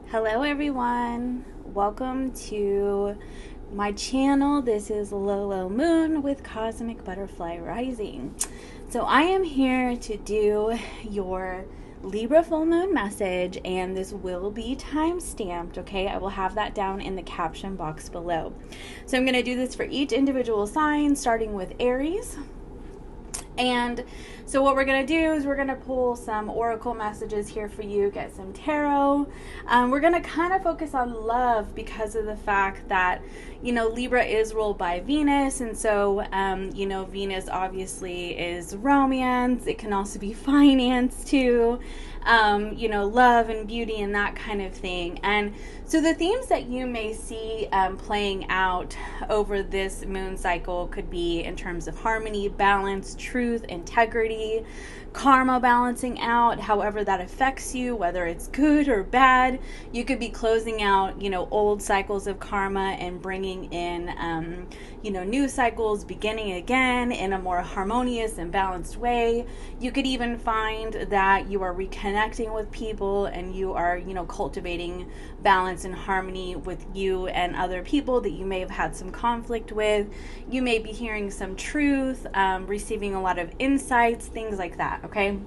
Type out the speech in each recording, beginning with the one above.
Hello everyone, welcome to my channel. This is Lolo Moon with Cosmic Butterfly Rising. So I am here to do your Libra full moon message, and this will be time stamped, okay? I will have that down in the caption box below. So I'm going to do this for each individual sign, starting with Aries. And so what we're going to do is we're going to pull some oracle messages here for you, get some tarot. We're going to kind of focus on love because of the fact that, you know, Libra is ruled by Venus. And so, you know, Venus obviously is romance. It can also be finance too. You know, love and beauty and that kind of thing. And so the themes that you may see playing out over this moon cycle could be in terms of harmony, balance, truth, integrity, karma balancing out, however that affects you, whether it's good or bad. You could be closing out, you know, old cycles of karma and bringing in, you know, new cycles, beginning again in a more harmonious and balanced way. You could even find that you are reconnecting with people and you are, you know, cultivating balance and harmony with you and other people that you may have had some conflict with. You may be hearing some truth, receiving a lot of insights, things like that, okay?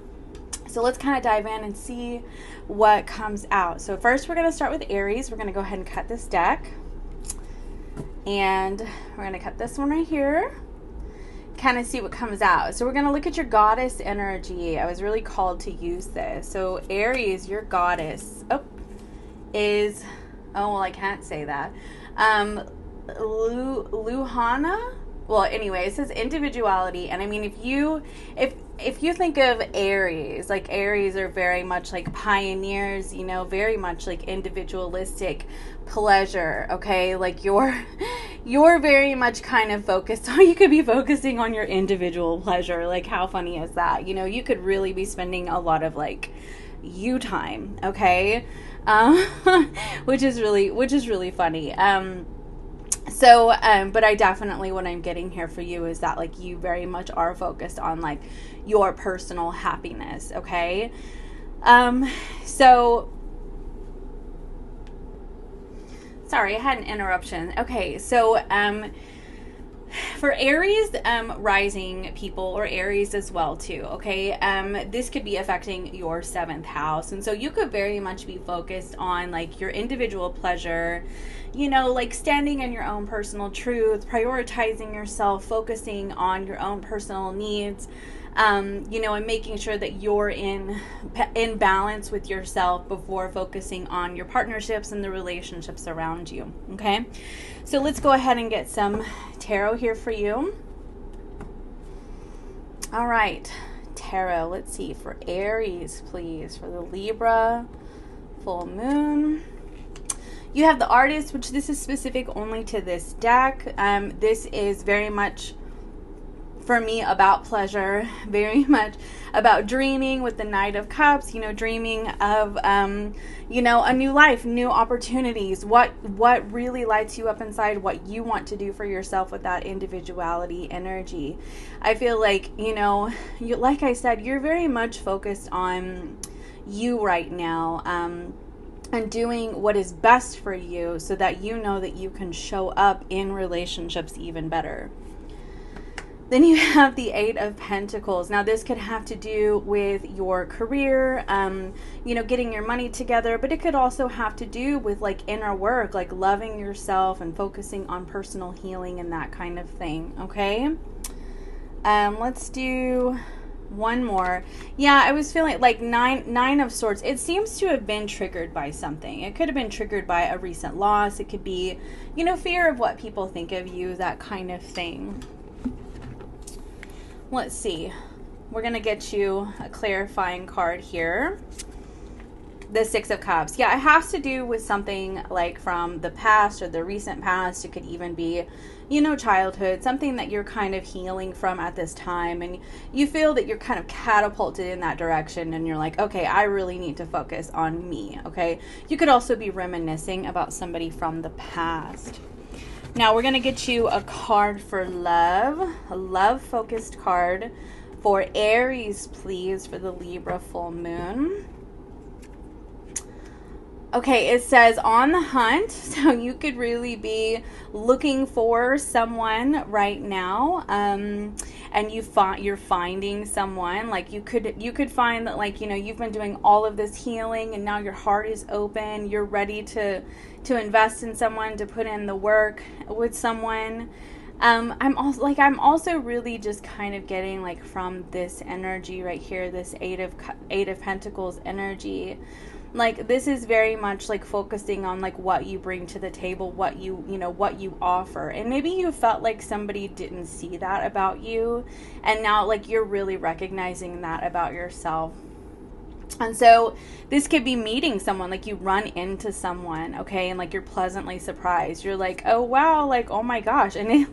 So let's kind of dive in and see what comes out. So first we're going to start with Aries. We're going to go ahead and cut this deck. And we're going to cut this one right here. Kind of see what comes out. So we're going to look at your goddess energy. I was really called to use this. So Aries, your goddess is, oh, well, I can't say that. Luhana? Well, anyway, it says individuality. And I mean, if you think of Aries, like Aries are very much like pioneers, you know, very much like individualistic pleasure, okay? Like you're very much kind of focused on, you could be focusing on your individual pleasure. Like how funny is that? You know, you could really be spending a lot of like you time, okay? Which is really funny. But I definitely, what I'm getting here for you is that like you very much are focused on like your personal happiness, okay? Sorry, I had an interruption. Okay, so for Aries rising people, or Aries as well too, okay, this could be affecting your 7th house. And so you could very much be focused on like your individual pleasure, you know, like standing in your own personal truth, prioritizing yourself, focusing on your own personal needs, you know, and making sure that you're in balance with yourself before focusing on your partnerships and the relationships around you, okay? So let's go ahead and get some tarot here for you. All right, tarot, let's see, for Aries, please, for the Libra full moon. You have the Artist, which this is specific only to this deck. This is very much, for me, about pleasure, very much about dreaming with the Knight of Cups, you know, dreaming of, you know, a new life, new opportunities, what really lights you up inside, what you want to do for yourself with that individuality energy. I feel like, you know, like I said, you're very much focused on you right now, and doing what is best for you so that you know that you can show up in relationships even better. Then you have the 8 of Pentacles. Now this could have to do with your career, you know, getting your money together, but it could also have to do with like inner work, like loving yourself and focusing on personal healing and that kind of thing, okay? Let's do one more. Yeah, I was feeling like nine of Swords. It seems to have been triggered by something. It could have been triggered by a recent loss. It could be, you know, fear of what people think of you, that kind of thing. Let's see. We're going to get you a clarifying card here. The 6 of Cups. Yeah, it has to do with something like from the past or the recent past. It could even be, you know, childhood, something that you're kind of healing from at this time, and you feel that you're kind of catapulted in that direction, and you're like, okay, I really need to focus on me, okay? You could also be reminiscing about somebody from the past. Now we're going to get you a card for love, a love-focused card for Aries, please, for the Libra full moon. Okay, it says on the hunt, so you could really be looking for someone right now, and you're finding someone. Like you could find that, like, you know, you've been doing all of this healing, and now your heart is open. You're ready to invest in someone, to put in the work with someone. I'm also really just kind of getting, like, from this energy right here, this Eight of Pentacles energy. Like, this is very much like focusing on, like, what you bring to the table, what you offer. And maybe you felt like somebody didn't see that about you, and now, like, you're really recognizing that about yourself. And so this could be meeting someone, like you run into someone, okay, and like you're pleasantly surprised. You're like, oh wow, like, oh my gosh. And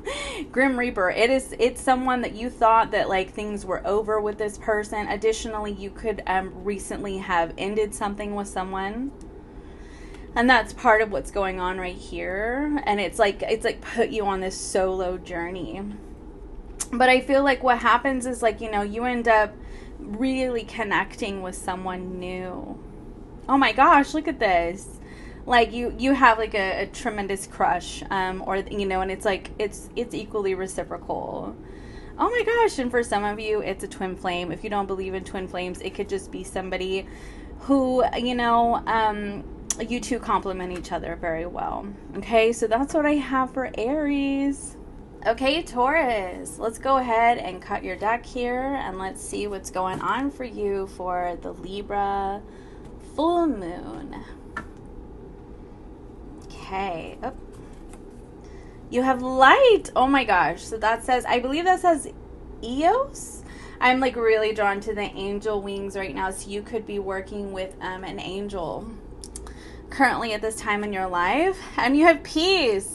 Grim Reaper, it's someone that you thought that, like, things were over with this person. Additionally, you could recently have ended something with someone. And that's part of what's going on right here. And it's like put you on this solo journey. But I feel like what happens is, like, you know, you end up really connecting with someone new. Oh my gosh, look at this. Like, you have, like, a tremendous crush, or, you know, and it's like it's equally reciprocal. Oh my gosh. And for some of you, it's a twin flame. If you don't believe in twin flames, it could just be somebody who, you know, you two complement each other very well. Okay, so that's what I have for Aries. Okay, Taurus, let's go ahead and cut your deck here, and let's see what's going on for you for the Libra full moon. Okay. Oh. You have light. Oh my gosh. So that says, I believe that says Eos. I'm, like, really drawn to the angel wings right now. So you could be working with an angel currently at this time in your life. And you have peace.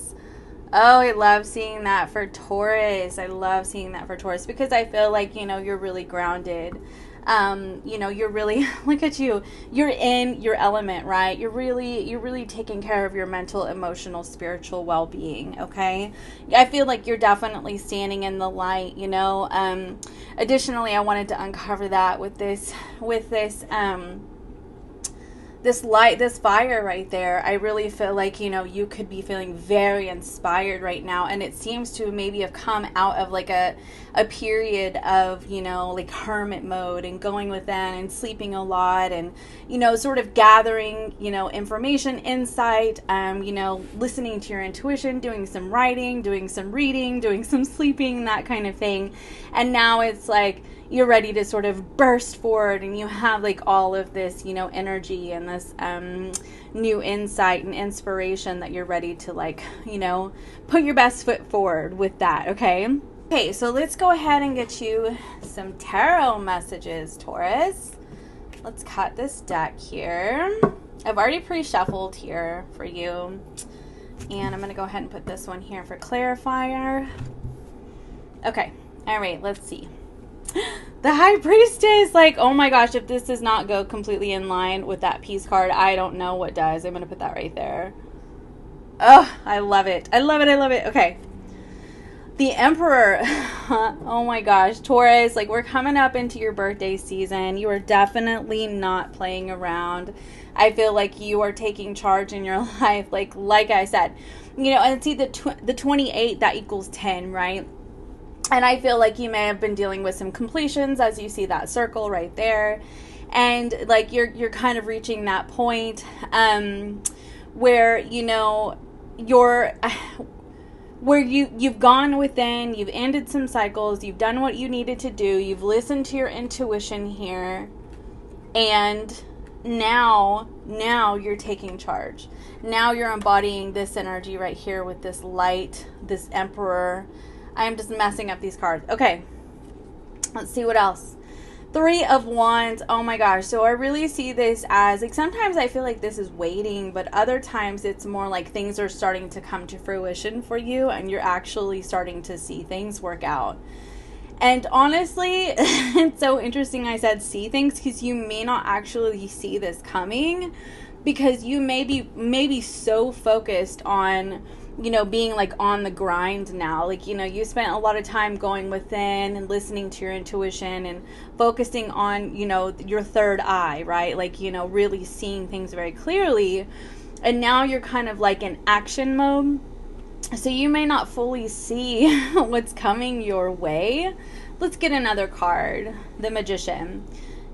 Oh, I love seeing that for Taurus. I love seeing that for Taurus, because I feel like, you know, you're really grounded. You know, you're really, look at you. You're in your element, right? You're really taking care of your mental, emotional, spiritual well-being, okay? I feel like you're definitely standing in the light, you know? Additionally, I wanted to uncover that with this light, this fire right there. I really feel like, you know, you could be feeling very inspired right now, and it seems to maybe have come out of, like, a period of, you know, like, hermit mode and going within and sleeping a lot, and, you know, sort of gathering, you know, information, insight, you know, listening to your intuition, doing some writing, doing some reading, doing some sleeping, that kind of thing. And now it's like you're ready to sort of burst forward, and you have, like, all of this, you know, energy and this new insight and inspiration that you're ready to, like, you know, put your best foot forward with that, okay? Okay, so let's go ahead and get you some tarot messages, Taurus. Let's cut this deck here. I've already pre-shuffled here for you. And I'm going to go ahead and put this one here for clarifier. Okay, all right, let's see. The High Priestess, like, oh my gosh, if this does not go completely in line with that peace card, I don't know what does. I'm going to put that right there. Oh, I love it. I love it. I love it. Okay. The Emperor. Oh my gosh, Taurus, like, we're coming up into your birthday season. You are definitely not playing around. I feel like you are taking charge in your life. Like I said, you know, and see the 28, that equals 10, right? And I feel like you may have been dealing with some completions, as you see that circle right there. And, like, you're kind of reaching that point where, you know, where you've gone within, you've ended some cycles, you've done what you needed to do, you've listened to your intuition here, and now you're taking charge. Now you're embodying this energy right here with this light, this Emperor. I am just messing up these cards. Okay, let's see what else. 3 of Wands. Oh my gosh. So I really see this as, like, sometimes I feel like this is waiting, but other times it's more like things are starting to come to fruition for you, and you're actually starting to see things work out. And honestly, it's so interesting I said see things, because you may not actually see this coming, because you may be so focused on you know, being like on the grind now. Like, you know, you spent a lot of time going within and listening to your intuition and focusing on, you know, your third eye, right? Like, you know, really seeing things very clearly. And now you're kind of like in action mode. So you may not fully see what's coming your way. Let's get another card, the Magician.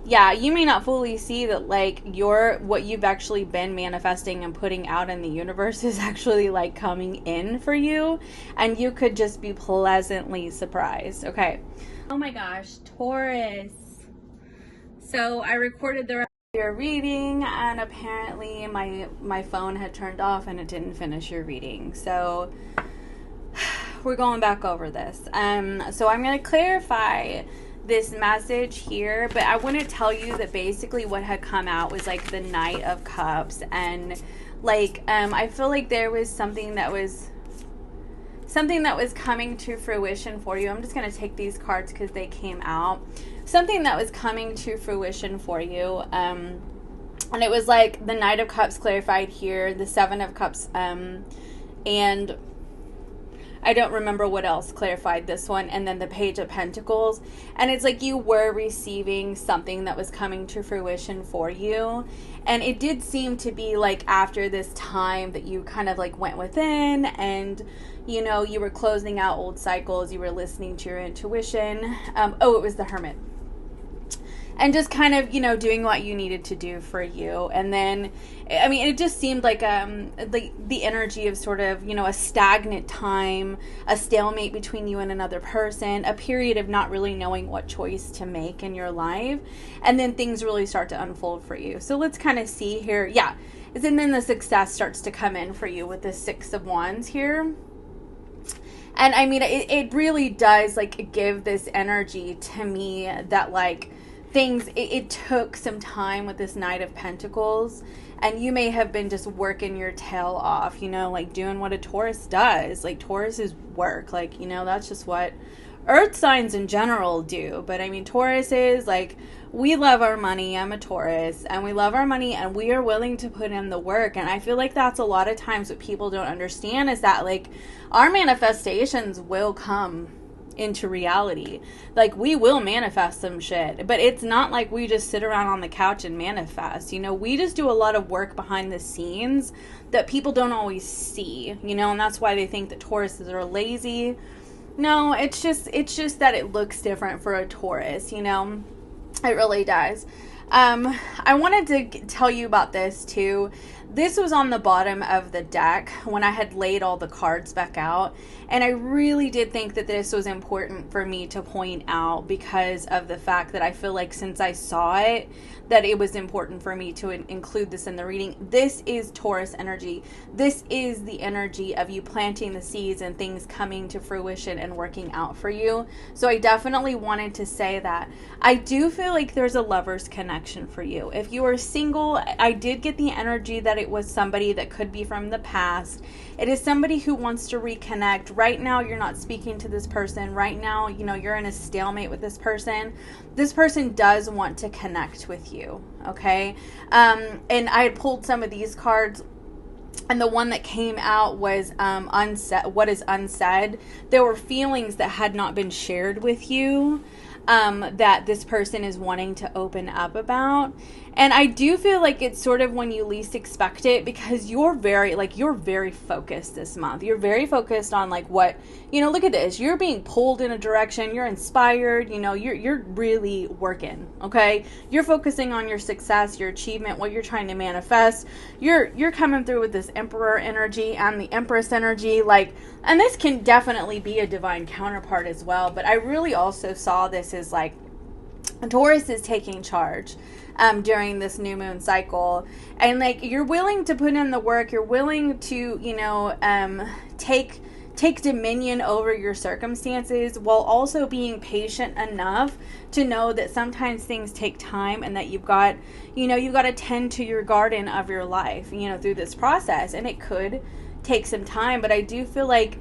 Yeah, you may not fully see that, like, what you've actually been manifesting and putting out in the universe is actually, like, coming in for you. And you could just be pleasantly surprised. Okay. Oh my gosh, Taurus. So I recorded the rest of your reading, and apparently my phone had turned off and it didn't finish your reading. So we're going back over this. So I'm going to clarify this message here, but I want to tell you that basically what had come out was like the Knight of Cups, and like I feel like there was something that was coming to fruition for you. I'm just going to take these cards because they came out. Something that was coming to fruition for you, and it was like the Knight of Cups clarified here, the Seven of Cups, and I don't remember what else clarified this one, and then the Page of Pentacles. And it's like you were receiving something that was coming to fruition for you. And it did seem to be like after this time that you kind of like went within and, you know, you were closing out old cycles, you were listening to your intuition. It was the Hermit. And just kind of, you know, doing what you needed to do for you. And then, I mean, it just seemed like the energy of sort of, you know, a stagnant time, a stalemate between you and another person, a period of not really knowing what choice to make in your life. And then things really start to unfold for you. So let's kind of see here. Yeah. And then the success starts to come in for you with the Six of Wands here. And I mean, it really does like give this energy to me that like, it took some time with this Knight of Pentacles, and you may have been just working your tail off, you know, like doing what a Taurus does. Like Taurus is work, like, you know, that's just what earth signs in general do. But I mean, Taurus is like, we love our money. I'm a Taurus, and we love our money, and we are willing to put in the work. And I feel like that's a lot of times what people don't understand is that like our manifestations will come into reality. Like we will manifest some shit, but it's not like we just sit around on the couch and manifest, you know. We just do a lot of work behind the scenes that people don't always see, you know, and that's why they think that Tauruses are lazy. No, it's just that it looks different for a Taurus, you know. It really does. I wanted to tell you about this too. This was on the bottom of the deck when I had laid all the cards back out. And I really did think that this was important for me to point out because of the fact that I feel like since I saw it, that it was important for me to include this in the reading. This is Taurus energy. This is the energy of you planting the seeds and things coming to fruition and working out for you. So I definitely wanted to say that. I do feel like there's a lover's connection for you. If you are single, I did get the energy that it was somebody that could be from the past. It is somebody who wants to reconnect. Right now, you're not speaking to this person. Right now, you know, you're in a stalemate with this person. This person does want to connect with you, okay? And I had pulled some of these cards, and the one that came out was unsaid. What is unsaid? There were feelings that had not been shared with you that this person is wanting to open up about. And I do feel like it's sort of when you least expect it, because you're very focused this month. You're very focused on like what, you know, look at this. You're being pulled in a direction. You're inspired. You know, you're really working. Okay. You're focusing on your success, your achievement, what you're trying to manifest. You're coming through with this Emperor energy and the Empress energy. Like, and this can definitely be a divine counterpart as well. But I really also saw this as like Taurus is taking charge during this new moon cycle, and like you're willing to put in the work, you're willing to, you know, take dominion over your circumstances, while also being patient enough to know that sometimes things take time, and that you've got to tend to your garden of your life, you know, through this process. And it could take some time, but I do feel like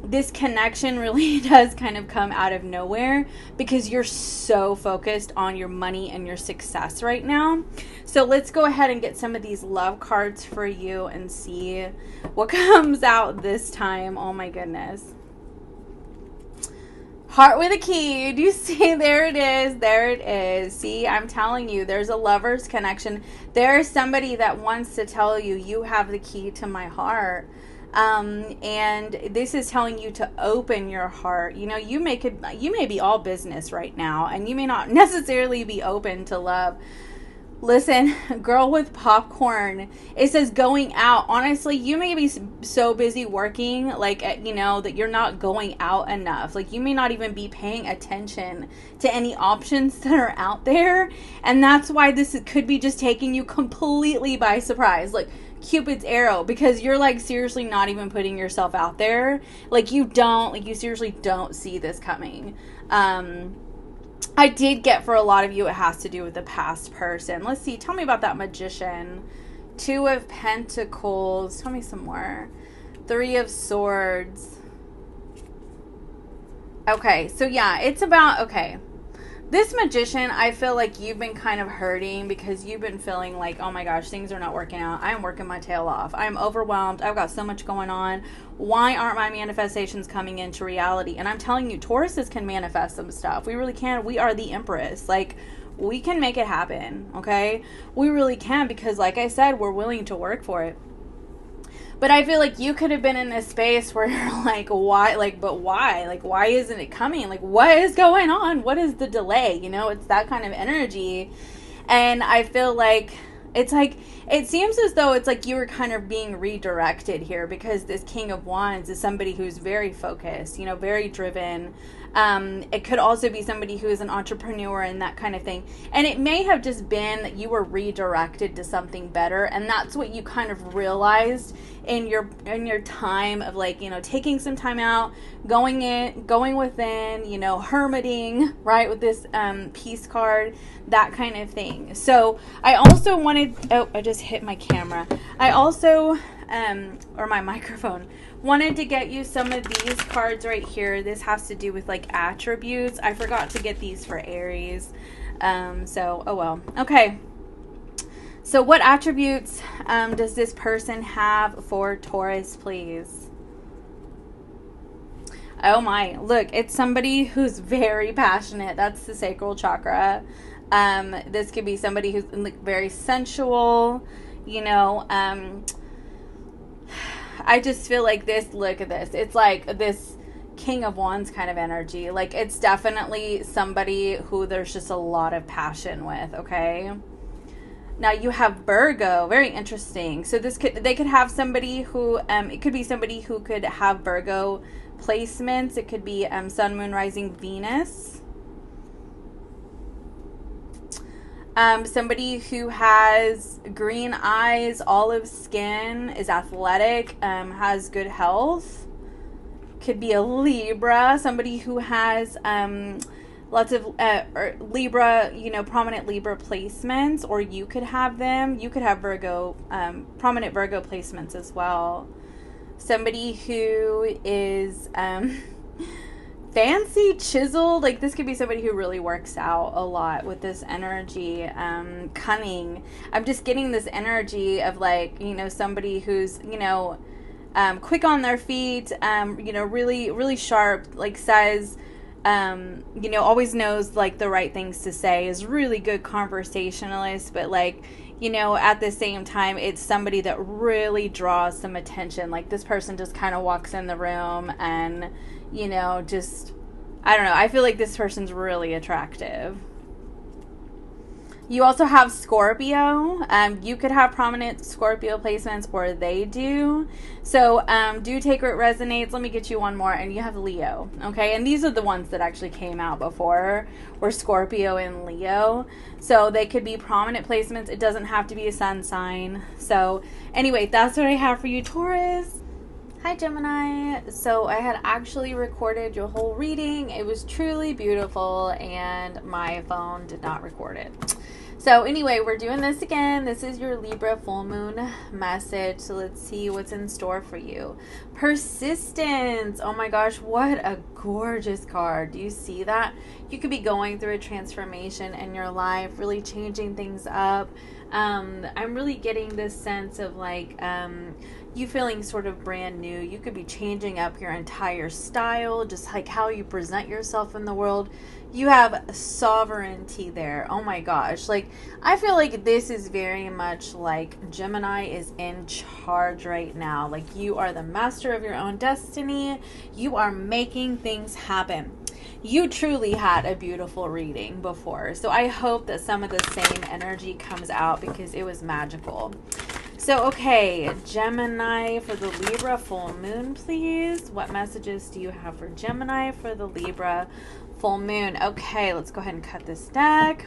this connection really does kind of come out of nowhere because you're so focused on your money and your success right now. So let's go ahead and get some of these love cards for you and see what comes out this time. Oh my goodness. Heart with a key. Do you see? There it is. There it is. See, I'm telling you, there's a lover's connection. There's somebody that wants to tell you, you have the key to my heart. And this is telling you to open your heart. You know, you may be all business right now, and you may not necessarily be open to love. Listen, girl with popcorn, it says going out. Honestly, you may be so busy working, like, you know, that you're not going out enough. Like, you may not even be paying attention to any options that are out there. And that's why this could be just taking you completely by surprise. Like, Cupid's arrow, because you're like seriously not even putting yourself out there. Like, you seriously don't see this coming. I did get for a lot of you, it has to do with the past person. Let's see. Tell me about that Magician. 2 of Pentacles. Tell me some more. 3 of Swords. Okay. So yeah, it's about, okay. This Magician, I feel like you've been kind of hurting because you've been feeling like, oh my gosh, things are not working out. I'm working my tail off. I'm overwhelmed. I've got so much going on. Why aren't my manifestations coming into reality? And I'm telling you, Tauruses can manifest some stuff. We really can. We are the Empress. Like, we can make it happen, okay? We really can because, like I said, we're willing to work for it. But I feel like you could have been in this space where you're like, why? Like, but why? Like, why isn't it coming? Like, what is going on? What is the delay? You know, it's that kind of energy. And I feel like it's like, it seems as though it's like you were kind of being redirected here because this King of Wands is somebody who's very focused, you know, very driven. It could also be somebody who is an entrepreneur and that kind of thing. And it may have just been that you were redirected to something better. And that's what you kind of realized in your time of, like, you know, taking some time out, going within, you know, hermiting, right? With this, peace card, that kind of thing. So I also wanted, oh, I just hit my camera. I also, or my microphone, wanted to get you some of these cards right here. This has to do with like attributes. I forgot to get these for Aries. So, oh well. Okay. So what attributes does this person have for Taurus, please? Oh my, look, it's somebody who's very passionate. That's the sacral chakra. This could be somebody who's like very sensual, you know. I just feel like this, look at this. It's like this King of Wands kind of energy. Like, it's definitely somebody who there's just a lot of passion with, okay? Now you have Virgo, very interesting. So they could have somebody who, it could be somebody who could have Virgo placements. It could be Sun, Moon, Rising, Venus. Somebody who has green eyes, olive skin, is athletic, has good health. Could be a Libra, somebody who has lots of Libra, you know, prominent Libra placements, or you could have them. You could have Virgo, prominent Virgo placements as well. Somebody who is fancy, chiseled, like this could be somebody who really works out a lot with this energy. Cunning. I'm just getting this energy of, like, you know, somebody who's, you know, quick on their feet, you know, really, really sharp, like says, you know, always knows like the right things to say, is really good conversationalist, but like, you know, at the same time, it's somebody that really draws some attention. Like, this person just kind of walks in the room and, you know, just, I don't know. I feel like this person's really attractive. You also have Scorpio. You could have prominent Scorpio placements, or they do. So do take where it resonates. Let me get you one more. And you have Leo. Okay. And these are the ones that actually came out before, were Scorpio and Leo. So they could be prominent placements. It doesn't have to be a sun sign. So anyway, that's what I have for you, Taurus. Hi, Gemini. So I had actually recorded your whole reading. It was truly beautiful, and my phone did not record it. So anyway, we're doing this again. This is your Libra full moon message. So let's see what's in store for you. Persistence. Oh my gosh, what a gorgeous card. Do you see that? You could be going through a transformation in your life, really changing things up. I'm really getting this sense of like you feeling sort of brand new. You could be changing up your entire style, just like how you present yourself in the world. You have sovereignty there. Oh my gosh. Like, I feel like this is very much like Gemini is in charge right now. Like, you are the master of your own destiny. You are making things happen. You truly had a beautiful reading before. So I hope that some of the same energy comes out because it was magical. So, okay, Gemini for the Libra full moon, please. What messages do you have for Gemini for the Libra full moon? Okay, let's go ahead and cut this deck.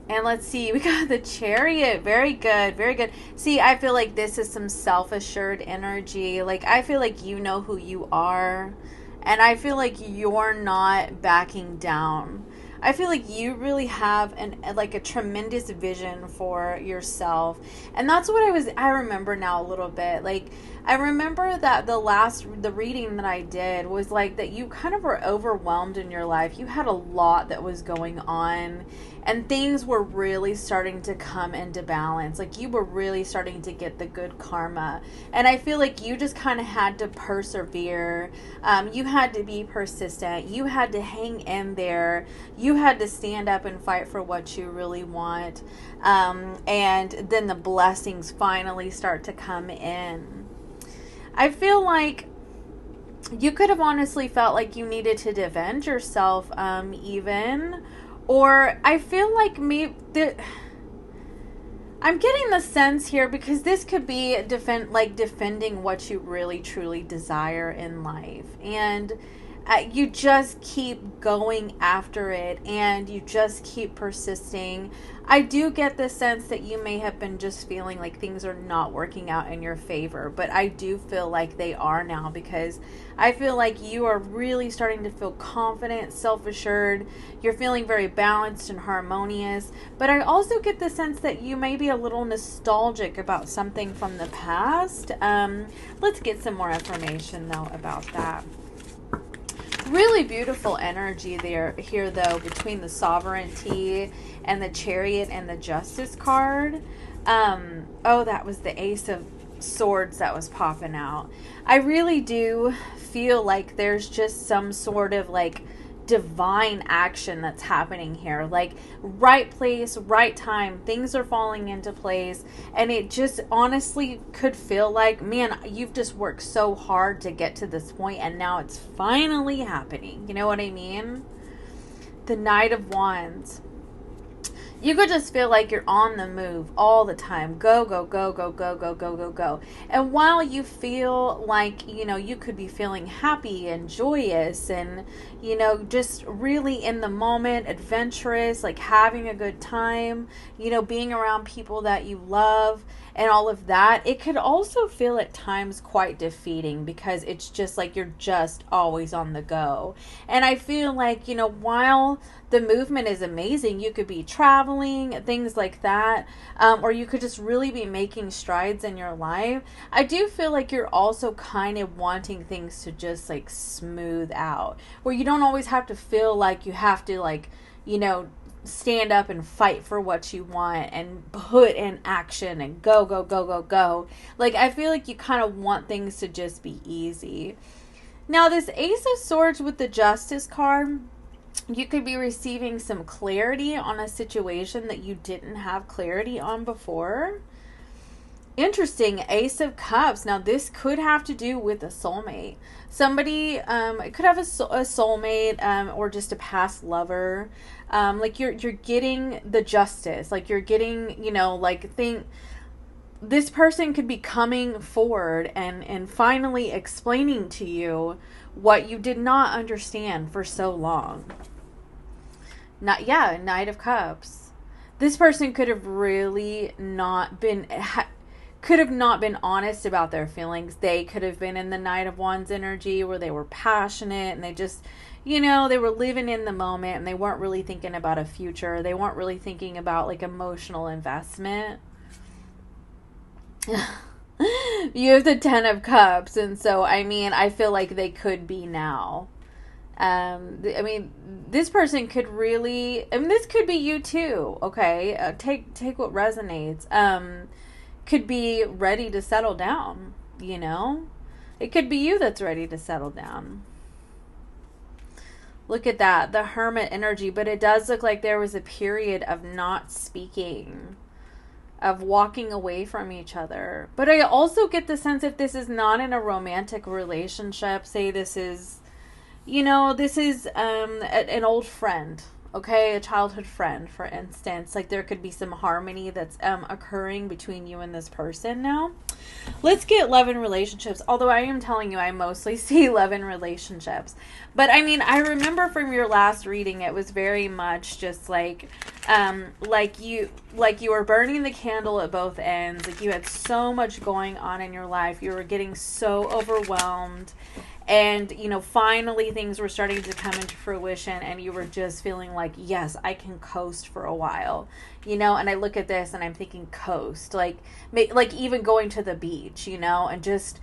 And let's see, we got the Chariot. Very good, very good. See, I feel like this is some self-assured energy. Like, I feel like you know who you are. And I feel like you're not backing down. I feel like you really have a tremendous vision for yourself. And that's what I remember now a little bit. Like, I remember that the reading that I did was like that you kind of were overwhelmed in your life. You had a lot that was going on and things were really starting to come into balance. Like, you were really starting to get the good karma. And I feel like you just kind of had to persevere. You had to be persistent. You had to hang in there. You had to stand up and fight for what you really want. And then the blessings finally start to come in. I feel like you could have honestly felt like you needed to defend yourself, even. Or I feel like I'm getting the sense here, because this could be defending what you really truly desire in life. And you just keep going after it and you just keep persisting. I do get the sense that you may have been just feeling like things are not working out in your favor, but I do feel like they are now, because I feel like you are really starting to feel confident, self-assured. You're feeling very balanced and harmonious, but I also get the sense that you may be a little nostalgic about something from the past. Let's get some more information though about that. Really beautiful energy here though, between the sovereignty and the Chariot and the Justice card. Oh, that was the Ace of Swords that was popping out. I really do feel like there's just some sort of like divine action that's happening here. Like, right place, right time, things are falling into place, and it just honestly could feel like, man, you've just worked so hard to get to this point and now it's finally happening. You know what I mean? The Knight of Wands. You could just feel like you're on the move all the time. Go, go, go, go, go, go, go, go, go. And while you feel like, you could be feeling happy and joyous and, just really in the moment, adventurous, like having a good time, being around people that you love and all of that, it could also feel at times quite defeating, because it's just like you're just always on the go. And I feel like, while the movement is amazing, you could be traveling, things like that, or you could just really be making strides in your life. I do feel like you're also kind of wanting things to just like smooth out, where you don't always have to feel like you have to stand up and fight for what you want and put in action and go, go, go, go, go. Like, I feel like you kind of want things to just be easy. Now, this Ace of Swords with the Justice card, you could be receiving some clarity on a situation that you didn't have clarity on before. Interesting. Ace of Cups. Now, this could have to do with a soulmate. Somebody, it could have a soulmate, or just a past lover. Like you're getting the justice. Like you're getting, this person could be coming forward and finally explaining to you what you did not understand for so long. Knight of Cups. This person could have really not been could have not been honest about their feelings. They could have been in the Knight of Wands energy where they were passionate and they just, you know, they were living in the moment and they weren't really thinking about a future. They weren't really thinking about like emotional investment. You have the 10 of Cups, and so, I mean, I feel like they could be now. I mean, this person could really, I mean, this could be you too, okay? Take what resonates. Could be ready to settle down, you know? It could be you that's ready to settle down. Look at that, the Hermit energy, but it does look like there was a period of not speaking, of walking away from each other. But I also get the sense if this is not in a romantic relationship, say this is, you know, this is an old friend, okay, a childhood friend, for instance. Like there could be some harmony that's occurring between you and this person now. Let's get love and relationships. Although I am telling you, I mostly see love and relationships. But I mean, I remember from your last reading, it was very much just like you were burning the candle at both ends. Like you had so much going on in your life. You were getting so overwhelmed. And, you know, finally things were starting to come into fruition and you were just feeling like, yes, I can coast for a while, you know? And I look at this and I'm thinking coast, like even going to the beach, you know, and just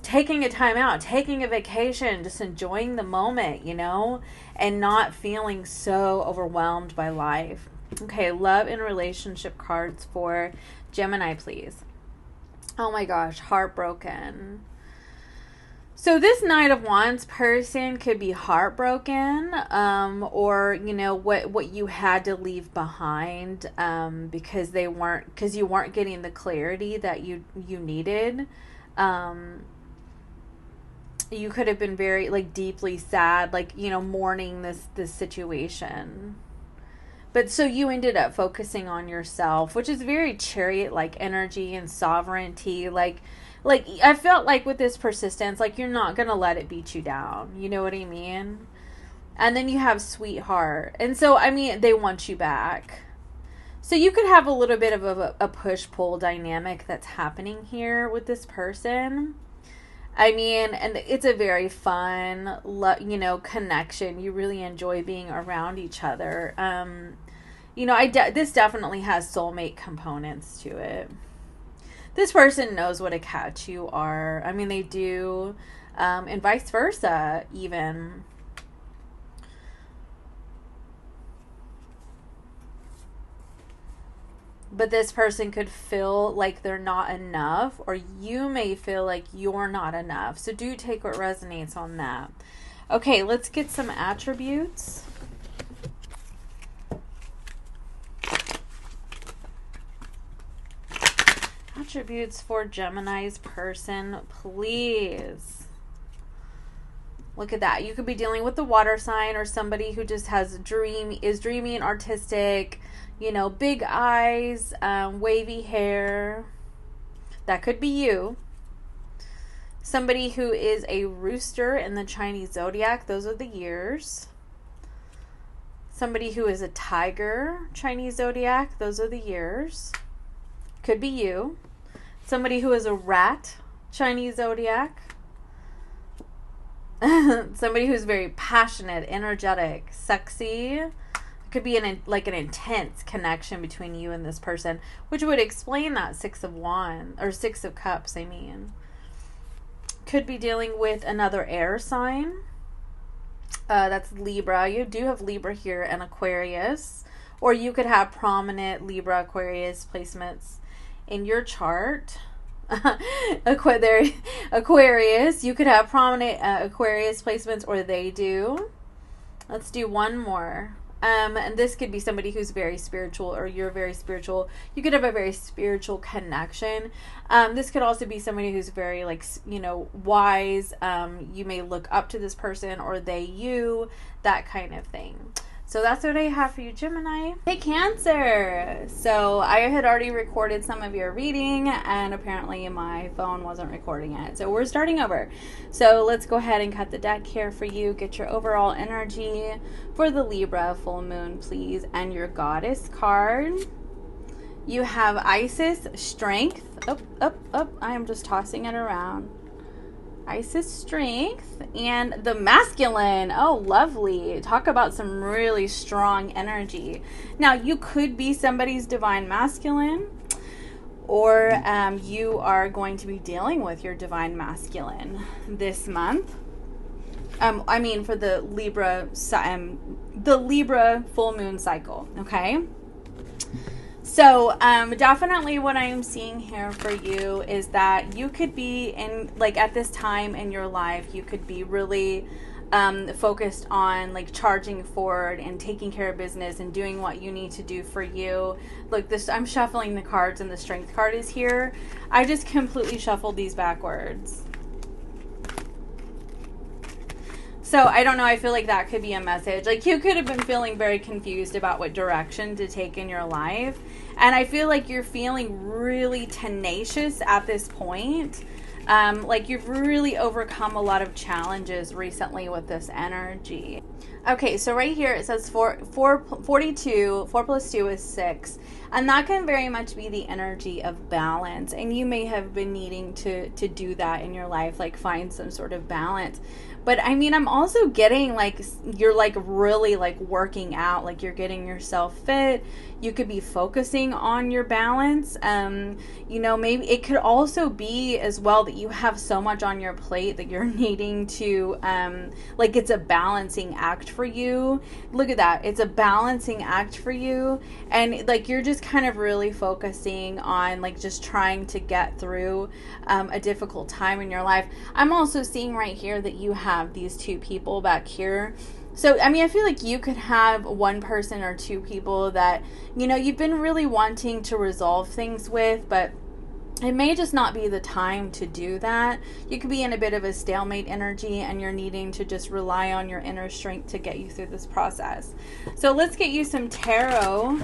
taking a time out, taking a vacation, just enjoying the moment, you know, and not feeling so overwhelmed by life. Okay, love and relationship cards for Gemini, please. Oh my gosh, heartbroken. So this Knight of Wands person could be heartbroken, or, you know, what you had to leave behind, because you weren't getting the clarity that you needed. You could have been very, like, deeply sad, like, you know, mourning this situation. But so you ended up focusing on yourself, which is very Chariot-like energy and sovereignty, like I felt like with this persistence, like you're not going to let it beat you down. You know what I mean? And then you have Sweetheart. And so, I mean, they want you back. So you could have a little bit of a push-pull dynamic that's happening here with this person. I mean, and it's a very fun, you know, connection. You really enjoy being around each other. You know, this definitely has soulmate components to it. This person knows what a catch you are. I mean, they do, and vice versa, even. But this person could feel like they're not enough, or you may feel like you're not enough. So do take what resonates on that. Okay, let's get some attributes. Attributes for Gemini's person, please. Look at that. You could be dealing with the water sign or somebody who just is dreamy and artistic, you know, big eyes, wavy hair. That could be you. Somebody who is a rooster in the Chinese zodiac. Those are the years. Somebody who is a tiger, Chinese zodiac. Those are the years. Could be you. Somebody who is a rat, Chinese zodiac. Somebody who's very passionate, energetic, sexy. It could be an intense connection between you and this person, which would explain that Six of Cups, I mean. Could be dealing with another air sign. That's Libra. You do have Libra here and Aquarius. Or you could have prominent Libra, Aquarius placements in your chart. Aquarius, you could have prominent Aquarius placements, or they do. Let's do one more. And this could be somebody who's very spiritual, or you're very spiritual. You could have a very spiritual connection. This could also be somebody who's very, like, you know, wise. You may look up to this person, or they you, that kind of thing. So that's what I have for you, Gemini. Hey, Cancer. So I had already recorded some of your reading, and apparently my phone wasn't recording it. So we're starting over. So let's go ahead and cut the deck here for you. Get your overall energy for the Libra full moon, please. And your Goddess card. You have Isis, strength. I am just tossing it around. Isis, strength, and the masculine. Oh, lovely. Talk about some really strong energy. Now, you could be somebody's divine masculine, or you are going to be dealing with your divine masculine this month. I mean, for the Libra full moon cycle, okay? So, definitely what I am seeing here for you is that you could be in, like, at this time in your life, you could be really focused on, like, charging forward and taking care of business and doing what you need to do for you. Look, this, I'm shuffling the cards and the strength card is here. I just completely shuffled these backwards. So, I don't know, I feel like that could be a message. Like, you could have been feeling very confused about what direction to take in your life. And I feel like you're feeling really tenacious at this point. Like, you've really overcome a lot of challenges recently with this energy. Okay, so right here it says 42, 4 plus 2 is 6. And that can very much be the energy of balance. And you may have been needing to do that in your life, like find some sort of balance. But I mean, I'm also getting like, you're like really like working out, like you're getting yourself fit. You could be focusing on your balance. You know, maybe it could also be as well that you have so much on your plate that you're needing to, like it's a balancing act for you. Look at that. It's a balancing act for you. And like, you're just kind of really focusing on like just trying to get through a difficult time in your life. I'm also seeing right here that you have these two people back here. So, I mean, I feel like you could have one person or two people that, you know, you've been really wanting to resolve things with, but it may just not be the time to do that. You could be in a bit of a stalemate energy and you're needing to just rely on your inner strength to get you through this process. So let's get you some tarot.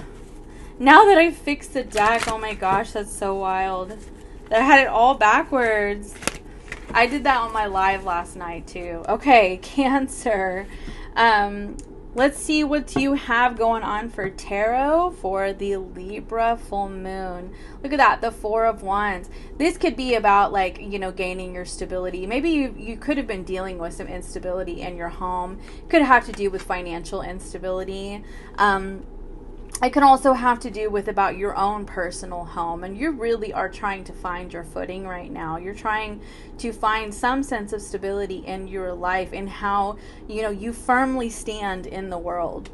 Now that I've fixed the deck, oh my gosh, that's so wild. That I had it all backwards. I did that on my live last night too. Okay, Cancer. Let's see what you have going on for tarot for the Libra full moon. Look at that, the 4 of Wands. This could be about like, you know, gaining your stability. Maybe you could have been dealing with some instability in your home. Could have to do with financial instability. It can also have to do with about your own personal home, and you really are trying to find your footing right now. You're trying to find some sense of stability in your life and how, you know, you firmly stand in the world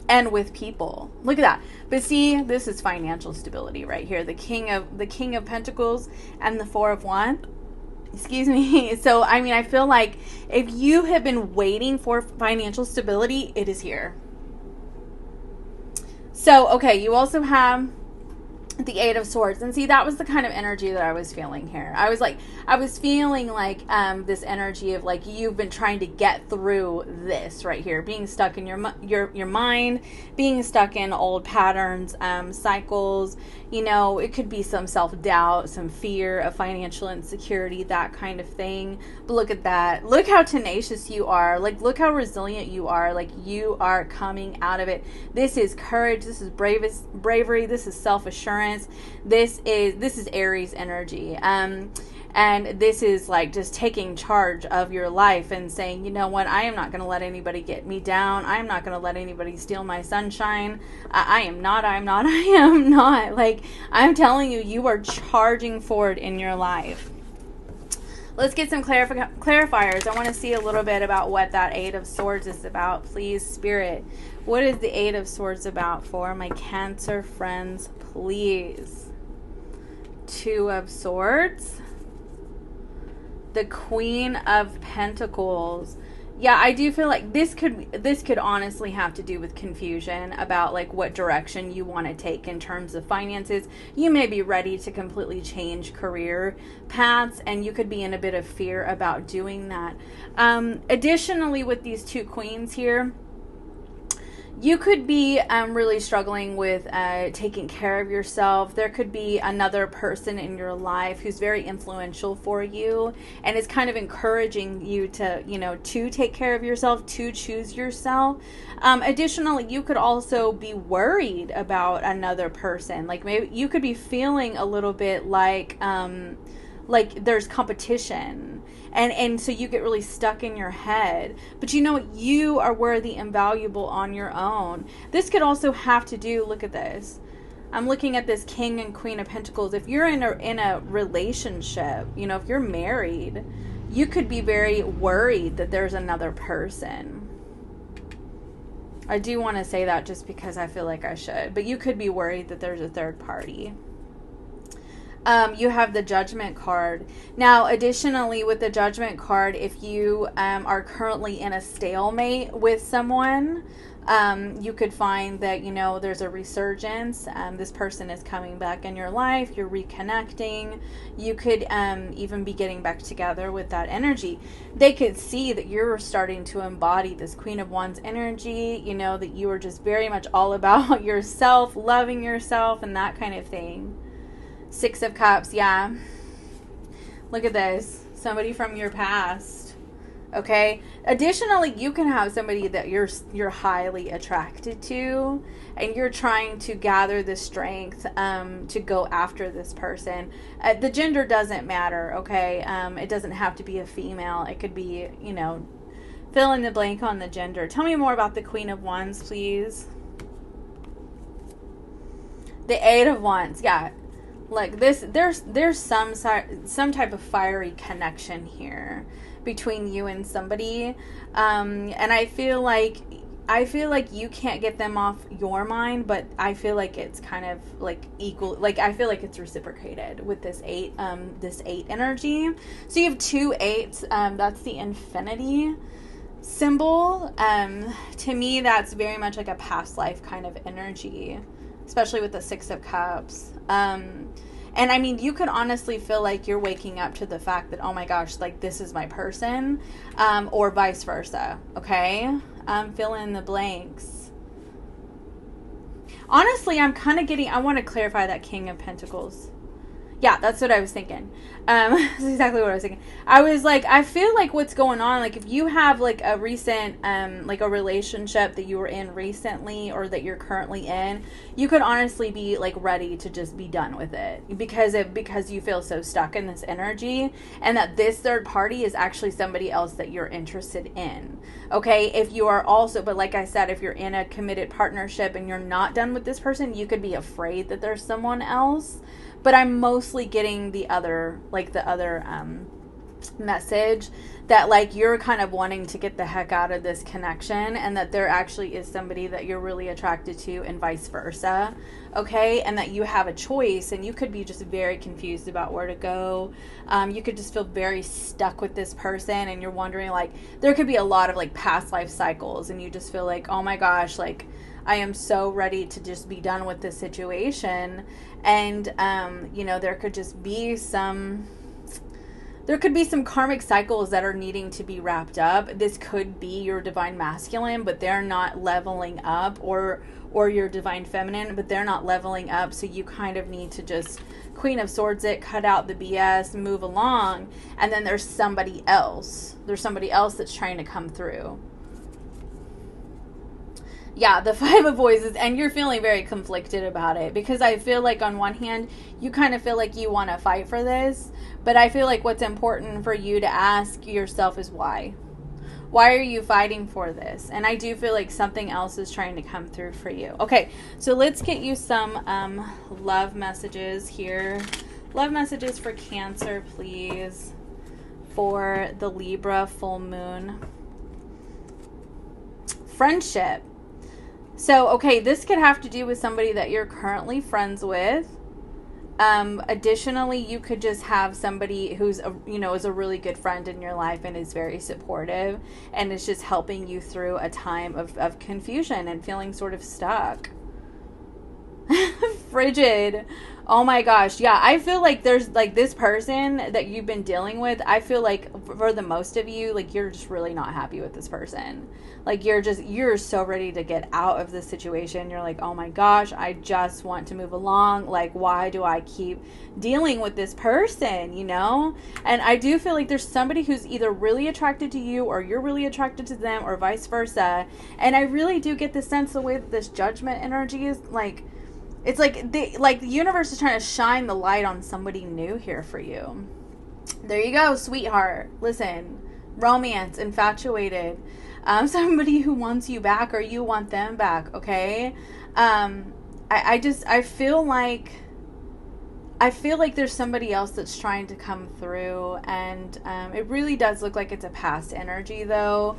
and with people. Look at that. But see, this is financial stability right here. The King of Pentacles and the 4 of Wands. Excuse me. So, I mean, I feel like if you have been waiting for financial stability, it is here. So, okay, you also have the 8 of Swords. And see, that was the kind of energy that I was feeling here. I was feeling like this energy of like you've been trying to get through this right here. Being stuck in your mind, being stuck in old patterns, cycles. You know, it could be some self-doubt, some fear of financial insecurity, that kind of thing. But look at that. Look how tenacious you are. Like, look how resilient you are. Like, you are coming out of it. This is courage. This is bravery. This is self-assurance. This is Aries energy. And this is like just taking charge of your life and saying, you know what, I am not going to let anybody get me down. I am not going to let anybody steal my sunshine. I am not. Like, I'm telling you, you are charging forward in your life. Let's get some clarifiers. I want to see a little bit about what that 8 of Swords is about. Please, Spirit. What is the 8 of Swords about for my Cancer friends, please? 2 of Swords. The Queen of Pentacles. Yeah, I do feel like this could honestly have to do with confusion about like what direction you want to take in terms of finances. You may be ready to completely change career paths and you could be in a bit of fear about doing that. Additionally, with these two queens here, You could be really struggling with taking care of yourself. There could be another person in your life who's very influential for you and is kind of encouraging you to, you know, to take care of yourself, to choose yourself. Additionally, you could also be worried about another person. Like maybe you could be feeling a little bit like there's competition. And so you get really stuck in your head. But you know what? You are worthy and valuable on your own. This could also have to do, look at this. I'm looking at this King and Queen of Pentacles. If you're in a relationship, you know, if you're married, you could be very worried that there's another person. I do want to say that just because I feel like I should. But you could be worried that there's a third party. You have the Judgment card. Now, additionally, with the Judgment card, if you are currently in a stalemate with someone, you could find that, you know, there's a resurgence. This person is coming back in your life. You're reconnecting. You could even be getting back together with that energy. They could see that you're starting to embody this Queen of Wands energy, you know, that you are just very much all about yourself, loving yourself, and that kind of thing. Six of Cups, yeah. Look at this. Somebody from your past. Okay? Additionally, you can have somebody that you're highly attracted to, and you're trying to gather the strength to go after this person. The gender doesn't matter, okay? It doesn't have to be a female. It could be, you know, fill in the blank on the gender. Tell me more about the Queen of Wands, please. The Eight of Wands, yeah. Like this, there's some type of fiery connection here between you and somebody, and I feel like you can't get them off your mind, but I feel like it's kind of like equal. Like I feel like it's reciprocated with this eight energy. So you have 2 8s. That's the infinity symbol. To me, that's very much like a past life kind of energy, especially with the 6 of Cups. And I mean, you could honestly feel like you're waking up to the fact that, oh my gosh, like this is my person, or vice versa. Okay. Fill in the blanks. Honestly, I'm kind of getting, I want to clarify that King of Pentacles. Yeah, that's what I was thinking. That's exactly what I was thinking. I was like, I feel like what's going on, like if you have like a recent, like a relationship that you were in recently or that you're currently in, you could honestly be like ready to just be done with it because you feel so stuck in this energy, and that this third party is actually somebody else that you're interested in. Okay, if you are also, but like I said, if you're in a committed partnership and you're not done with this person, you could be afraid that there's someone else. But I'm mostly getting the other message that like you're kind of wanting to get the heck out of this connection, and that there actually is somebody that you're really attracted to, and vice versa. Okay, and that you have a choice, and you could be just very confused about where to go. You could just feel very stuck with this person, and you're wondering, like, there could be a lot of like past life cycles, and you just feel like, oh my gosh, like I am so ready to just be done with this situation. And, you know, there could be some karmic cycles that are needing to be wrapped up. This could be your divine masculine, but they're not leveling up, or your divine feminine, but they're not leveling up. So you kind of need to just Queen of Swords it, cut out the BS, move along. And then there's somebody else. There's somebody else that's trying to come through. Yeah, the Five of Voices, and you're feeling very conflicted about it, because I feel like on one hand, you kind of feel like you want to fight for this, but I feel like what's important for you to ask yourself is why. Why are you fighting for this? And I do feel like something else is trying to come through for you. Okay, so let's get you some love messages here. Love messages for Cancer, please, for the Libra full moon. Friendship. So, okay, this could have to do with somebody that you're currently friends with. Additionally, you could just have somebody who's, is a really good friend in your life and is very supportive and is just helping you through a time of confusion and feeling sort of stuck. Frigid. Oh my gosh. Yeah, I feel like there's like this person that you've been dealing with. I feel like for the most of you, like you're just really not happy with this person. Like you're so ready to get out of this situation. You're like, oh my gosh, I just want to move along. Like, why do I keep dealing with this person, you know? And I do feel like there's somebody who's either really attracted to you or you're really attracted to them or vice versa. And I really do get the sense the way that this judgment energy is like, it's like the universe is trying to shine the light on somebody new here for you. There you go, sweetheart. Listen, romance, infatuated, somebody who wants you back or you want them back. Okay, I feel like there's somebody else that's trying to come through, and it really does look like it's a past energy though.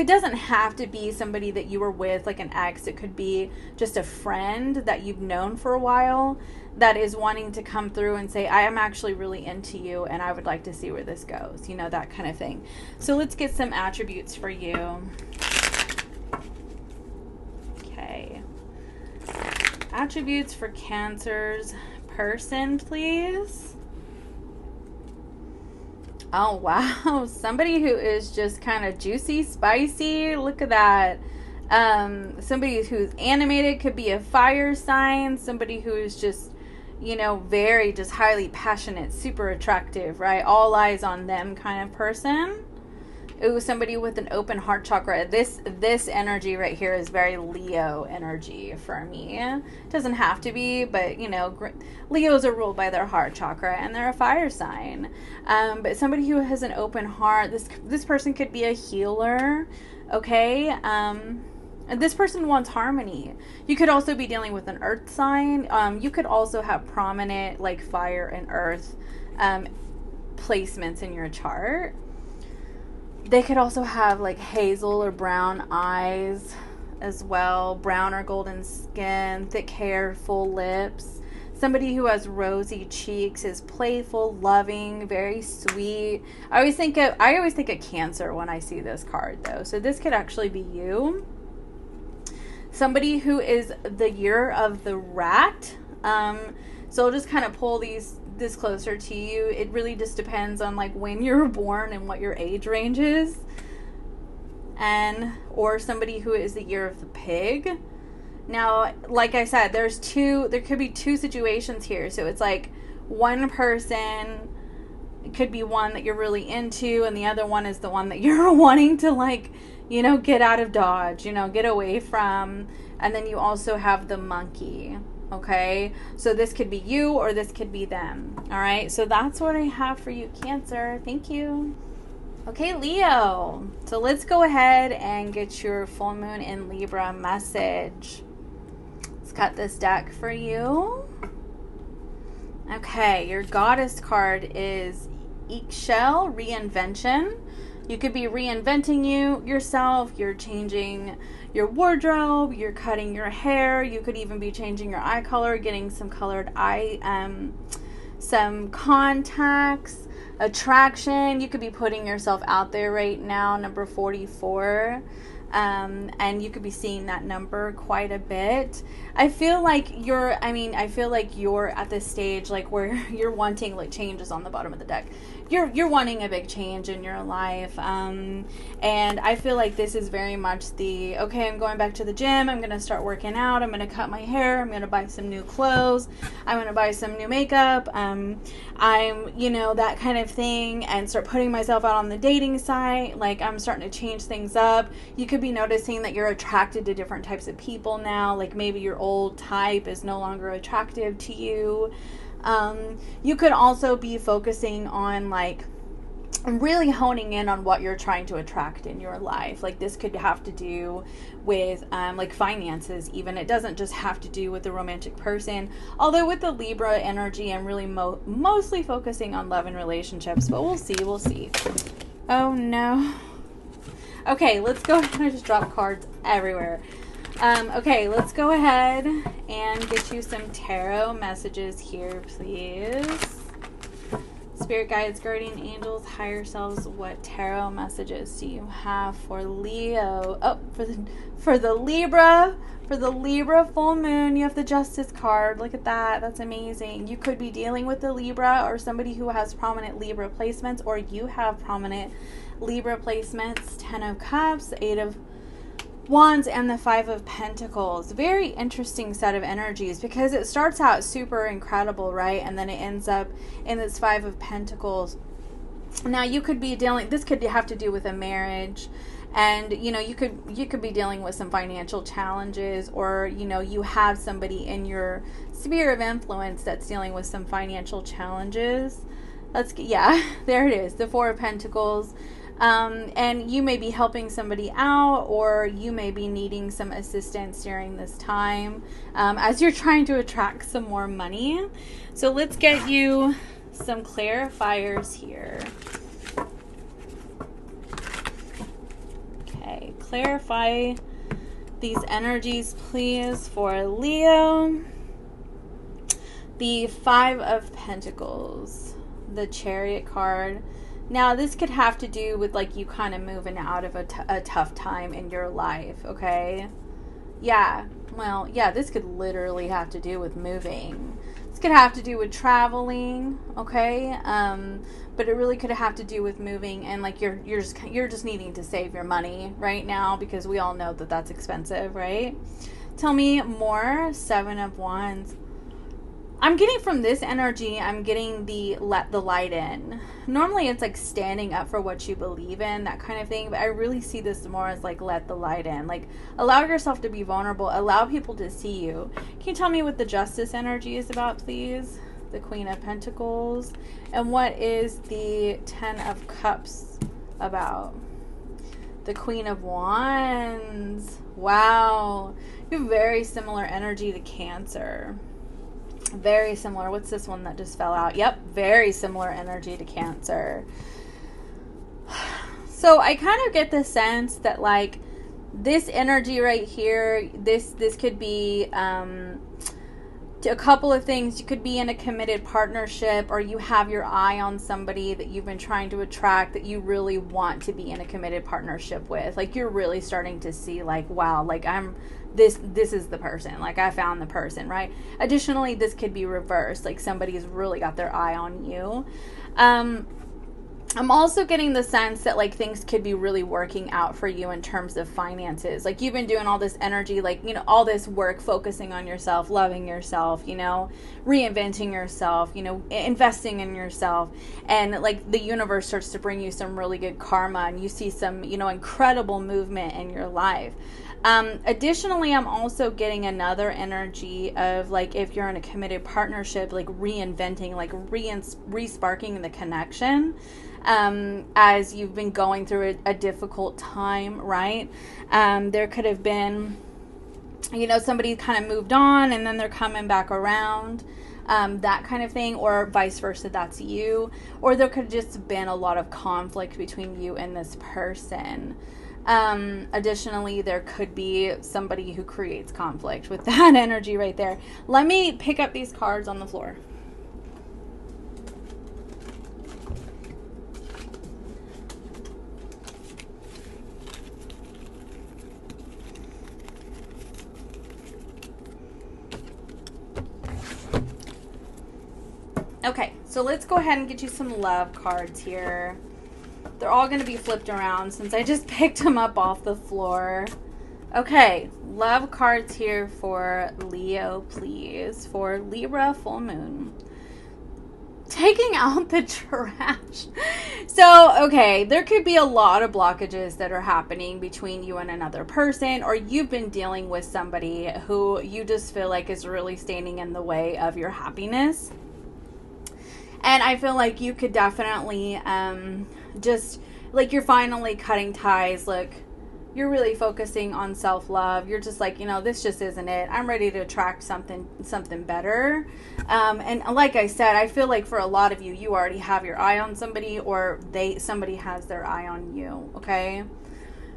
Doesn't have to be somebody that you were with, like an ex. It could be just a friend that you've known for a while that is wanting to come through and say, I am actually really into you and I would like to see where this goes, you know, that kind of thing. So let's get some attributes for you. Okay, attributes for Cancer's person, please. Oh, wow. Somebody who is just kind of juicy, spicy. Look at that. Somebody who's animated, could be a fire sign. Somebody who is just, you know, very just highly passionate, super attractive, right? All eyes on them kind of person. Ooh, somebody with an open heart chakra. This energy right here is very Leo energy for me. It doesn't have to be, but you know, Leos are ruled by their heart chakra and they're a fire sign. But somebody who has an open heart, this person could be a healer, okay? This person wants harmony. You could also be dealing with an earth sign. You could also have prominent like fire and earth placements in your chart. They could also have like hazel or brown eyes as well, brown or golden skin, thick hair, full lips. Somebody who has rosy cheeks, is playful, loving, very sweet. I always think of Cancer when I see this card though. So this could actually be you. Somebody who is the year of the rat. So I'll just kind of pull this closer to you. It really just depends on like when you were born and what your age range is, or somebody who is the year of the pig. Now, like I said, there could be two situations here. So it's like one person, it could be one that you're really into, and the other one is the one that you're wanting to like, you know, get out of Dodge, you know, get away from. And then you also have the monkey. Okay, so this could be you or this could be them. All right, so that's what I have for you, Cancer. Thank you. Okay, Leo. So let's go ahead and get your full moon in Libra message. Let's cut this deck for you. Okay, your goddess card is Eggshell, reinvention. You could be reinventing yourself. You're changing your wardrobe. You're cutting your hair. You could even be changing your eye color, getting some colored some contacts, attraction. You could be putting yourself out there right now, number 44. And you could be seeing that number quite a bit. I feel like you're at this stage like where you're wanting like changes on the bottom of the deck. You're wanting a big change in your life. And I feel like this is very much okay, I'm going back to the gym. I'm going to start working out. I'm going to cut my hair. I'm going to buy some new clothes. I'm going to buy some new makeup. I'm, that kind of thing, and start putting myself out on the dating site. Like I'm starting to change things up. You could be noticing that you're attracted to different types of people now. Like maybe your old type is no longer attractive to you. You could also be focusing on like really honing in on what you're trying to attract in your life. Like this could have to do with like finances even. It doesn't just have to do with the romantic person. Although with the Libra energy, I'm really mostly focusing on love and relationships, but we'll see. Oh no. Okay, let's go ahead. I just dropped cards everywhere. Okay, let's go ahead and get you some tarot messages here, please. Spirit guides, guardian angels, higher selves, what tarot messages do you have for Leo? Oh, for the Libra For the Libra full moon, you have the Justice card. Look at that. That's amazing. You could be dealing with the Libra or somebody who has prominent Libra placements, or you have prominent Libra placements. 10 of Cups, 8 of Wands, and the 5 of Pentacles. Very interesting set of energies, because it starts out super incredible, right? And then it ends up in this 5 of Pentacles. Now, you could be dealing, this could have to do with a marriage. And, you know, you could be dealing with some financial challenges, or, you know, you have somebody in your sphere of influence that's dealing with some financial challenges. Yeah, there it is, the 4 of Pentacles. And you may be helping somebody out, or you may be needing some assistance during this time as you're trying to attract some more money. So let's get you some clarifiers here. Okay, clarify these energies, please, for Leo. The 5 of Pentacles, the Chariot card. Now, this could have to do with, like, you kind of moving out of a tough time in your life, okay? Yeah, well, yeah, this could literally have to do with moving. This could have to do with traveling, okay? But it really could have to do with moving, and, like, you're just needing to save your money right now, because we all know that that's expensive, right? Tell me more. 7 of Wands. I'm getting from this energy, I'm getting the let the light in. Normally it's like standing up for what you believe in, that kind of thing. But I really see this more as like let the light in. Like allow yourself to be vulnerable. Allow people to see you. Can you tell me what the Justice energy is about, please? The Queen of Pentacles. And what is the 10 of Cups about? The Queen of Wands. Wow. You have very similar energy to Cancer. Very similar. What's this one that just fell out? Yep, very similar energy to Cancer. So I kind of get the sense that, like, this energy right here, this could be a couple of things. You could be in a committed partnership, or you have your eye on somebody that you've been trying to attract, that you really want to be in a committed partnership with. Like, you're really starting to see, like, wow, like, this is the person. Like, I found the person, right? Additionally, this could be reversed. Like, somebody's really got their eye on you. I'm also getting the sense that, like, things could be really working out for you in terms of finances. Like, you've been doing all this energy, like, you know, all this work, focusing on yourself, loving yourself, you know, reinventing yourself, you know, investing in yourself. And, like, the universe starts to bring you some really good karma, and you see some, you know, incredible movement in your life. Additionally, I'm also getting another energy of, like, if you're in a committed partnership, like reinventing, like re-sparking the connection, as you've been going through a difficult time, right? There could have been, you know, somebody kind of moved on and then they're coming back around, that kind of thing, or vice versa, that's you. Or there could have just been a lot of conflict between you and this person. Additionally, there could be somebody who creates conflict with that energy right there. Let me pick up these cards on the floor. Okay, so let's go ahead and get you some love cards here. They're all going to be flipped around since I just picked them up off the floor. Okay, love cards here for Leo, please. For Libra full moon. Taking out the trash. So, okay, there could be a lot of blockages that are happening between you and another person, or you've been dealing with somebody who you just feel like is really standing in the way of your happiness. And I feel like you could definitely just, like, you're finally cutting ties. Look, you're really focusing on self-love. You're just like, you know, this just isn't it. I'm ready to attract something better. And like I said, I feel like for a lot of you, you already have your eye on somebody, or somebody has their eye on you, okay?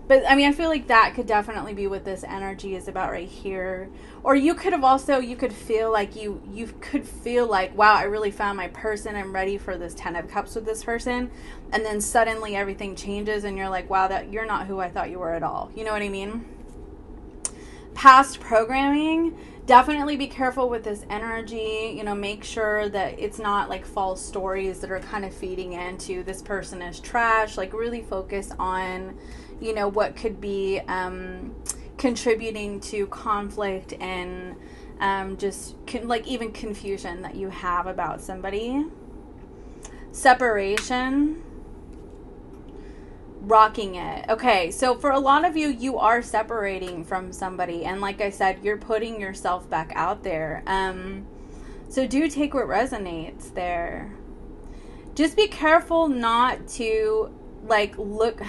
But, I mean, I feel like that could definitely be what this energy is about right here. Or you could have also, you could feel like you could feel like, wow, I really found my person. I'm ready for this 10 of Cups with this person. And then suddenly everything changes and you're like, wow, that you're not who I thought you were at all. You know what I mean? past programming, definitely be careful with this energy. You know, make sure that it's not like false stories that are kind of feeding into this person is trash. Like really focus on, you know, what could be contributing to conflict and just like even confusion that you have about somebody. Separation. Rocking it. Okay, so for a lot of you, you are separating from somebody, and like I said, you're putting yourself back out there. So do take what resonates there. Just be careful not to like look.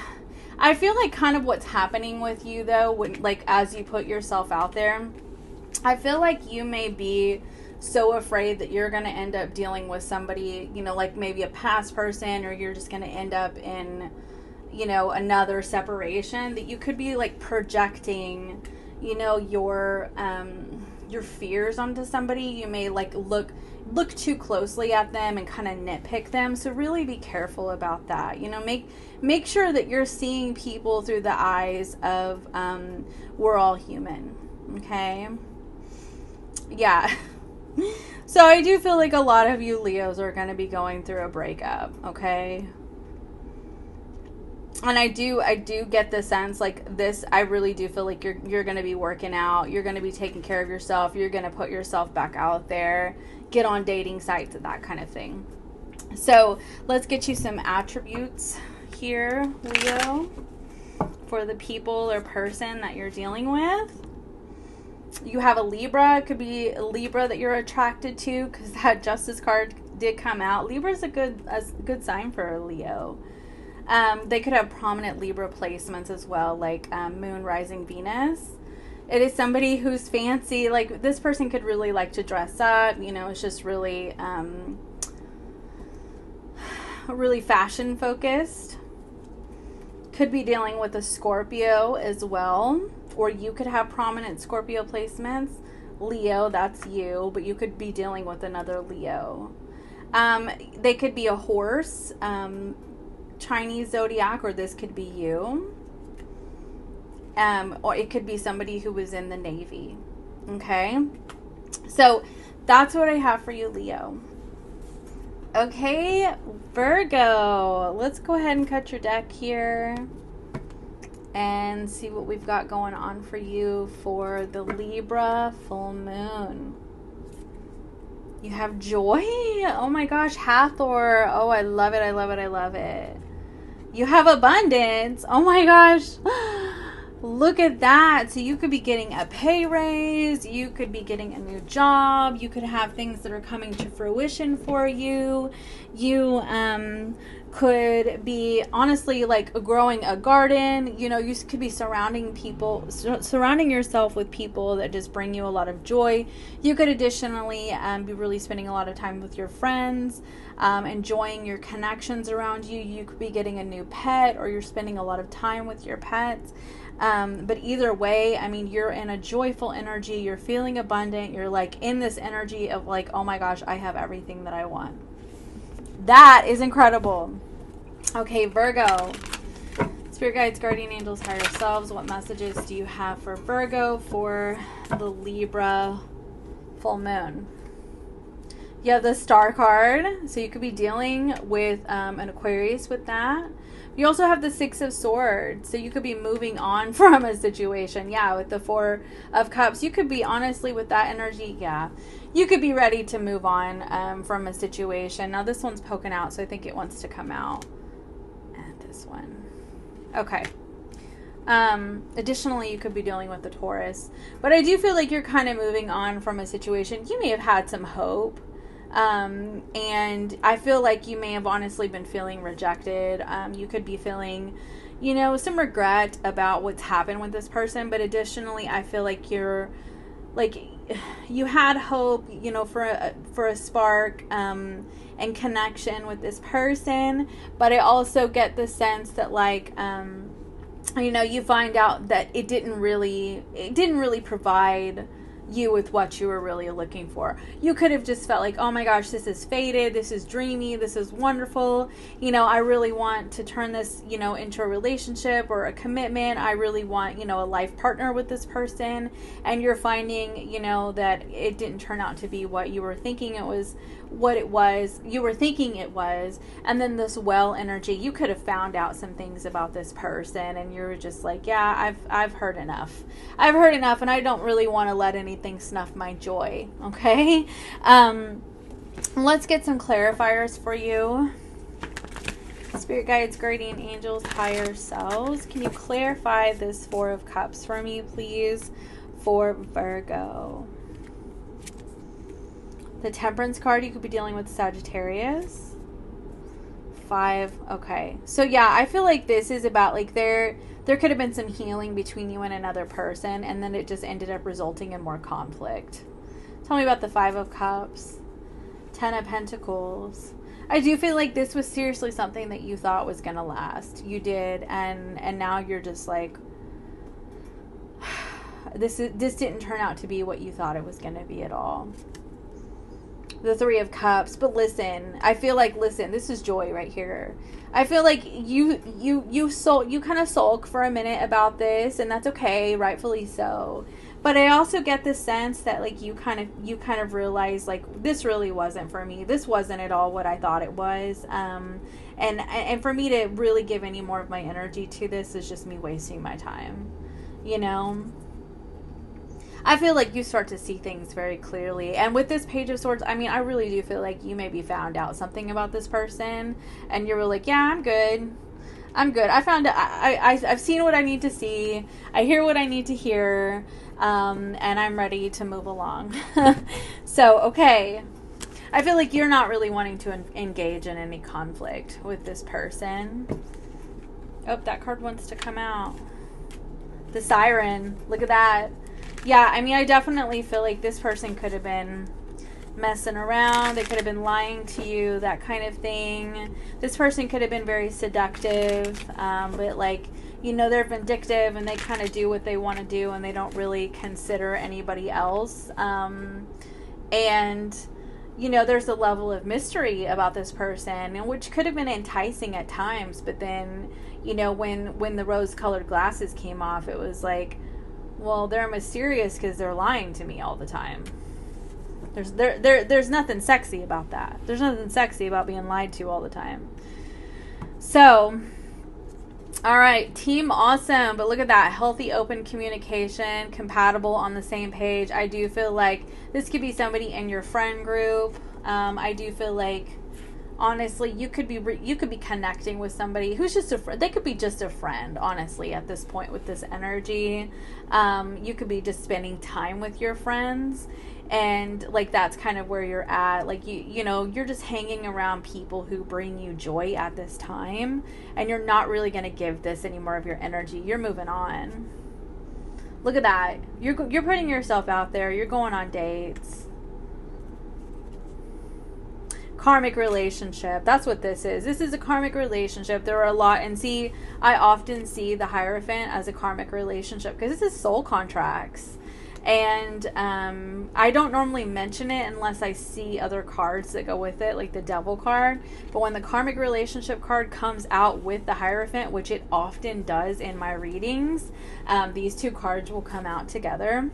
I feel like kind of what's happening with you though, when, like as you put yourself out there, I feel like you may be so afraid that you're going to end up dealing with somebody, you know, like maybe a past person, or you're just going to end up in, you know, another separation, that you could be like projecting, you know, your fears onto somebody. You may like look too closely at them and kind of nitpick them. So really be careful about that. You know, make sure that you're seeing people through the eyes of we're all human. Okay. Yeah. So I do feel like a lot of you Leos are going to be going through a breakup. Okay. And I do get the sense like this, I really do feel like you're going to be working out. You're going to be taking care of yourself. You're going to put yourself back out there, get on dating sites and that kind of thing. So let's get you some attributes here, Leo, for the people or person that you're dealing with. You have a Libra. It could be a Libra that you're attracted to, because that Justice card did come out. Libra is a good sign for a Leo. They could have prominent Libra placements as well, like Moon, Rising, Venus. It is somebody who's fancy. Like this person could really like to dress up. You know, it's just really, really fashion focused. Could be dealing with a Scorpio as well, or you could have prominent Scorpio placements. Leo, that's you, but you could be dealing with another Leo. They could be a horse. Chinese zodiac, or this could be you, or it could be somebody who was in the Navy. Okay, so that's what I have for you, Leo. Okay, Virgo, let's go ahead and cut your deck here and see what we've got going on for you for the Libra full moon. You have joy. Oh my gosh, Hathor. Oh, I love it. I love it. I love it. You have abundance. Oh my gosh. Look at that. So you could be getting a pay raise. You could be getting a new job. You could have things that are coming to fruition for you. You could be honestly like growing a garden. You know, you could be surrounding yourself with people that just bring you a lot of joy. You could additionally be really spending a lot of time with your friends, enjoying your connections around you. You could be getting a new pet, or you're spending a lot of time with your pets. But either way, I mean, you're in a joyful energy. You're feeling abundant. You're like in this energy of like, oh my gosh, I have everything that I want. That is incredible. Okay, Virgo. Spirit guides, guardian angels, higher selves. What messages do you have for Virgo for the Libra full moon? You have the Star card. So you could be dealing with an Aquarius with that. You also have the Six of Swords. So you could be moving on from a situation. Yeah, with the Four of Cups. You could be, honestly, with that energy, yeah. You could be ready to move on from a situation. Now, this one's poking out, so I think it wants to come out. And this one. Okay. Additionally, you could be dealing with the Taurus. But I do feel like you're kind of moving on from a situation. You may have had some hope. And I feel like you may have honestly been feeling rejected. You could be feeling, you know, some regret about what's happened with this person. But additionally, I feel like you're like, you had hope, you know, for a spark, and connection with this person. But I also get the sense that like, you know, you find out that it didn't really provide, you with what you were really looking for. You could have just felt like, oh my gosh, this is fated, this is dreamy, this is wonderful, you know, I really want to turn this, you know, into a relationship or a commitment. I really want, you know, a life partner with this person, and you're finding, you know, that it didn't turn out to be what you were thinking it was, what it was, you were thinking it was. And then this well energy, you could have found out some things about this person, and you're just like, yeah, I've heard enough. I've heard enough, and I don't really want to let anything snuff my joy. Okay. Let's get some clarifiers for you. Spirit guides, guardian angels, higher selves. Can you clarify this Four of Cups for me, please, for Virgo? The Temperance card, you could be dealing with Sagittarius. 5. Okay. So yeah, I feel like this is about like there could have been some healing between you and another person, and then it just ended up resulting in more conflict. Tell me about the 5 of Cups. 10 of Pentacles. I do feel like this was seriously something that you thought was going to last. You did, and now you're just like, this didn't turn out to be what you thought it was going to be at all. The 3 of Cups. But listen, I feel like, listen, this is joy right here. I feel like you kind of sulk for a minute about this, and that's okay, rightfully so. But I also get the sense that like you kind of realize like this really wasn't for me. This wasn't at all what I thought it was. And for me to really give any more of my energy to this is just me wasting my time. You know? I feel like you start to see things very clearly. And with this Page of Swords, I mean, I really do feel like you maybe found out something about this person, and you were like, yeah, I'm good. I've seen what I need to see. I hear what I need to hear. And I'm ready to move along. So, okay. I feel like you're not really wanting to engage in any conflict with this person. Oh, that card wants to come out. The Siren. Look at that. Yeah, I mean, I definitely feel like this person could have been messing around. They could have been lying to you, that kind of thing. This person could have been very seductive, but like, you know, they're vindictive and they kind of do what they want to do, and they don't really consider anybody else. And, you know, there's a level of mystery about this person, and which could have been enticing at times, but then, you know, when the rose-colored glasses came off, it was like, well, they're mysterious because they're lying to me all the time. There's nothing sexy about that. There's nothing sexy about being lied to all the time. So, all right, team awesome. But look at that. Healthy, open communication, compatible, on the same page. I do feel like this could be somebody in your friend group. I do feel like, honestly, you could be connecting with somebody who's just a friend. They could be just a friend, honestly, at this point with this energy. You could be just spending time with your friends, and like that's kind of where you're at. Like you know, you're just hanging around people who bring you joy at this time, and you're not really going to give this any more of your energy. You're moving on. Look at that. You're putting yourself out there. You're going on dates. Karmic relationship. That's what this is. This is a karmic relationship. There are a lot, and see, I often see the Hierophant as a karmic relationship because this is soul contracts. And I don't normally mention it unless I see other cards that go with it, like the Devil card. But when the karmic relationship card comes out with the Hierophant, which it often does in my readings, these two cards will come out together.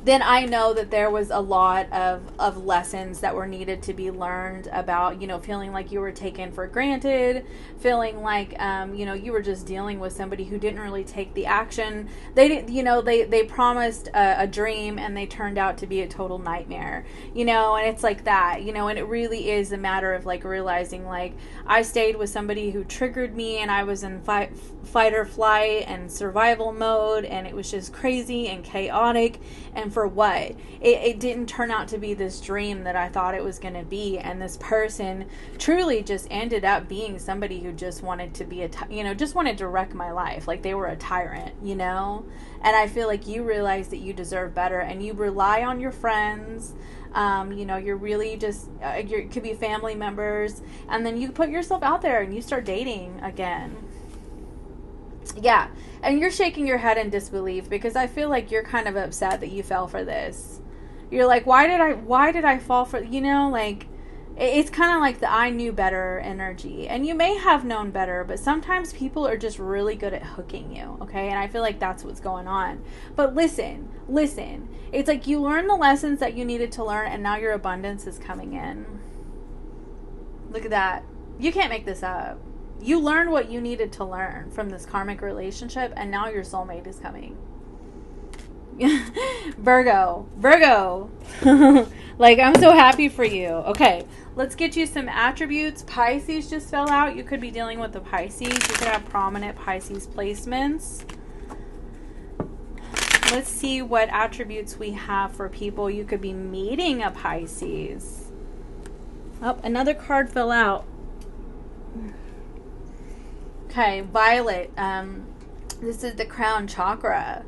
Then I know that there was a lot of lessons that were needed to be learned about, you know, feeling like you were taken for granted, feeling like, you know, you were just dealing with somebody who didn't really take the action. They didn't, you know, they promised a dream and they turned out to be a total nightmare, you know, and it's like that, you know, and it really is a matter of like realizing like I stayed with somebody who triggered me and I was in fight or flight and survival mode, and it was just crazy and chaotic. And for what? It didn't turn out to be this dream that I thought it was going to be. And this person truly just ended up being somebody who just wanted to be just wanted to wreck my life. Like they were a tyrant, you know? And I feel like you realize that you deserve better, and you rely on your friends. You know, you're really just, it could be family members. And then you put yourself out there and you start dating again. Yeah. And you're shaking your head in disbelief because I feel like you're kind of upset that you fell for this. You're like, why did I fall for, like, it's kind of like the I knew better energy. And you may have known better, but sometimes people are just really good at hooking you, okay? And I feel like that's what's going on. But listen. It's like you learned the lessons that you needed to learn, and now your abundance is coming in. Look at that. You can't make this up. You learned what you needed to learn from this karmic relationship, and now your soulmate is coming. Virgo. Like, I'm so happy for you. Okay, let's get you some attributes. Pisces just fell out. You could be dealing with the Pisces. You could have prominent Pisces placements. Let's see what attributes we have for people. You could be meeting a Pisces. Oh, another card fell out. Okay, Violet. This is the crown chakra.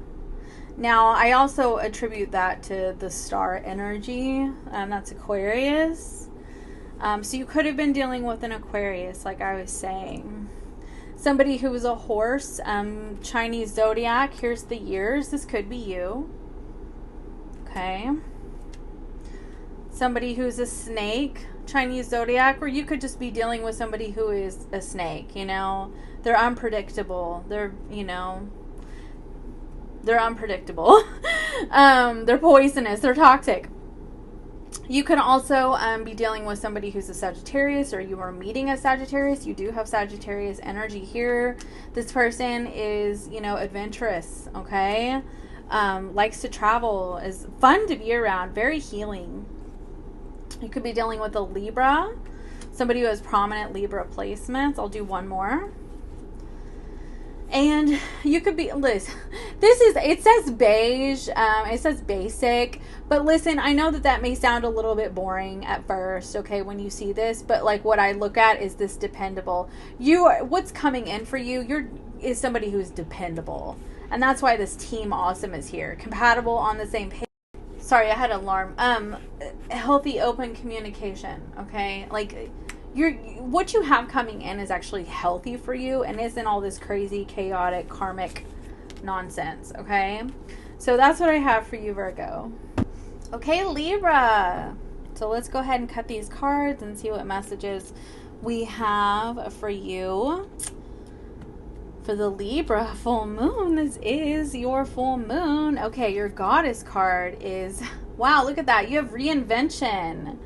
Now, I also attribute that to the star energy. That's Aquarius. So you could have been dealing with an Aquarius, like I was saying. Somebody who was a horse, Chinese zodiac. Here's the years. This could be you. Okay. Somebody who's a snake, Chinese zodiac, or you could just be dealing with somebody who is a snake, They're unpredictable. They're unpredictable. They're poisonous. They're toxic. You can also be dealing with somebody who's a Sagittarius, or you are meeting a Sagittarius. You do have Sagittarius energy here. This person is, adventurous, okay? Likes to travel, is fun to be around, very healing. You could be dealing with a Libra, somebody who has prominent Libra placements. I'll do one more. And you could be, Liz, it says beige, it says basic, but listen, I know that may sound a little bit boring at first, okay, when you see this, but like what I look at is this dependable. What's coming in for you, is somebody who's dependable. And that's why this team awesome is here. Compatible, on the same page. Sorry, I had an alarm. Healthy, open communication, okay? Like, what you have coming in is actually healthy for you and isn't all this crazy, chaotic, karmic nonsense, okay? So that's what I have for you, Virgo. Okay, Libra. So let's go ahead and cut these cards and see what messages we have for you. For the Libra full moon, this is your full moon. Okay, your goddess card is, wow, look at that. You have reinvention.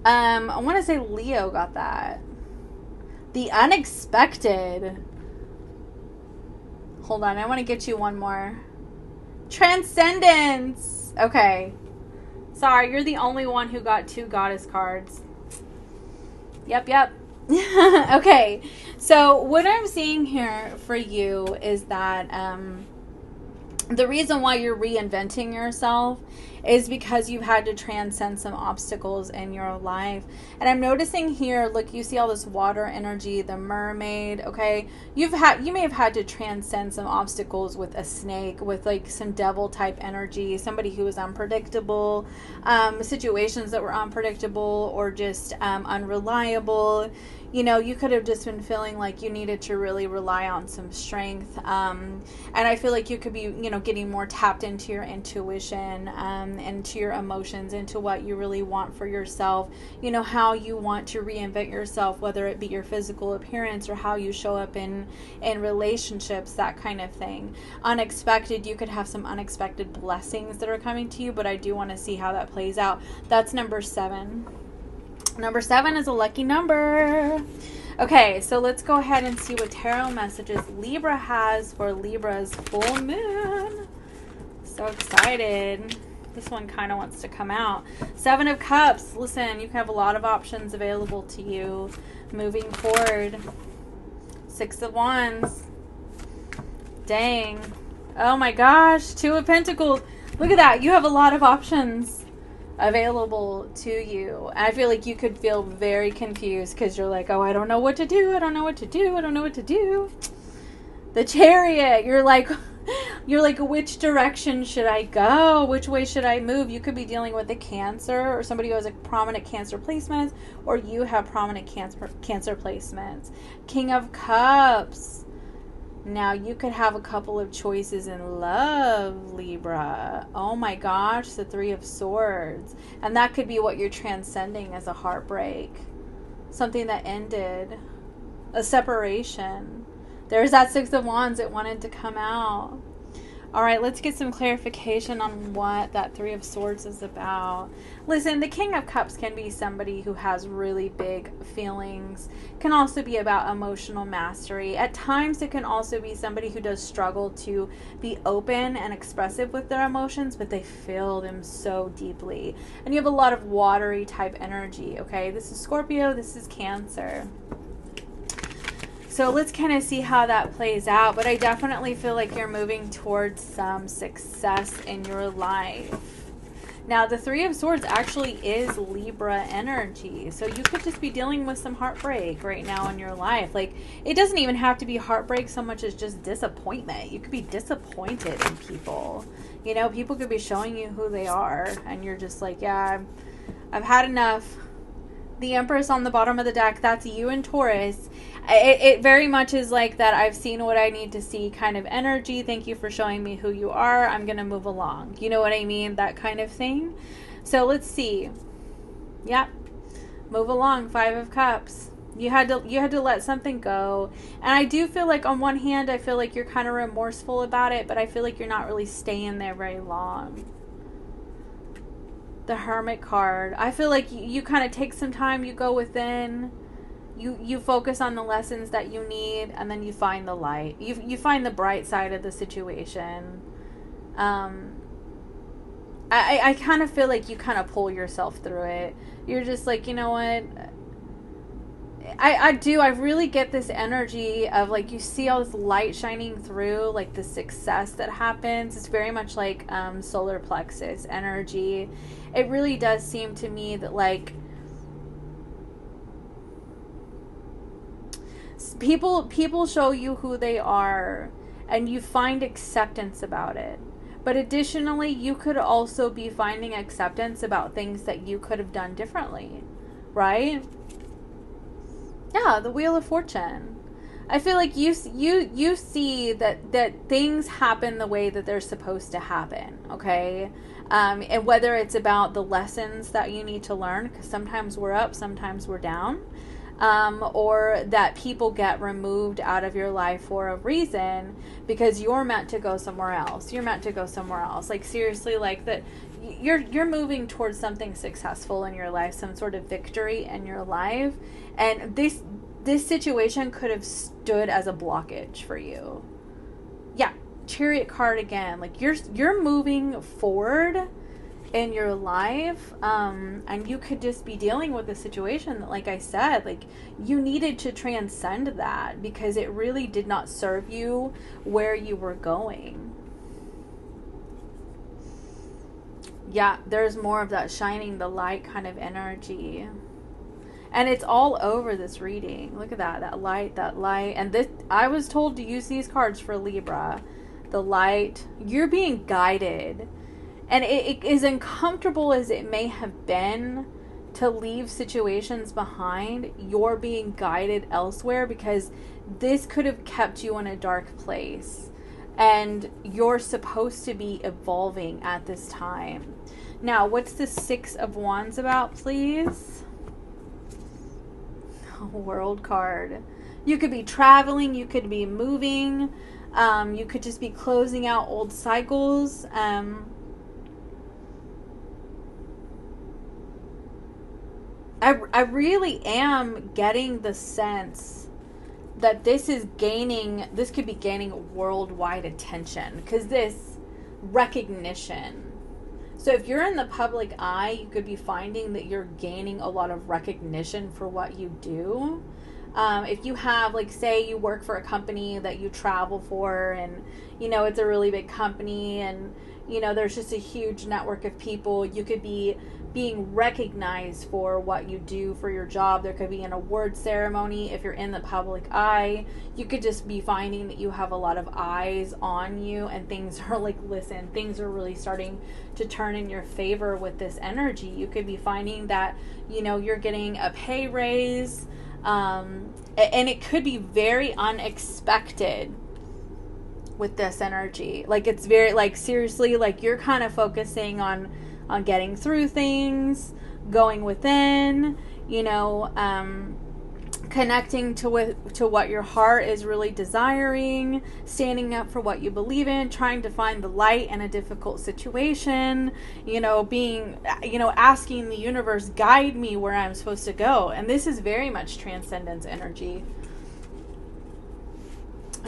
I want to say Leo got that. The unexpected. Hold on, I want to get you one more. Transcendence. Okay. Sorry, you're the only one who got 2 goddess cards. Yep. Okay. So what I'm seeing here for you is that the reason why you're reinventing yourself is because you've had to transcend some obstacles in your life. And I'm noticing here, look, you see all this water energy, the mermaid, okay? You may have had to transcend some obstacles with a snake, with like some devil type energy, somebody who was unpredictable, situations that were unpredictable or just unreliable. You could have just been feeling like you needed to really rely on some strength. And I feel like you could be, getting more tapped into your intuition, into your emotions, into what you really want for yourself, how you want to reinvent yourself, whether it be your physical appearance or how you show up in relationships, that kind of thing. Unexpected, you could have some unexpected blessings that are coming to you, but I do want to see how that plays out. That's number 7. Number 7 is a lucky number. Okay, so let's go ahead and see what tarot messages Libra has for Libra's full moon. So excited. This one kind of wants to come out. 7 of Cups. Listen, you can have a lot of options available to you moving forward. 6 of Wands. Dang. Oh my gosh. 2 of Pentacles. Look at that. You have a lot of options available to you. I feel like you could feel very confused because you're like, oh, I don't know what to do. I don't know what to do. I don't know what to do. The Chariot. You're like, which direction should I go? Which way should I move? You could be dealing with a Cancer or somebody who has a prominent Cancer placements, or you have prominent Cancer placements. King of Cups. Now, you could have a couple of choices in love, Libra. Oh my gosh, the Three of Swords. And that could be what you're transcending as a heartbreak. Something that ended. A separation. There's that Six of Wands that wanted to come out. All right, let's get some clarification on what that Three of Swords is about. Listen, the King of Cups can be somebody who has really big feelings. Can also be about emotional mastery. At times, it can also be somebody who does struggle to be open and expressive with their emotions, but they feel them so deeply. And you have a lot of watery type energy, okay? This is Scorpio, this is Cancer. So let's kind of see how that plays out. But I definitely feel like you're moving towards some success in your life. Now, the Three of Swords actually is Libra energy. So you could just be dealing with some heartbreak right now in your life. Like, it doesn't even have to be heartbreak so much as just disappointment. You could be disappointed in people. You know, people could be showing you who they are. And you're just like, yeah, I've had enough. The Empress on the bottom of the deck, that's you and Taurus. It very much is like that I've seen what I need to see kind of energy. Thank you for showing me who you are. I'm going to move along. You know what I mean? That kind of thing. So let's see. Yep. Move along. Five of Cups. You had to let something go. And I do feel like on one hand, I feel like you're kind of remorseful about it, but I feel like you're not really staying there very long. The Hermit card. I feel like you kind of take some time, you go within, you focus on the lessons that you need, and then you find the light. You find the bright side of the situation. I kind of feel like you kind of pull yourself through it. You're just like, you know what? I really get this energy of like, you see all this light shining through, like the success that happens. It's very much like solar plexus energy. It really does seem to me that like people show you who they are and you find acceptance about it. But additionally, you could also be finding acceptance about things that you could have done differently, right? Yeah, the Wheel of Fortune. I feel like you see that things happen the way that they're supposed to happen, okay? And whether it's about the lessons that you need to learn, because sometimes we're up, sometimes we're down, or that people get removed out of your life for a reason because you're meant to go somewhere else. You're meant to go somewhere else. Like, seriously, like that. You're moving towards something successful in your life, some sort of victory in your life, and this situation could have stood as a blockage for you. Yeah, Chariot card again. Like you're moving forward in your life, and you could just be dealing with a situation that, like I said, like you needed to transcend that because it really did not serve you where you were going. Yeah, there's more of that shining the light kind of energy. And it's all over this reading. Look at that light. And this, I was told to use these cards for Libra. The light. You're being guided. And it is uncomfortable as it may have been to leave situations behind. You're being guided elsewhere because this could have kept you in a dark place. And you're supposed to be evolving at this time. Now, what's the Six of Wands about, please? World card. You could be traveling. You could be moving. You could just be closing out old cycles. I really am getting the sense that this could be gaining worldwide attention because this recognition. So if you're in the public eye, you could be finding that you're gaining a lot of recognition for what you do. If you have, like, say you work for a company that you travel for and, you know, it's a really big company and, you know, there's just a huge network of people, you could be being recognized for what you do for your job. There could be an award ceremony. If you're in the public eye, you could just be finding that you have a lot of eyes on you and things are like, listen, things are really starting to turn in your favor with this energy. You could be finding that, you know, you're getting a pay raise, and it could be very unexpected. with this energy. Like, it's very, like, seriously, like, you're kind of focusing on getting through things, going within, you know, connecting to what your heart is really desiring, standing up for what you believe in, trying to find the light in a difficult situation, you know, being, you know, asking the universe, guide me where I'm supposed to go. And this is very much transcendence energy.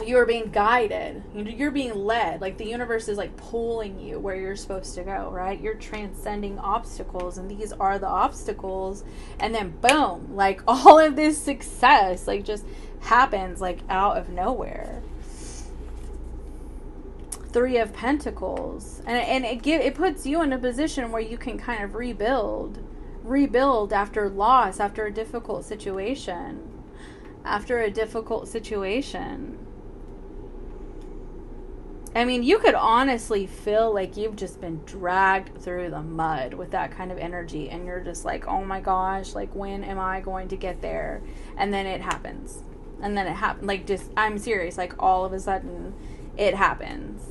You are being guided. You're being led. Like, the universe is like pulling you where you're supposed to go, right? You're transcending obstacles, and these are the obstacles. And then boom, like, all of this success, like, just happens like out of nowhere. Three of Pentacles. And it puts you in a position where you can kind of rebuild after loss, after a difficult situation. I mean, you could honestly feel like you've just been dragged through the mud with that kind of energy. And you're just like, oh my gosh, like, when am I going to get there? And then it happens. Like, just, I'm serious. Like, all of a sudden, it happens.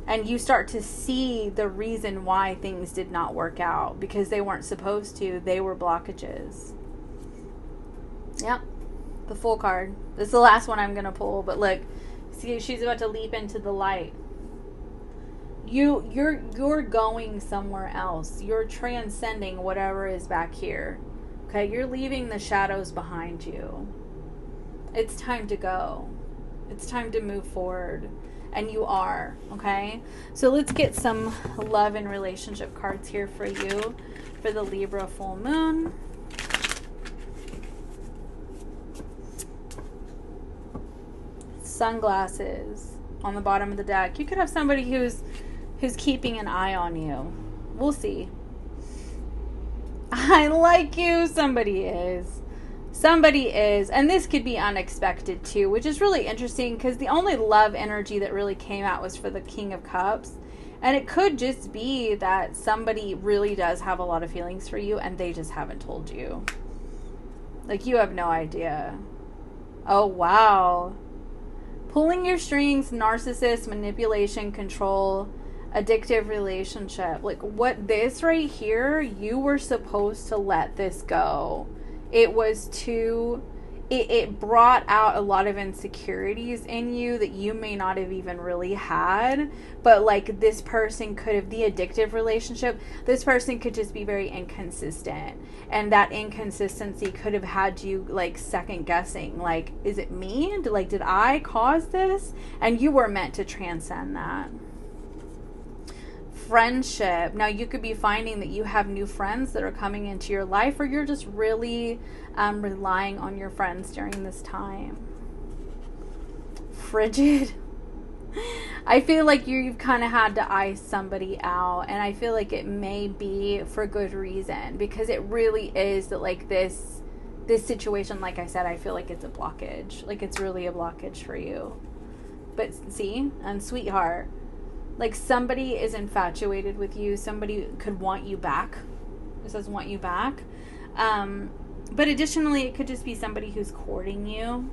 And you start to see the reason why things did not work out. Because they weren't supposed to. They were blockages. Yep. The Fool card. This is the last one I'm going to pull. But look. See, she's about to leap into the light. You're going somewhere else. You're transcending whatever is back here. Okay, you're leaving the shadows behind you. It's time to go. It's time to move forward. And you are, okay? So let's get some love and relationship cards here for you for the Libra full moon. Sunglasses on the bottom of the deck. You could have somebody who's keeping an eye on you. We'll see. I like you. Somebody is. And this could be unexpected too, which is really interesting because the only love energy that really came out was for the King of Cups. And it could just be that somebody really does have a lot of feelings for you and they just haven't told you. Like, you have no idea. Oh, wow. Pulling your strings, narcissist, manipulation, control, addictive relationship. Like, what this right here, you were supposed to let this go. It was too... It brought out a lot of insecurities in you that you may not have even really had. But, like, this person could have... The addictive relationship, this person could just be very inconsistent. And that inconsistency could have had you, like, second guessing. Like, is it me? Did I cause this? And you were meant to transcend that. Friendship. Now, you could be finding that you have new friends that are coming into your life, or you're just really relying on your friends during this time. Frigid. I feel like you've kind of had to ice somebody out, and I feel like it may be for good reason, because it really is that, like, this situation, like I said, I feel like it's a blockage. Like, it's really a blockage for you. But see, and sweetheart, like, somebody is infatuated with you. Somebody could want you back. It says want you back. But additionally, it could just be somebody who's courting you.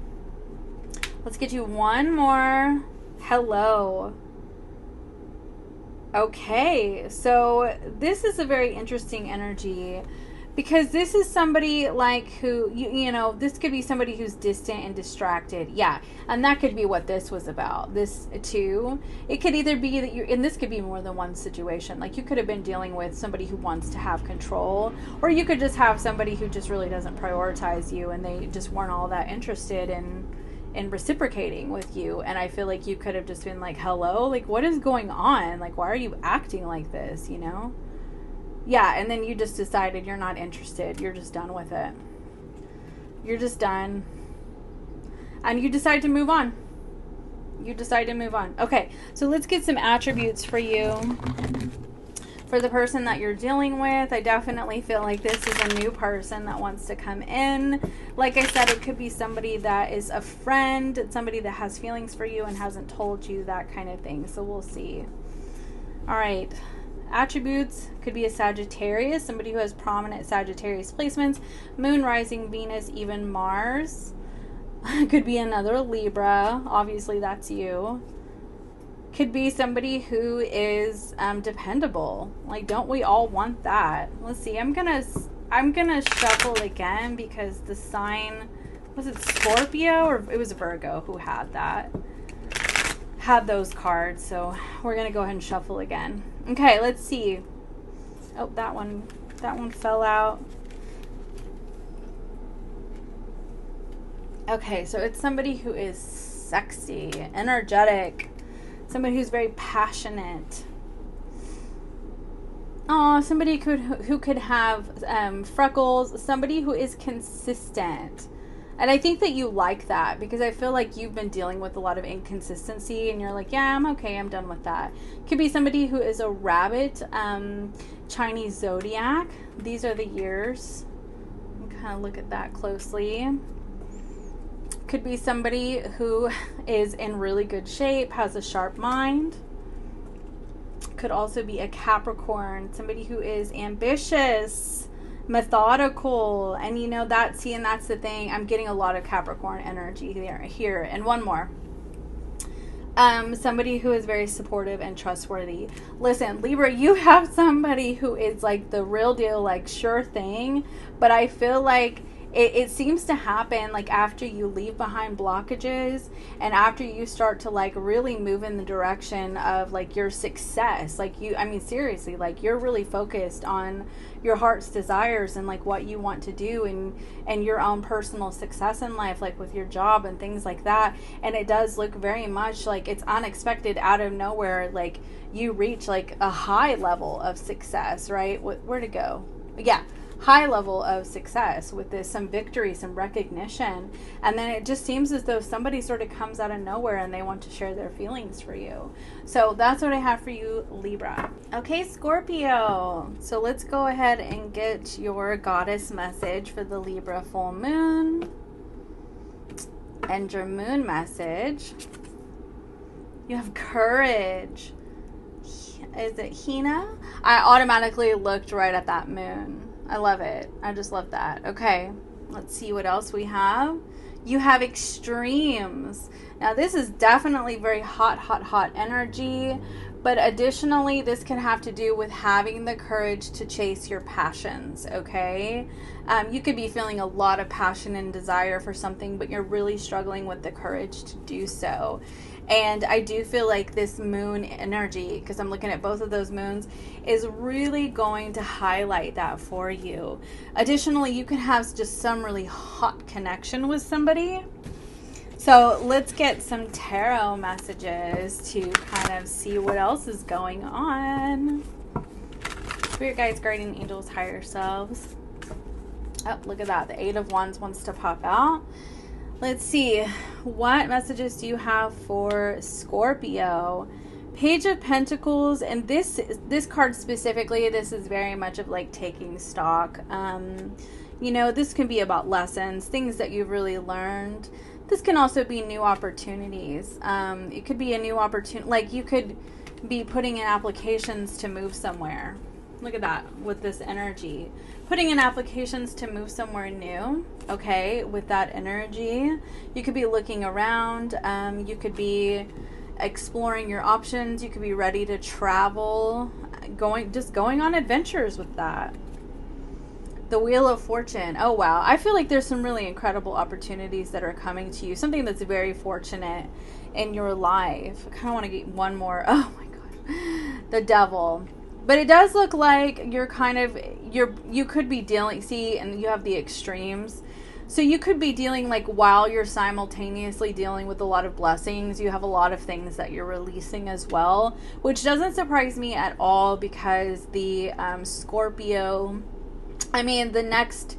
Let's get you one more. Hello. Okay, so this is a very interesting energy, because this is somebody, like, who, you know, this could be somebody who's distant and distracted. Yeah, and that could be what this was about. This, too. It could either be that and this could be more than one situation. Like, you could have been dealing with somebody who wants to have control, or you could just have somebody who just really doesn't prioritize you, and they just weren't all that interested in reciprocating with you. And I feel like you could have just been like, hello? Like, what is going on? Like, why are you acting like this, you know? Yeah, and then you just decided you're not interested. You're just done with it. You're just done. And you decide to move on. Okay, so let's get some attributes for you. For the person that you're dealing with, I definitely feel like this is a new person that wants to come in. Like I said, it could be somebody that is a friend, somebody that has feelings for you and hasn't told you, that kind of thing. So we'll see. All right. Attributes could be a Sagittarius, somebody who has prominent Sagittarius placements, Moon, Rising, Venus, even Mars. Could be another Libra. Obviously, that's you. Could be somebody who is dependable. Like, don't we all want that? Let's see. I'm gonna shuffle again because the sign, was it Scorpio or it was Virgo who had those cards. So we're gonna go ahead and shuffle again. Okay, let's see. Oh, that one fell out. Okay, so it's somebody who is sexy, energetic, somebody who's very passionate. Oh, somebody who could have freckles, somebody who is consistent. And I think that you like that because I feel like you've been dealing with a lot of inconsistency and you're like, yeah, I'm okay, I'm done with that. Could be somebody who is a rabbit, Chinese zodiac. These are the years. Kind of look at that closely. Could be somebody who is in really good shape, has a sharp mind. Could also be a Capricorn, somebody who is ambitious, methodical, and you know that. See, and that's the thing. I'm getting a lot of Capricorn energy here. And one more. Somebody who is very supportive and trustworthy. Listen, Libra, you have somebody who is like the real deal, like sure thing. But I feel like it seems to happen like after you leave behind blockages and after you start to like really move in the direction of like your success. Like I mean, seriously, like you're really focused on your heart's desires and like what you want to do and your own personal success in life, like with your job and things like that. And it does look very much like it's unexpected, out of nowhere, like you reach like a high level of success, right? Where to go? Yeah. High level of success with this, some victory, some recognition, and then it just seems as though somebody sort of comes out of nowhere and they want to share their feelings for you. So that's what I have for you, Libra. Okay, Scorpio. So let's go ahead and get your goddess message for the Libra full moon and your moon message. You have courage. Is it Hina? I automatically looked right at that moon. I love it. I just love that. Okay, let's see what else we have. You have extremes. Now, this is definitely very hot energy, but additionally, this can have to do with having the courage to chase your passions, okay? You could be feeling a lot of passion and desire for something, but you're really struggling with the courage to do so. And I do feel like this moon energy, because I'm looking at both of those moons, is really going to highlight that for you. Additionally, you can have just some really hot connection with somebody. So let's get some tarot messages to kind of see what else is going on. Spirit guides, guardian angels, higher selves. Oh, look at that. The Eight of Wands wants to pop out. Let's see. What messages do you have for Scorpio? Page of Pentacles, and this card specifically, this is very much of like taking stock. You know, this can be about lessons, things that you've really learned. This can also be new opportunities. It could be a new opportunity, like you could be putting in applications to move somewhere. Look at that with this energy. Putting in applications to move somewhere new, okay, with that energy. You could be looking around. You could be exploring your options. You could be ready to travel, going on adventures with that. The Wheel of Fortune. Oh, wow. I feel like there's some really incredible opportunities that are coming to you. Something that's very fortunate in your life. I kind of want to get one more. Oh, my God. The Devil. But it does look like you're kind of, you could be dealing, see, and you have the extremes. So you could be dealing like while you're simultaneously dealing with a lot of blessings, you have a lot of things that you're releasing as well, which doesn't surprise me at all because the Scorpio, I mean, the next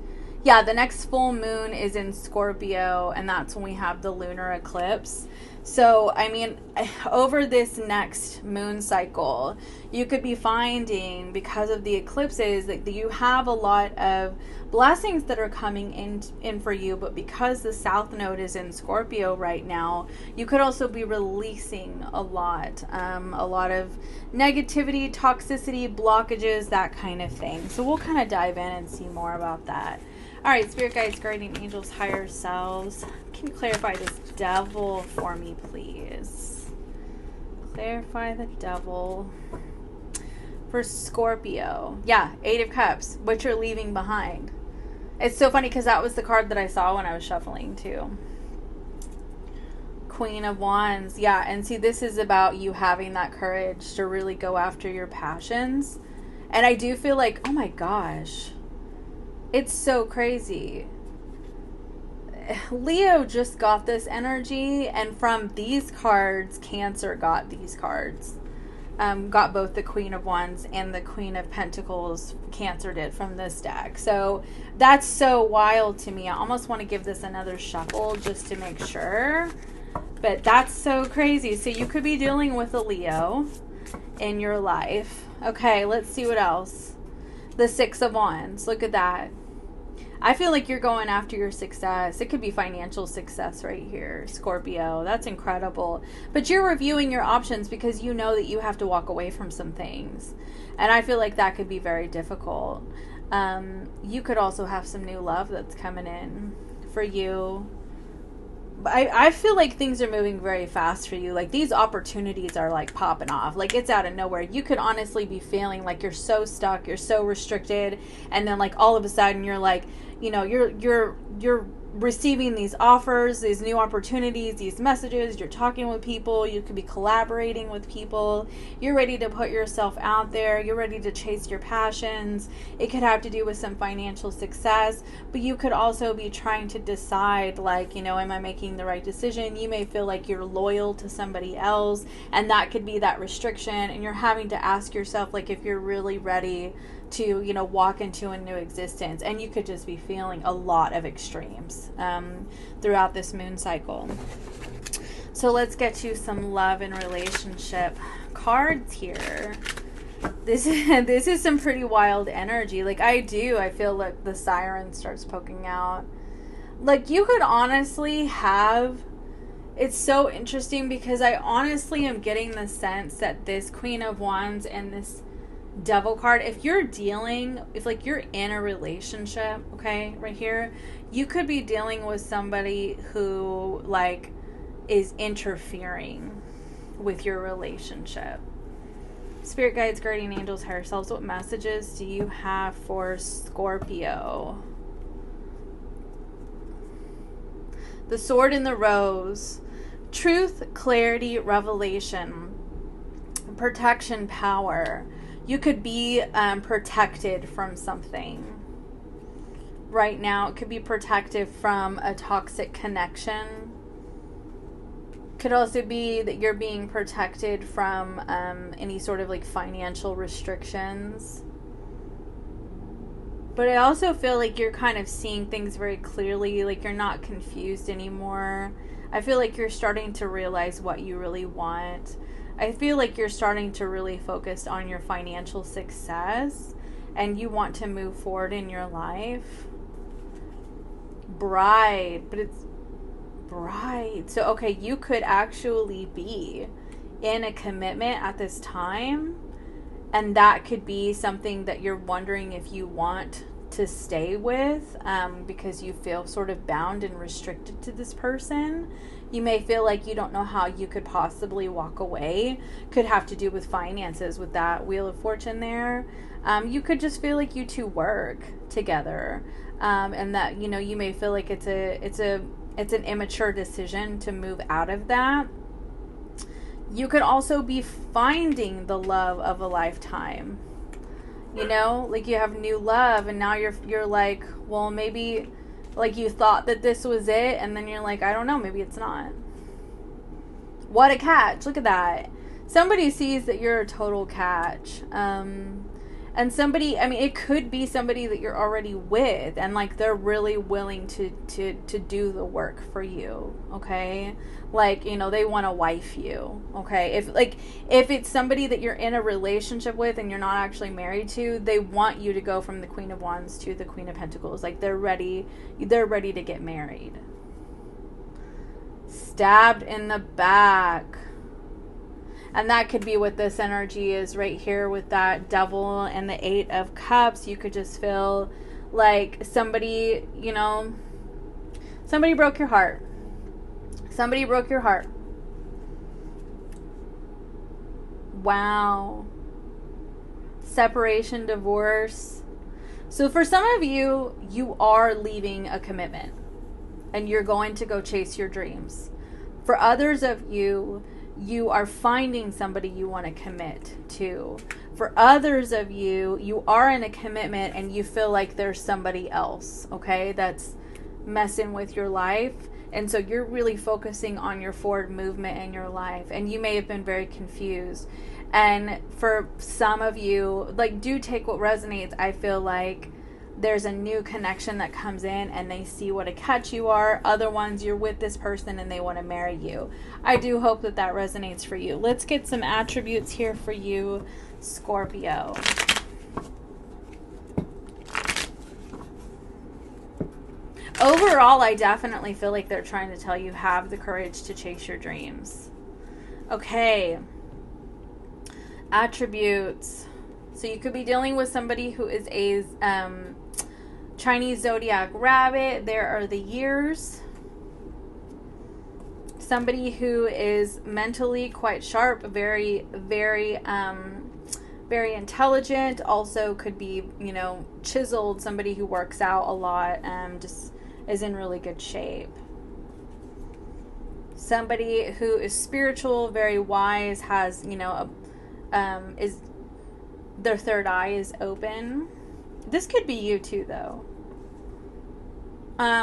full moon is in Scorpio, and that's when we have the lunar eclipse. So, I mean, over this next moon cycle, you could be finding, because of the eclipses, that you have a lot of blessings that are coming in for you. But because the South Node is in Scorpio right now, you could also be releasing a lot of negativity, toxicity, blockages, that kind of thing. So we'll kind of dive in and see more about that. All right, Spirit guides, guardian angels, higher selves. Can you clarify this Devil for me, please? Clarify the Devil for Scorpio. Yeah, Eight of Cups, what you're leaving behind. It's so funny because that was the card that I saw when I was shuffling too. Queen of Wands. Yeah, and see, this is about you having that courage to really go after your passions. And I do feel like, oh my gosh, it's so crazy. Leo just got this energy, and from these cards, Cancer got these cards. Got both the Queen of Wands and the Queen of Pentacles. Cancer did from this deck. So that's so wild to me. I almost want to give this another shuffle just to make sure. But that's so crazy. So you could be dealing with a Leo in your life. Okay, let's see what else. The Six of Wands. Look at that. I feel like you're going after your success. It could be financial success right here, Scorpio. That's incredible. But you're reviewing your options because you know that you have to walk away from some things. And I feel like that could be very difficult. You could also have some new love that's coming in for you. I feel like things are moving very fast for you. Like, these opportunities are like popping off. Like, it's out of nowhere. You could honestly be feeling like you're so stuck, you're so restricted, and then like all of a sudden you're like, you know, you're receiving these offers, these new opportunities, these messages, you're talking with people, you could be collaborating with people, you're ready to put yourself out there, you're ready to chase your passions. It could have to do with some financial success, but you could also be trying to decide, like, you know, am I making the right decision? You may feel like you're loyal to somebody else, and that could be that restriction, and you're having to ask yourself, like, if you're really ready to, you know, walk into a new existence. And you could just be feeling a lot of extremes throughout this moon cycle. So let's get you some love and relationship cards here. This is some pretty wild energy. Like, I feel like the siren starts poking out. Like, you could honestly have, it's so interesting because I honestly am getting the sense that this Queen of Wands and this Devil card, if you're in a relationship, okay, right here, you could be dealing with somebody who, like, is interfering with your relationship. Spirit guides, guardian angels, higher selves, what messages do you have for Scorpio? The Sword and the Rose. Truth, clarity, revelation, protection, power. You could be protected from something right now. It could be protected from a toxic connection. Could also be that you're being protected from any sort of like financial restrictions. But I also feel like you're kind of seeing things very clearly, like you're not confused anymore. I feel like you're starting to realize what you really want. I feel like you're starting to really focus on your financial success and you want to move forward in your life. Bride, but it's bride. So, okay, you could actually be in a commitment at this time, and that could be something that you're wondering if you want to stay with, because you feel sort of bound and restricted to this person. You may feel like you don't know how you could possibly walk away. Could have to do with finances with that Wheel of Fortune there. You could just feel like you two work together, and that, you know, you may feel like it's an immature decision to move out of that. You could also be finding the love of a lifetime. You know, like you have new love and now you're like, well, maybe like you thought that this was it, and then you're like, I don't know, maybe it's not. What a catch. Look at that. Somebody sees that you're a total catch. And somebody, I mean, it could be somebody that you're already with, and like they're really willing to do the work for you, okay? Like, you know, they want to wife you, okay? If it's somebody that you're in a relationship with and you're not actually married to, they want you to go from the Queen of Wands to the Queen of Pentacles. Like, they're ready to get married. Stabbed in the back. And that could be what this energy is right here with that Devil and the Eight of Cups. You could just feel like somebody, you know, somebody broke your heart. Somebody broke your heart. Wow. Separation, divorce. So for some of you, you are leaving a commitment and you're going to go chase your dreams. For others of you, you are finding somebody you want to commit to. For others of you, you are in a commitment and you feel like there's somebody else, okay, that's messing with your life. And so you're really focusing on your forward movement in your life. And you may have been very confused. And for some of you, like, do take what resonates. I feel like there's a new connection that comes in and they see what a catch you are. Other ones, you're with this person and they want to marry you. I do hope that that resonates for you. Let's get some attributes here for you, Scorpio. Overall, I definitely feel like they're trying to tell you, have the courage to chase your dreams. Okay. Attributes. So you could be dealing with somebody who is a Chinese zodiac rabbit. There are the years. Somebody who is mentally quite sharp, very, very intelligent. Also could be, you know, chiseled. Somebody who works out a lot. Just is in really good shape. Somebody who is spiritual, very wise, has, you know, is their third eye is open. This could be you too, though.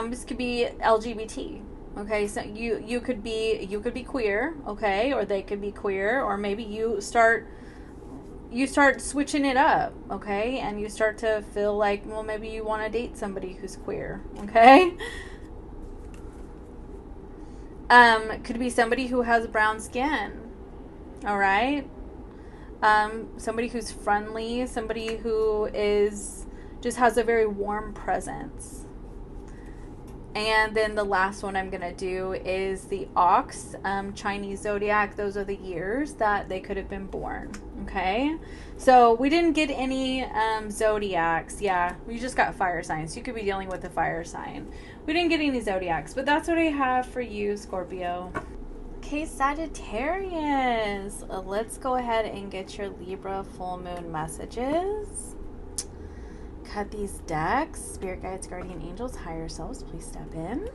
This could be LGBT. Okay, so you could be queer, okay, or they could be queer, or maybe you start switching it up, okay, and you start to feel like, well, maybe you want to date somebody who's queer, okay. Could be somebody who has brown skin, all right. Somebody who's friendly, somebody who just has a very warm presence. And then the last one I'm going to do is the ox, Chinese zodiac. Those are the years that they could have been born. Okay. So we didn't get any zodiacs. Yeah. We just got fire signs. You could be dealing with a fire sign. We didn't get any zodiacs, but that's what I have for you, Scorpio. Okay, Sagittarius. Let's go ahead and get your Libra full moon messages. Cut these decks. Spirit guides, guardian angels, higher selves, please step in.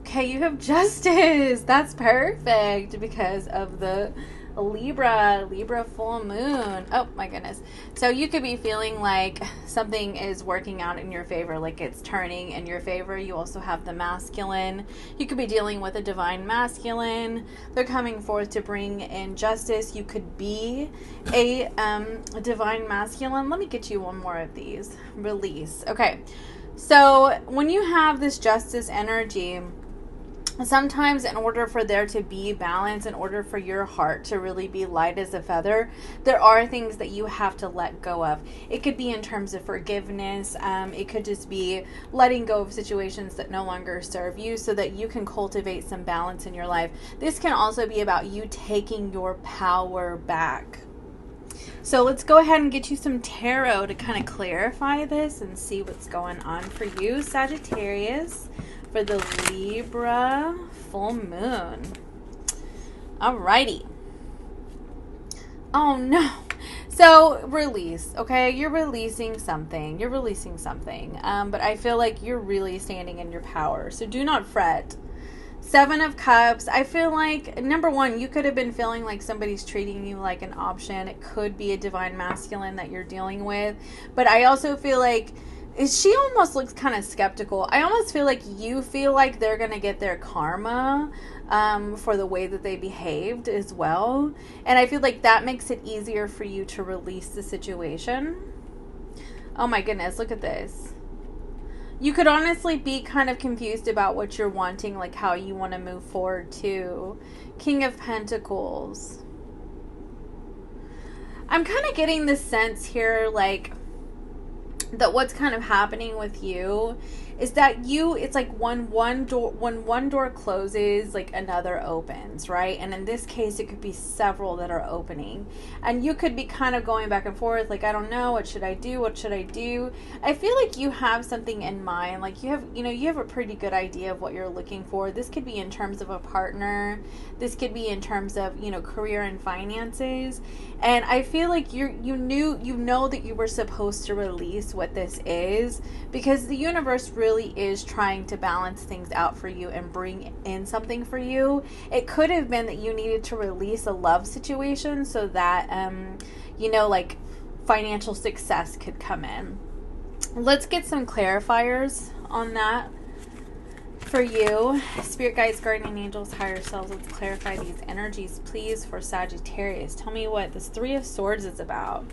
Okay, you have Justice. That's perfect because of the Libra full moon. Oh my goodness. So you could be feeling like something is working out in your favor, like it's turning in your favor. You also have the masculine. You could be dealing with a divine masculine. They're coming forth to bring in justice. You could be a divine masculine. Let me get you one more of these. Release. Okay. So when you have this justice energy, sometimes in order for there to be balance, in order for your heart to really be light as a feather, there are things that you have to let go of. It could be in terms of forgiveness. It could just be letting go of situations that no longer serve you so that you can cultivate some balance in your life. This can also be about you taking your power back. So let's go ahead and get you some tarot to kind of clarify this and see what's going on for you, Sagittarius, for the Libra full moon. Alrighty. Oh no. So release, okay? You're releasing something. But I feel like you're really standing in your power. So do not fret. 7 of Cups. I feel like, number one, you could have been feeling like somebody's treating you like an option. It could be a divine masculine that you're dealing with. But I also feel like she almost looks kind of skeptical. I almost feel like you feel like they're going to get their karma for the way that they behaved as well. And I feel like that makes it easier for you to release the situation. Oh my goodness, look at this. You could honestly be kind of confused about what you're wanting, like how you want to move forward too. King of Pentacles. I'm kind of getting this sense here, like, that what's kind of happening with you is that it's like when one door closes, like another opens, right? And in this case, it could be several that are opening, and you could be kind of going back and forth, like, I don't know, what should I do? What should I do? I feel like you have something in mind, like you have a pretty good idea of what you're looking for. This could be in terms of a partner. This could be in terms of, career and finances. And I feel like you know that you were supposed to release what this is, because the universe really is trying to balance things out for you and bring in something for you. It could have been that you needed to release a love situation so that like financial success could come in. Let's get some clarifiers on that for you. Spirit guides, guardian angels, higher selves, let's clarify these energies, please, for Sagittarius. Tell me what this Three of Swords is about.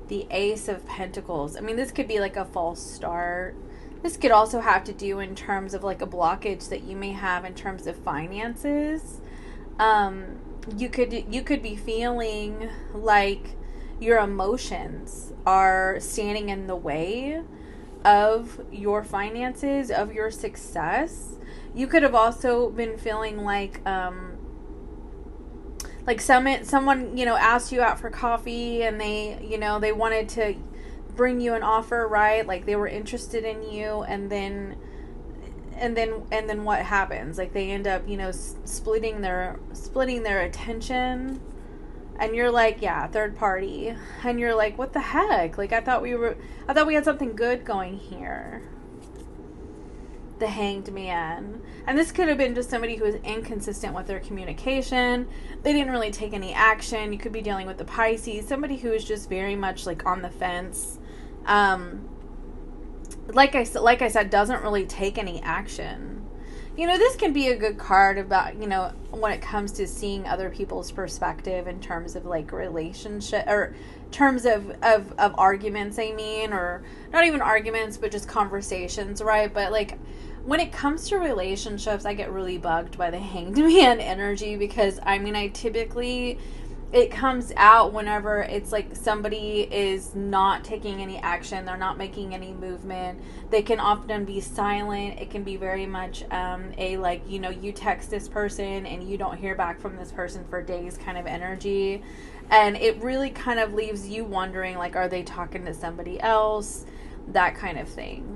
The Ace of Pentacles. I mean, this could be like a false start. This could also have to do in terms of like a blockage that you may have in terms of finances. You could be feeling like your emotions are standing in the way of your finances, of your success. You could have also been feeling like someone asked you out for coffee, and they wanted to bring you an offer, right? Like they were interested in you, and then what happens? Like they end up splitting their attention, and you're like, yeah, third party, and you're like, what the heck? Like I thought we had something good going here. The Hanged Man. And this could have been just somebody who was inconsistent with their communication. They didn't really take any action. You could be dealing with the Pisces, somebody who is just very much like on the fence. Like I said, doesn't really take any action. This can be a good card about, when it comes to seeing other people's perspective in terms of like relationship, or terms of arguments, I mean, or not even arguments, but just conversations, right? But like when it comes to relationships, I get really bugged by the Hanged Man energy, because I typically, it comes out whenever it's like somebody is not taking any action, they're not making any movement. They can often be silent. It can be very much you text this person and you don't hear back from this person for days kind of energy. And it really kind of leaves you wondering, like, are they talking to somebody else? That kind of thing.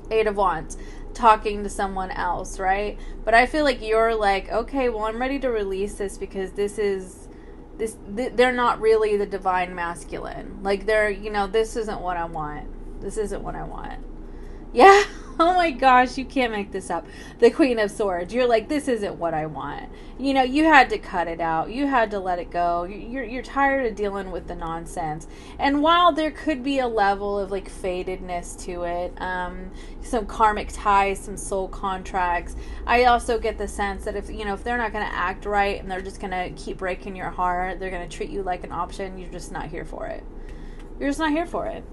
Eight of Wands, talking to someone else, right? But I feel like you're like, okay, well, I'm ready to release this, because they're not really the divine masculine. Like this isn't what I want. This isn't what I want. Yeah. Oh my gosh, you can't make this up. The Queen of Swords. You're like, this isn't what I want. You had to cut it out. You had to let it go. You're tired of dealing with the nonsense. And while there could be a level of like fatedness to it, some karmic ties, some soul contracts, I also get the sense that if they're not going to act right and they're just going to keep breaking your heart, they're going to treat you like an option, you're just not here for it. You're just not here for it.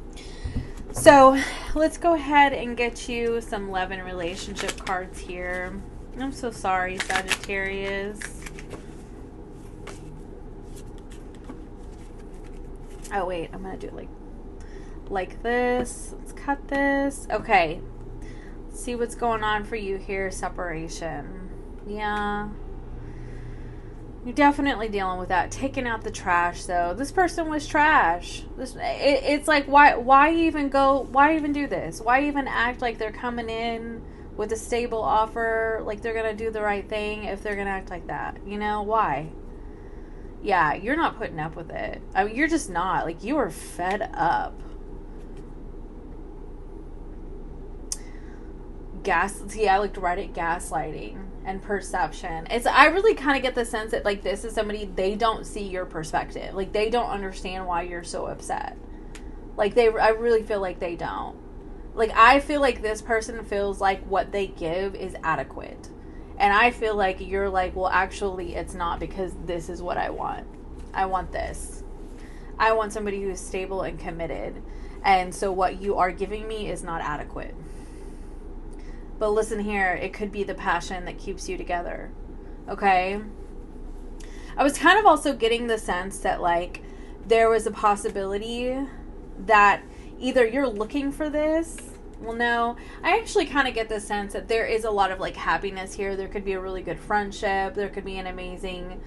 So let's go ahead and get you some love and relationship cards here. I'm so sorry, Sagittarius. Oh wait, I'm gonna do it like this. Let's cut this. Okay. Let's see what's going on for you here. Separation. Yeah. You're definitely dealing with that. Taking out the trash, though. This person was trash. It's like, why even do this? Why even act like they're coming in with a stable offer, like they're going to do the right thing if they're going to act like that? Why? Yeah, you're not putting up with it. I mean, you're just not. Like, you are fed up. I looked right at gaslighting and perception. I really kind of get the sense that like this is somebody, they don't see your perspective. Like they don't understand why you're so upset. Like I really feel like they don't. Like I feel like this person feels like what they give is adequate. And I feel like you're like, well, actually it's not, because this is what I want. I want this. I want somebody who is stable and committed. And so what you are giving me is not adequate. But listen here, it could be the passion that keeps you together. Okay? I was kind of also getting the sense that like there was a possibility that either you're looking for this Well, no, I actually kind of get the sense that there is a lot of like happiness here. There could be a really good friendship. There could be an amazing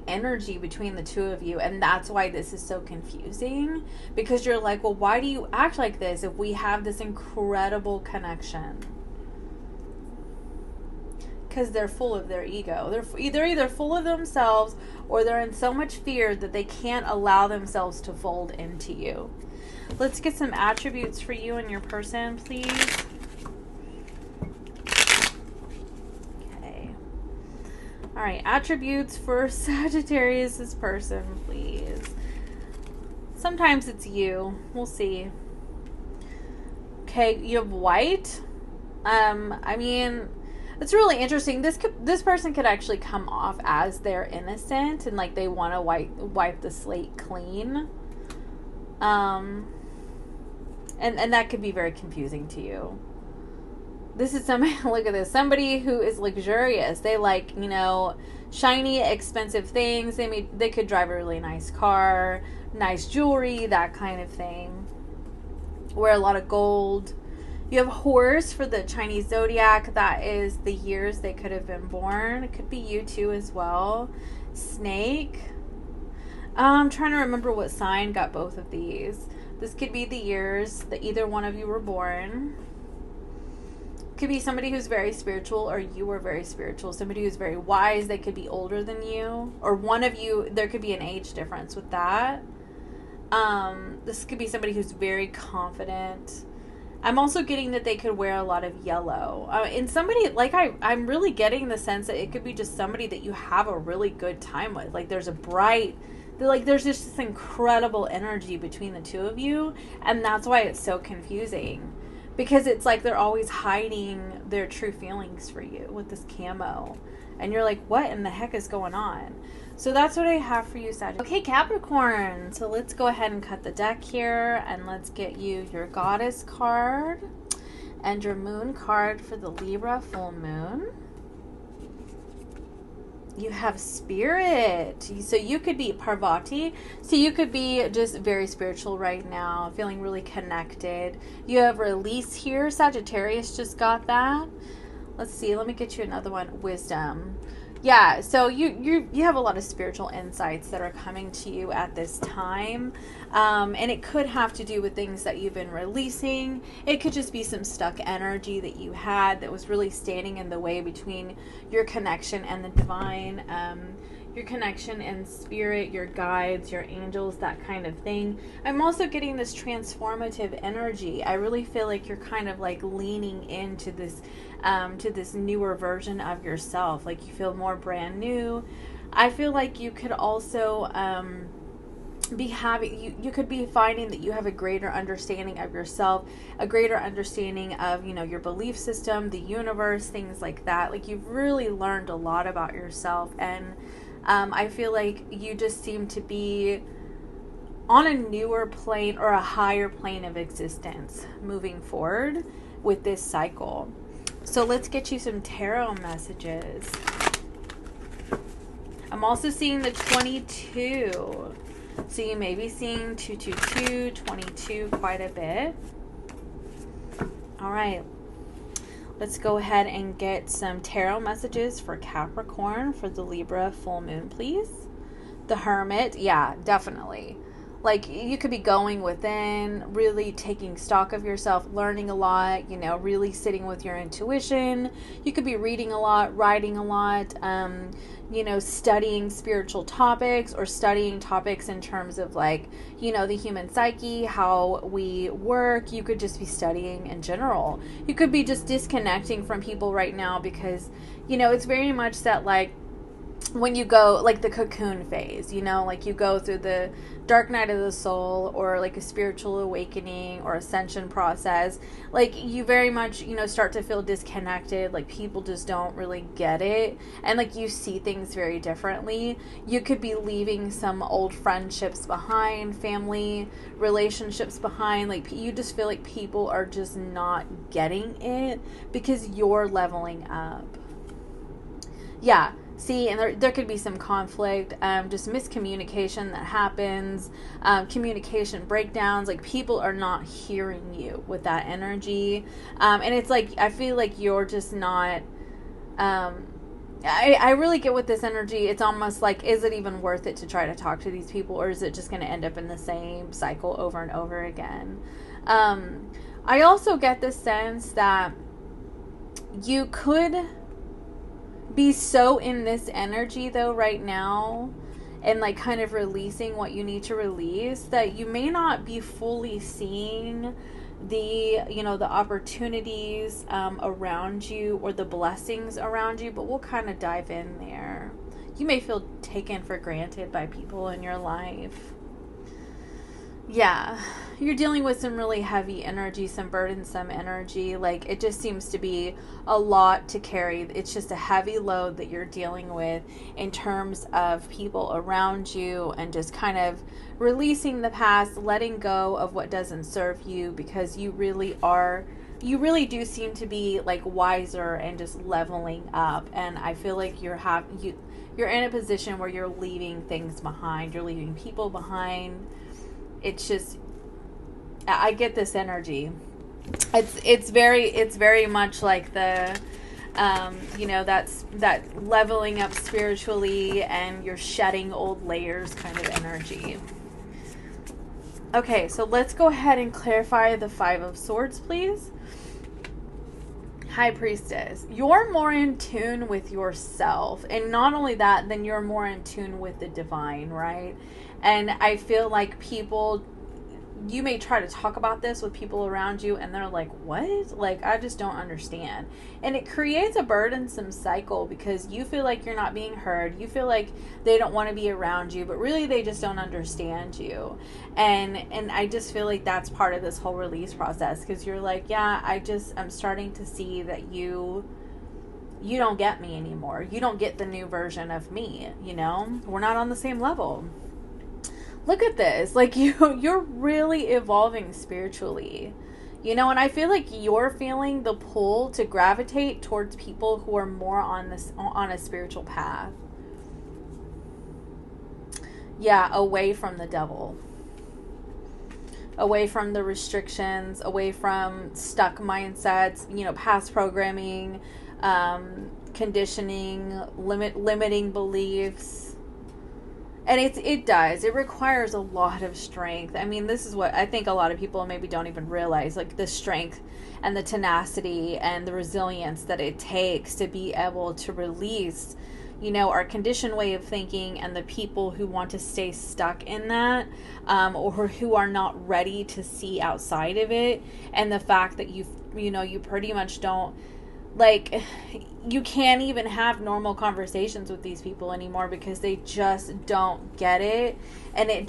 energy between the two of you. And that's why this is so confusing, because you're like, well, why do you act like this if we have this incredible connection? Because they're full of their ego. They're either full of themselves, or they're in so much fear that they can't allow themselves to fold into you. Let's get some attributes for you and your person, please. Okay. All right, attributes for Sagittarius' person, please. Sometimes it's you. We'll see. Okay, you have white. I mean, it's really interesting. This person could actually come off as they're innocent and like they want to wipe the slate clean. And that could be very confusing to you. This is somebody, look at this, somebody who is luxurious. They like, you know, shiny, expensive things. They could drive a really nice car, nice jewelry, that kind of thing. Wear a lot of gold. You have horse for the Chinese zodiac. That is the years they could have been born. It could be you too as well. Snake. I'm trying to remember what sign got both of these. This could be the years that either one of you were born. Could be somebody who's very spiritual, or you were very spiritual. Somebody who's very wise. They could be older than you, or one of you. There could be an age difference with that. This could be somebody who's very confident. I'm also getting that they could wear a lot of yellow. And somebody, like, I'm really getting the sense that it could be just somebody that you have a really good time with. Like, there's there's just this incredible energy between the two of you. And that's why it's so confusing. Because it's like they're always hiding their true feelings for you with this camo. And you're like, what in the heck is going on? So that's what I have for you, Sagittarius. Okay, Capricorn. So let's go ahead and cut the deck here. And let's get you your Goddess card. And your Moon card for the Libra full moon. You have Spirit. So you could be Parvati. So you could be just very spiritual right now, feeling really connected. You have Release here. Sagittarius just got that. Let's see. Let me get you another one. Wisdom. Yeah, so you have a lot of spiritual insights that are coming to you at this time. And it could have to do with things that you've been releasing. It could just be some stuck energy that you had that was really standing in the way between your connection and the divine, your connection and spirit, your guides, your angels, that kind of thing. I'm also getting this transformative energy. I really feel like you're kind of like leaning into this newer version of yourself. Like you feel more brand new. I feel like you could also you could be finding that you have a greater understanding of yourself, a greater understanding of, you know, your belief system, the universe, things like that. Like you've really learned a lot about yourself, and I feel like you just seem to be on a newer plane or a higher plane of existence moving forward with this cycle. So let's get you some tarot messages. I'm also seeing the 22. So you may be seeing 222, 22 quite a bit. All right. Let's go ahead and get some tarot messages for Capricorn for the Libra full moon, please. The Hermit. Yeah, definitely. Like you could be going within, really taking stock of yourself, learning a lot, you know, really sitting with your intuition. You could be reading a lot, writing a lot, you know, studying spiritual topics or studying topics in terms of like, you know, the human psyche, how we work. You could just be studying in general. You could be just disconnecting from people right now because, you know, it's very much that like, when you go like the cocoon phase, you know, like you go through the dark night of the soul or like a spiritual awakening or ascension process, like you very much, you know, start to feel disconnected, like people just don't really get it, and like you see things very differently. You could be leaving some old friendships behind, family relationships behind, like you just feel like people are just not getting it because you're leveling up. Yeah, See, and there could be some conflict, just miscommunication that happens, communication breakdowns, like people are not hearing you with that energy. And it's like, I feel like you're just not, I really get with this energy. It's almost like, is it even worth it to try to talk to these people, or is it just going to end up in the same cycle over and over again? I also get the sense that you could be so in this energy though right now, and like kind of releasing what you need to release, that you may not be fully seeing the, you know, the opportunities around you, or the blessings around you. But we'll kind of dive in there. You may feel taken for granted by people in your life. Yeah, you're dealing with some really heavy energy, some burdensome energy. Like, it just seems to be a lot to carry. It's just a heavy load that you're dealing with in terms of people around you, and just kind of releasing the past, letting go of what doesn't serve you, because you really do seem to be like wiser and just leveling up. And I feel like you're in a position where you're leaving things behind. You're leaving people behind. It's just, I get this energy. It's very much like the, you know, that leveling up spiritually, and you're shedding old layers kind of energy. Okay, so let's go ahead and clarify the Five of Swords, please. High Priestess, you're more in tune with yourself, and not only that, then you're more in tune with the divine, right? And I feel like you may try to talk about this with people around you, and they're like, what? Like, I just don't understand. And it creates a burdensome cycle, because you feel like you're not being heard. You feel like they don't want to be around you, but really they just don't understand you. And I just feel like that's part of this whole release process, because you're like, yeah, I'm starting to see that you don't get me anymore. You don't get the new version of me, you know? We're not on the same level. Look at this. Like, you're really evolving spiritually, you know, and I feel like you're feeling the pull to gravitate towards people who are more on a spiritual path. Yeah, away from the devil, away from the restrictions, away from stuck mindsets, you know, past programming, conditioning, limiting beliefs. And it requires a lot of strength. I mean, this is what I think a lot of people maybe don't even realize, like the strength and the tenacity and the resilience that it takes to be able to release, you know, our conditioned way of thinking, and the people who want to stay stuck in that, or who are not ready to see outside of it. And the fact that you pretty much don't, like, you can't even have normal conversations with these people anymore, because they just don't get it. And it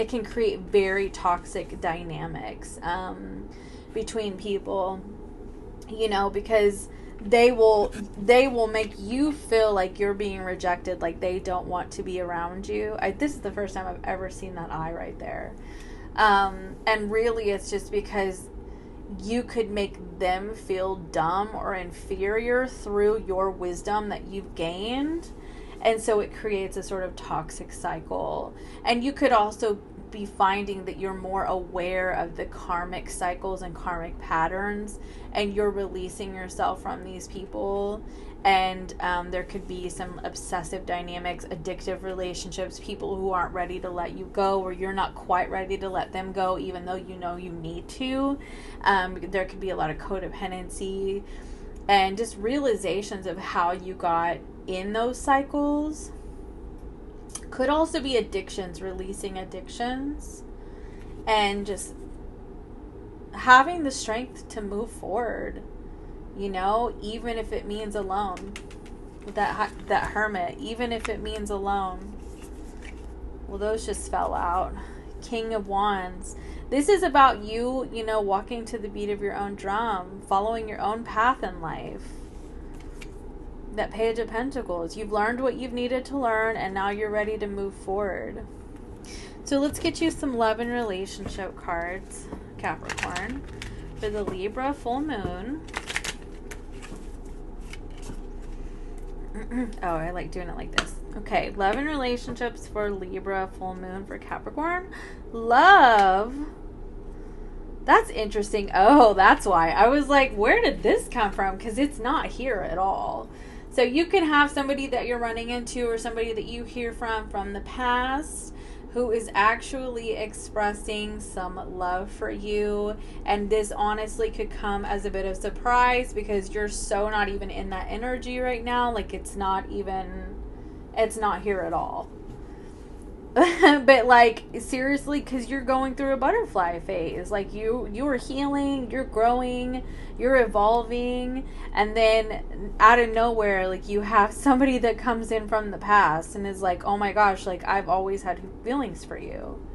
can create very toxic dynamics between people, you know, because they will make you feel like you're being rejected, like they don't want to be around you. This is the first time I've ever seen that eye right there. And really it's just because you could make them feel dumb or inferior through your wisdom that you've gained. And so it creates a sort of toxic cycle. And you could also be finding that you're more aware of the karmic cycles and karmic patterns, and you're releasing yourself from these people. And there could be some obsessive dynamics, addictive relationships, people who aren't ready to let you go, or you're not quite ready to let them go, even though you know you need to. There could be a lot of codependency and just realizations of how you got in those cycles. Could also be addictions, releasing addictions, and just having the strength to move forward. You know, even if it means alone. That Hermit, even if it means alone. Well, those just fell out. King of Wands. This is about you, you know, walking to the beat of your own drum, following your own path in life. That Page of Pentacles. You've learned what you've needed to learn, and now you're ready to move forward. So let's get you some love and relationship cards, Capricorn, for the Libra full moon. Oh, I like doing it like this. Okay, love and relationships for Libra, full moon for Capricorn. Love. That's interesting. Oh, that's why. I was like, where did this come from? Because it's not here at all. So you can have somebody that you're running into or somebody that you hear from the past who is actually expressing some love for you. And this honestly could come as a bit of surprise because you're so not even in that energy right now. Like it's not here at all. But like seriously, because you're going through a butterfly phase. Like you are healing, you're growing, you're evolving, and then out of nowhere, like you have somebody that comes in from the past and is like, oh my gosh, like I've always had feelings for you.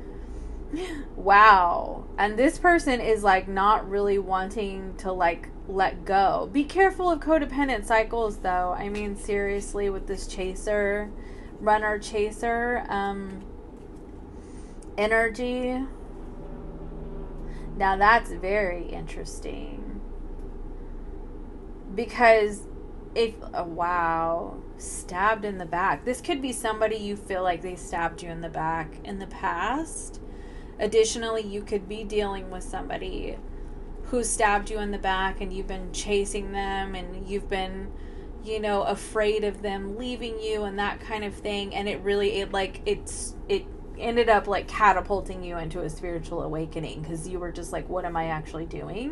Wow. And this person is like not really wanting to like let go. Be careful of codependent cycles though. I mean seriously, with this runner chaser energy. Now that's very interesting because wow, stabbed in the back. This could be somebody you feel like they stabbed you in the back in the past. Additionally, you could be dealing with somebody who stabbed you in the back and you've been chasing them and you've been afraid of them leaving you and that kind of thing, and it ended up like catapulting you into a spiritual awakening because you were just like, what am I actually doing?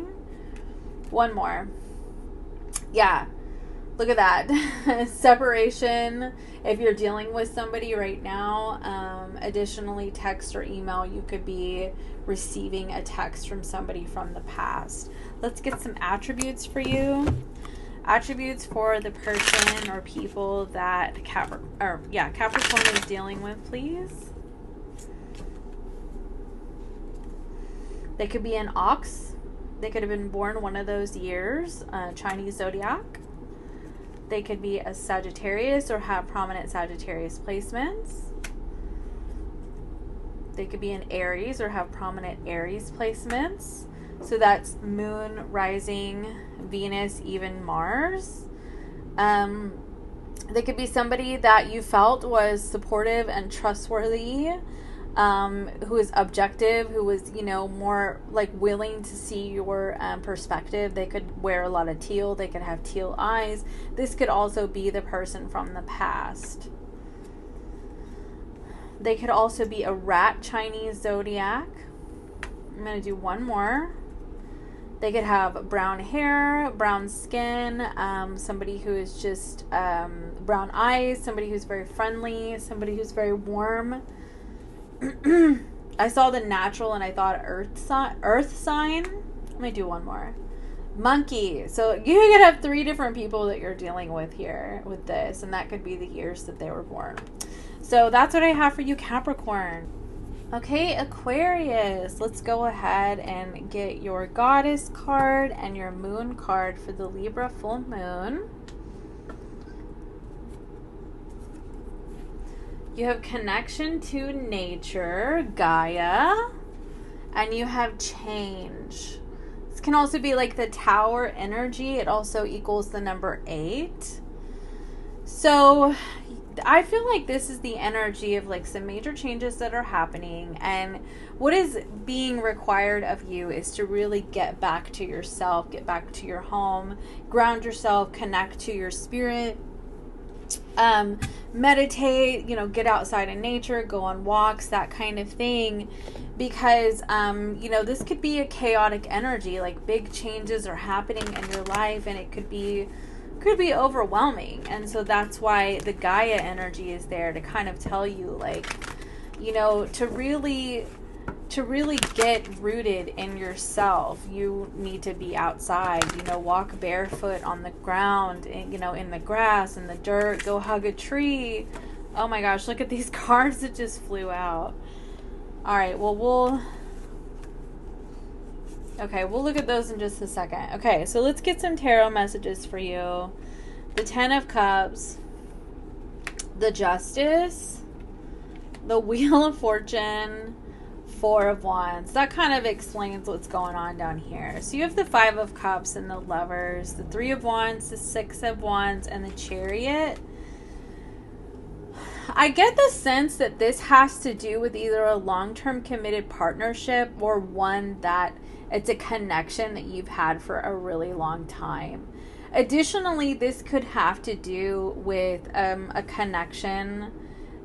One more. Yeah, look at that. Separation. If you're dealing with somebody right now, additionally, text or email, you could be receiving a text from somebody from the past. Let's get some attributes for you. Attributes for the person or people that Capricorn is dealing with, please. They could be an ox. They could have been born one of those years, Chinese zodiac. They could be a Sagittarius or have prominent Sagittarius placements. They could be an Aries or have prominent Aries placements. So that's moon, rising, Venus, even Mars. They could be somebody that you felt was supportive and trustworthy, who is objective, who was, more like willing to see your perspective. They could wear a lot of teal. They could have teal eyes. This could also be the person from the past. They could also be a rat Chinese zodiac. I'm going to do one more. They could have brown hair, brown skin, somebody who is just brown eyes, somebody who's very friendly, somebody who's very warm. I saw the natural and I thought earth sign. Let me do one more. Monkey. So you could have 3 different people that you're dealing with here with this, and that could be the years that they were born. So that's what I have for you, Capricorn. Okay, Aquarius, let's go ahead and get your goddess card and your moon card for the Libra full moon. You have connection to nature, Gaia, and you have change. This can also be like the tower energy. It also equals the number 8. So I feel like this is the energy of like some major changes that are happening, and what is being required of you is to really get back to yourself, get back to your home, ground yourself, connect to your spirit, meditate, get outside in nature, go on walks, that kind of thing, because this could be a chaotic energy. Like big changes are happening in your life and it could be overwhelming, and so that's why the Gaia energy is there to kind of tell you, like, to really get rooted in yourself, you need to be outside, walk barefoot on the ground, in the grass, in the dirt, go hug a tree. Oh my gosh, look at these cards that just flew out. All right, well, we'll look at those in just a second. Okay, so let's get some tarot messages for you. The 10 of Cups, the Justice, the Wheel of Fortune, 4 of Wands. That kind of explains what's going on down here. So you have the 5 of Cups and the Lovers, the 3 of Wands, the 6 of Wands, and the Chariot. I get the sense that this has to do with either a long-term committed partnership or one that it's a connection that you've had for a really long time. Additionally, this could have to do with a connection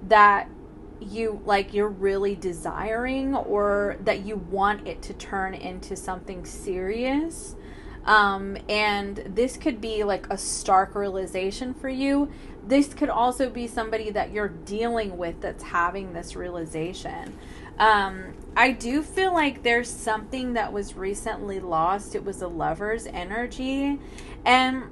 that you're really desiring, or that you want it to turn into something serious. And this could be like a stark realization for you. This could also be somebody that you're dealing with that's having this realization. I do feel like there's something that was recently lost. It was a lover's energy, and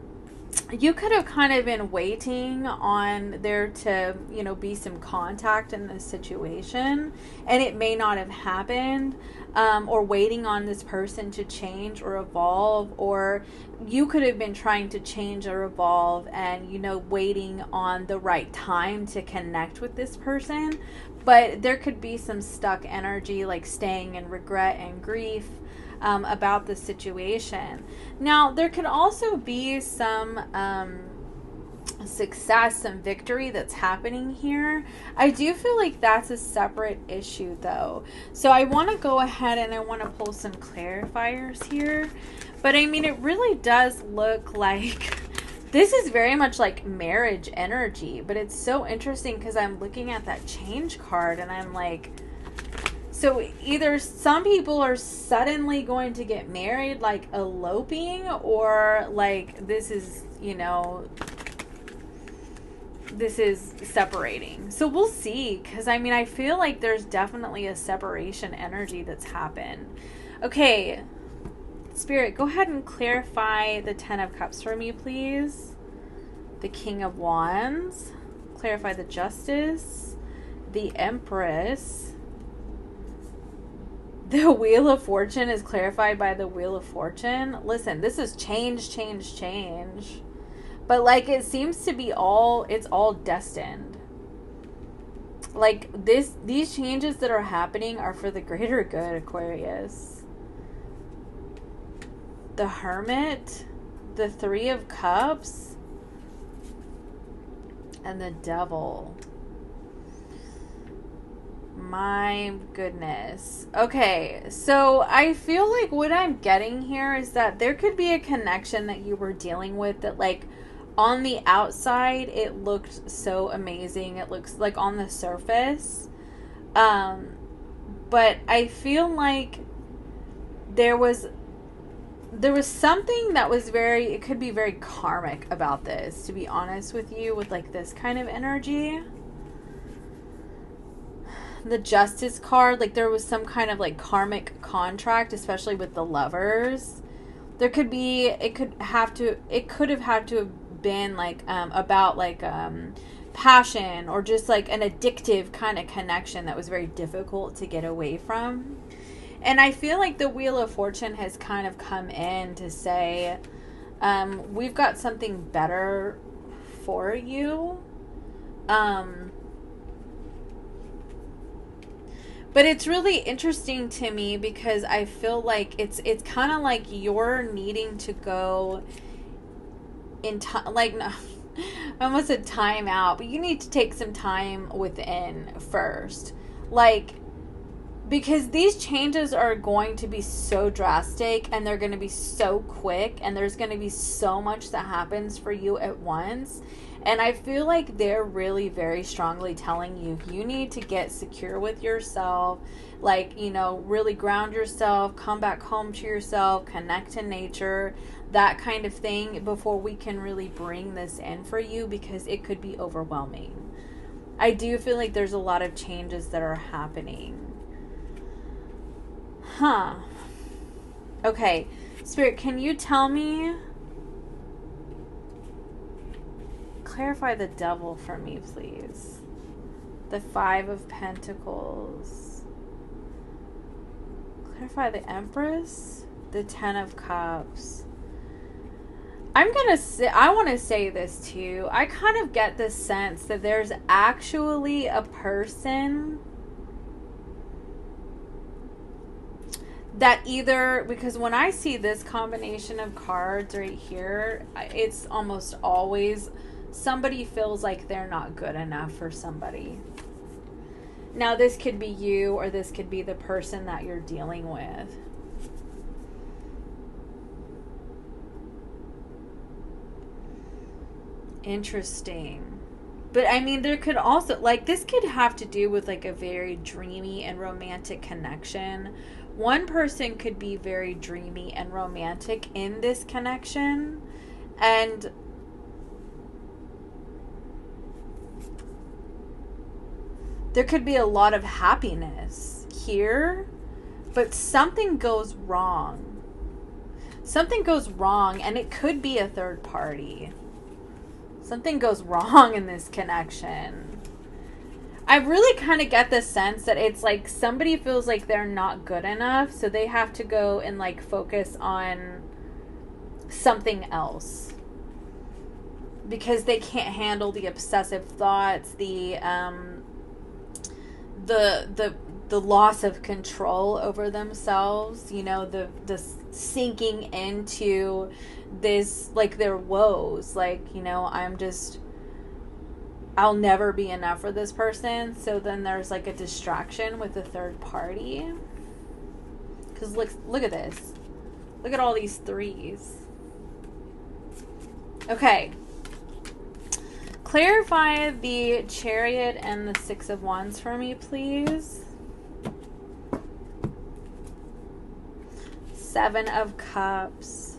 you could have kind of been waiting on there to, be some contact in this situation, and it may not have happened, or waiting on this person to change or evolve, or you could have been trying to change or evolve and, waiting on the right time to connect with this person. But there could be some stuck energy, like staying in regret and grief about the situation. Now, there could also be some success, some victory that's happening here. I do feel like that's a separate issue, though. So I want to go ahead and I want to pull some clarifiers here. But I mean, it really does look like this is very much like marriage energy. But it's so interesting because I'm looking at that change card and I'm like, so either some people are suddenly going to get married, like eloping, or like this is, this is separating. So we'll see, because I mean, I feel like there's definitely a separation energy that's happened. Okay, Spirit, go ahead and clarify the 10 of Cups for me, please. The King of Wands. Clarify the Justice. The Empress. The Wheel of Fortune is clarified by the Wheel of Fortune. Listen, this is change. But like, it seems to be it's all destined. Like these changes that are happening are for the greater good, Aquarius. The Hermit, the Three of Cups, and the Devil. My goodness. Okay, so I feel like what I'm getting here is that there could be a connection that you were dealing with that, like, on the outside it looked so amazing. It looks like on the surface. But I feel like there was something that was it could be very karmic about this, to be honest with you, with like this kind of energy. The Justice card, like there was some kind of like karmic contract, especially with the Lovers. It could have had to have been like about like passion, or just like an addictive kind of connection that was very difficult to get away from. And I feel like the Wheel of Fortune has kind of come in to say, we've got something better for you. But it's really interesting to me because I feel like it's kind of like you're needing to go in time, like, no, I almost said time out, but you need to take some time within first. Like, because these changes are going to be so drastic, and they're going to be so quick, and there's going to be so much that happens for you at once. And I feel like they're really very strongly telling you need to get secure with yourself, like, really ground yourself, come back home to yourself, connect to nature, that kind of thing, before we can really bring this in for you, because it could be overwhelming. I do feel like there's a lot of changes that are happening. Okay, Spirit, can you tell me, clarify the Devil for me, please. The Five of Pentacles. Clarify the Empress. The Ten of Cups. I want to say this too. I kind of get the sense that there's actually a person that either, because when I see this combination of cards right here, it's almost always somebody feels like they're not good enough for somebody. Now, this could be you, or this could be the person that you're dealing with. Interesting. But I mean, there could also, like, this could have to do with like a very dreamy and romantic connection. One person could be very dreamy and romantic in this connection, and there could be a lot of happiness here, but something goes wrong. Something goes wrong, and it could be a third party. Something goes wrong in this connection. I really kind of get the sense that it's like somebody feels like they're not good enough, so they have to go and like focus on something else because they can't handle the obsessive thoughts, the loss of control over themselves, you know, the sinking into this, like, their woes, like, you know, I'll never be enough for this person. So then there's like a distraction with a third party, because look at this, look at all these threes. Okay, clarify the Chariot and the Six of Wands for me, please. Seven of Cups.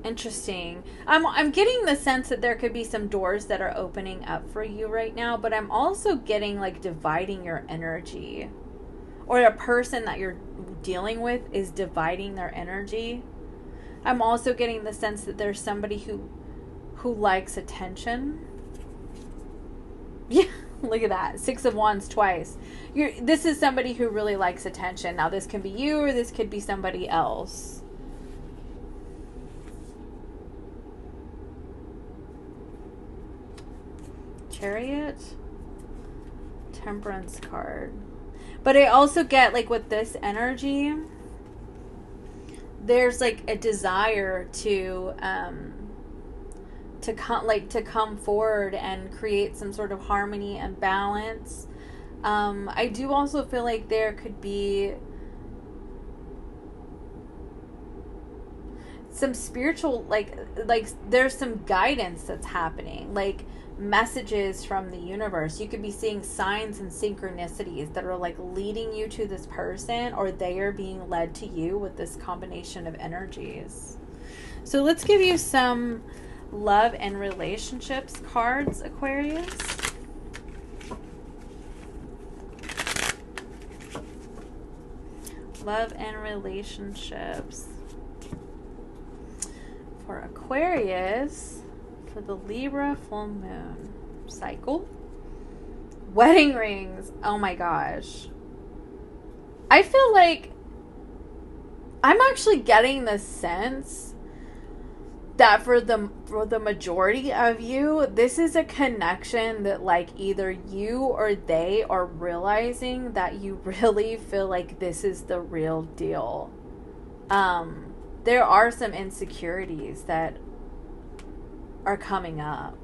Interesting. I'm getting the sense that there could be some doors that are opening up for you right now, but I'm also getting like dividing your energy, or a person that you're dealing with is dividing their energy. I'm also getting the sense that there's somebody who likes attention. Yeah, look at that. Six of Wands twice. This is somebody who really likes attention. Now, this can be you, or this could be somebody else. Chariot, Temperance card. But I also get, like, with this energy, there's like a desire to come forward and create some sort of harmony and balance. I do also feel like there could be some spiritual, like there's some guidance that's happening, like messages from the universe. You could be seeing signs and synchronicities that are like leading you to this person, or they are being led to you with this combination of energies. So let's give you some love and relationships cards, Aquarius. Love and relationships for Aquarius for the Libra full moon cycle. Wedding rings. Oh my gosh. I feel like I'm actually getting the sense that for the majority of you, this is a connection that like either you or they are realizing that you really feel like this is the real deal. There are some insecurities that are coming up,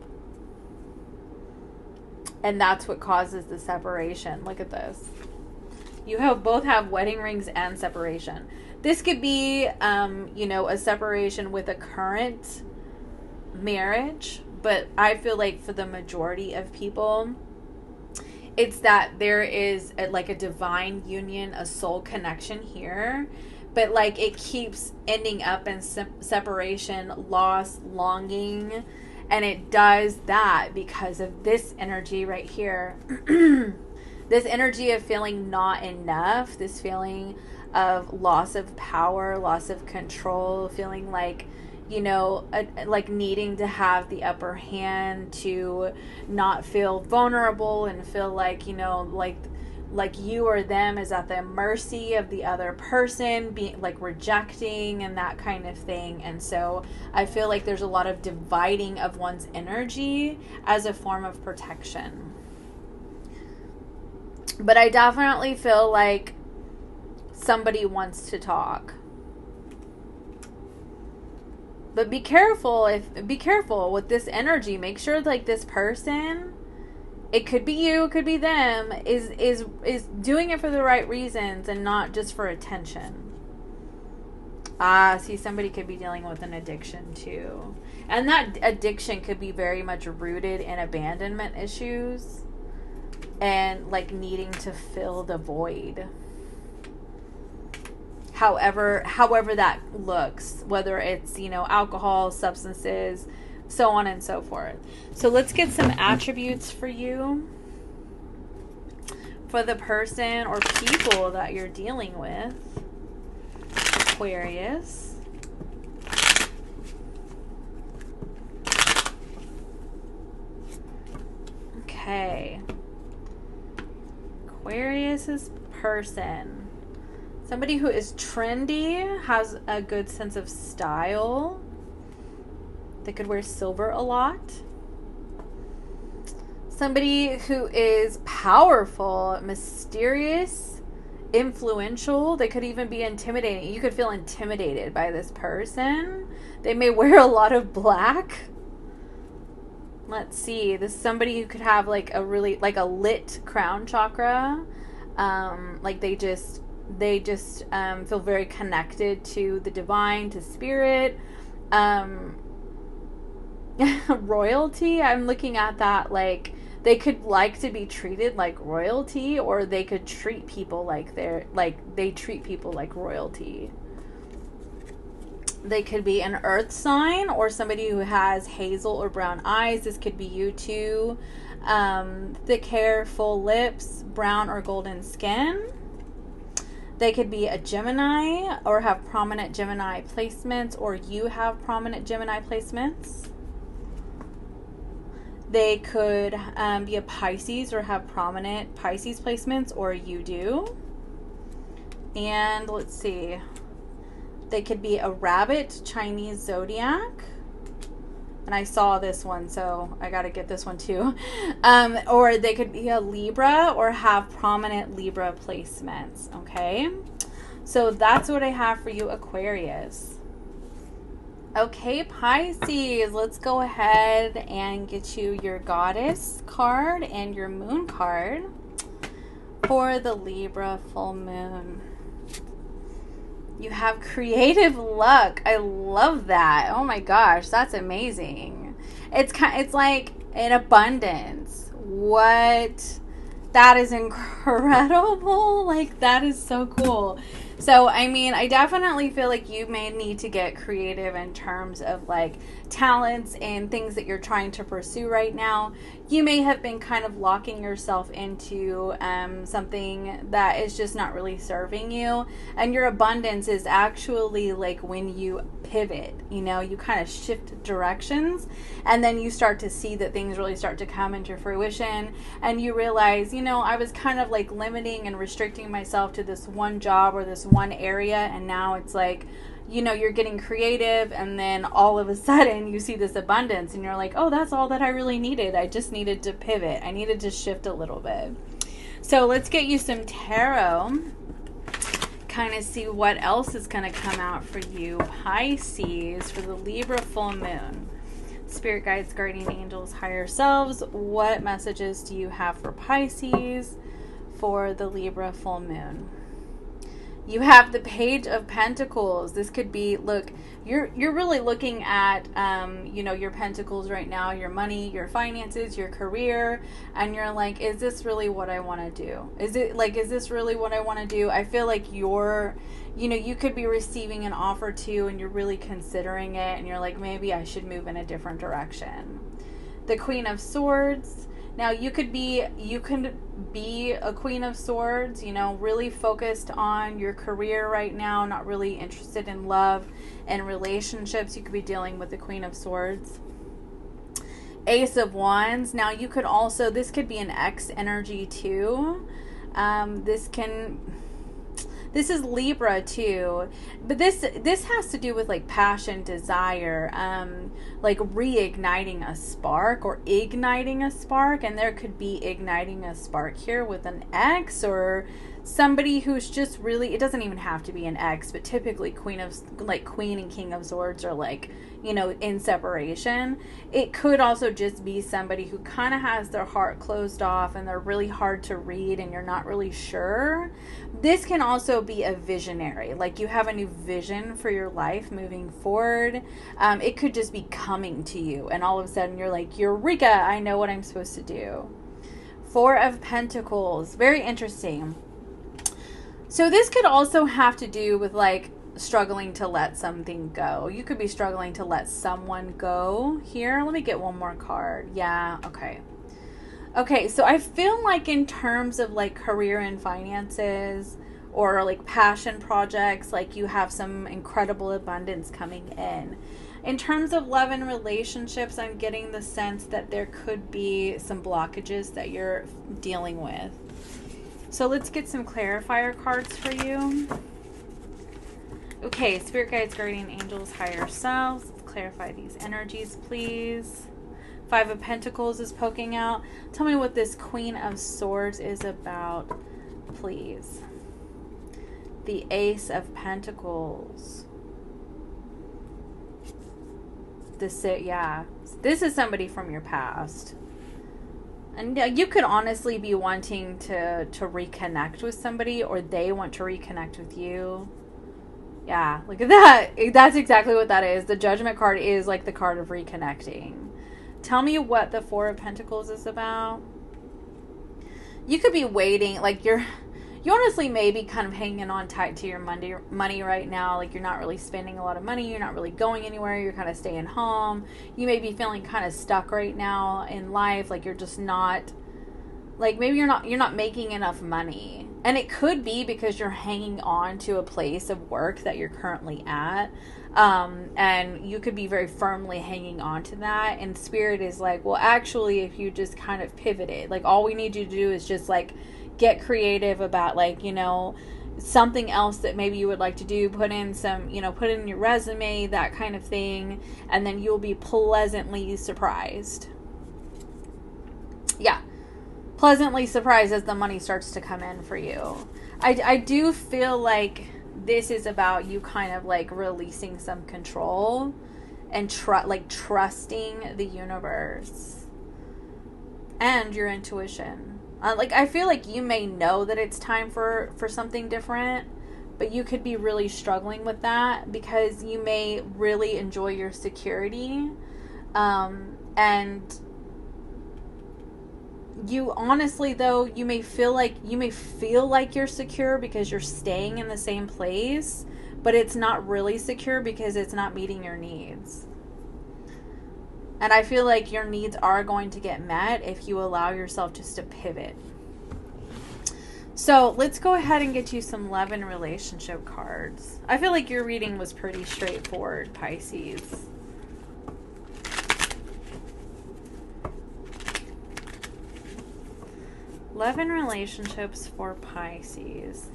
and that's what causes the separation. Look at this. You both have wedding rings and separation. This could be, a separation with a current marriage, but I feel like for the majority of people, it's that there is a divine union, a soul connection here, but like it keeps ending up in separation, loss, longing, and it does that because of this energy right here. This energy of feeling not enough, this feeling of loss of power, loss of control, feeling like, like needing to have the upper hand, to not feel vulnerable and feel like, like you or them is at the mercy of the other person, being like rejecting and that kind of thing. And so I feel like there's a lot of dividing of one's energy as a form of protection. But I definitely feel like somebody wants to talk. But be careful with this energy. Make sure like this person, it could be you, it could be them, is doing it for the right reasons and not just for attention. See, somebody could be dealing with an addiction too. And that addiction could be very much rooted in abandonment issues and like needing to fill the void. However that looks, whether it's, you know, alcohol, substances, so on and so forth. So let's get some attributes for you, for the person or people that you're dealing with. Aquarius. Okay. Aquarius's person. Somebody who is trendy, has a good sense of style. They could wear silver a lot. Somebody who is powerful, mysterious, influential. They could even be intimidating. You could feel intimidated by this person. They may wear a lot of black. Let's see. This is somebody who could have like a really, like a lit crown chakra. Like they just feel very connected to the divine, to spirit. Royalty, I'm looking at that like they could like to be treated like royalty, or they could treat people like they treat people like royalty. They could be an earth sign or somebody who has hazel or brown eyes. This could be you too. Thick hair, full lips, brown or golden skin. They could be a Gemini or have prominent Gemini placements, or you have prominent Gemini placements. They could be a Pisces or have prominent Pisces placements, or you do. And let's see. They could be a rabbit, Chinese zodiac. And I saw this one, so I got to get this one too. Or they could be a Libra or have prominent Libra placements. Okay. So that's what I have for you, Aquarius. Okay, Pisces, let's go ahead and get you your goddess card and your moon card for the Libra full moon. You have creative luck. I love that. Oh my gosh, that's amazing. It's like an abundance. What? That is incredible. Like, that is so cool. So, I mean, I definitely feel like you may need to get creative in terms of like talents and things that you're trying to pursue right now. You may have been kind of locking yourself into something that is just not really serving you. And your abundance is actually like when you pivot, you know, you kind of shift directions, and then you start to see that things really start to come into fruition, and you realize, you know, I was kind of like limiting and restricting myself to this one job or this one area, and now it's like, you know, you're getting creative, and then all of a sudden you see this abundance and you're like, oh, that's all that I really needed. I just needed to pivot. I needed to shift a little bit. So let's get you some tarot, kind of see what else is going to come out for you, Pisces, for the Libra full moon. Spirit guides, guardian angels, higher selves, what messages do you have for Pisces for the Libra full moon? You have the Page of Pentacles. This could be, look, you're really looking at, you know, your pentacles right now, your money, your finances, your career, and you're like, is this really what I want to do? Is this really what I want to do? I feel like you know, you could be receiving an offer too, and you're really considering it, and you're like, maybe I should move in a different direction. The Queen of Swords. Now, you could be a Queen of Swords, you know, really focused on your career right now, not really interested in love and relationships. You could be dealing with the Queen of Swords. Ace of Wands. Now, you could also, this could be an X energy too. This is Libra too, but this has to do with like passion, desire, like reigniting a spark or igniting a spark, and there could be igniting a spark here with an X, or somebody who's just really, it doesn't even have to be an ex, but typically Queen and King of Swords are like, you know, in separation. It could also just be somebody who kind of has their heart closed off and they're really hard to read and you're not really sure. This can also be a visionary, like you have a new vision for your life moving forward. It could just be coming to you and all of a sudden you're like, Eureka, I know what I'm supposed to do. Four of Pentacles, very interesting. So this could also have to do with like struggling to let something go. You could be struggling to let someone go here. Let me get one more card. Yeah, okay. Okay, so I feel like in terms of like career and finances or like passion projects, like you have some incredible abundance coming in. In terms of love and relationships, I'm getting the sense that there could be some blockages that you're dealing with. So let's get some clarifier cards for you. Okay, spirit guides, guardian angels, higher selves. Let's clarify these energies, please. Five of Pentacles is poking out. Tell me what this Queen of Swords is about, please. The Ace of Pentacles. Yeah, this is somebody from your past. And you could honestly be wanting to reconnect with somebody, or they want to reconnect with you. Yeah, look at that. That's exactly what that is. The Judgment card is like the card of reconnecting. Tell me what the Four of Pentacles is about. You could be waiting, like you honestly may be kind of hanging on tight to your money right now. Like you're not really spending a lot of money. You're not really going anywhere. You're kind of staying home. You may be feeling kind of stuck right now in life. Like you're just not, like maybe you're not making enough money. And it could be because you're hanging on to a place of work that you're currently at. And you could be very firmly hanging on to that. And Spirit is like, well, actually, if you just kind of pivoted, like all we need you to do is just like get creative about like, you know, something else that maybe you would like to do, put in your resume, that kind of thing. And then you'll be pleasantly surprised. Yeah. Pleasantly surprised as the money starts to come in for you. I do feel like this is about you kind of like releasing some control and trusting the universe and your intuition. Like I feel like you may know that it's time for something different, but you could be really struggling with that because you may really enjoy your security, and you honestly though you may feel like you're secure because you're staying in the same place, but it's not really secure because it's not meeting your needs. And I feel like your needs are going to get met if you allow yourself just to pivot. So let's go ahead and get you some love and relationship cards. I feel like your reading was pretty straightforward, Pisces. Love and relationships for Pisces.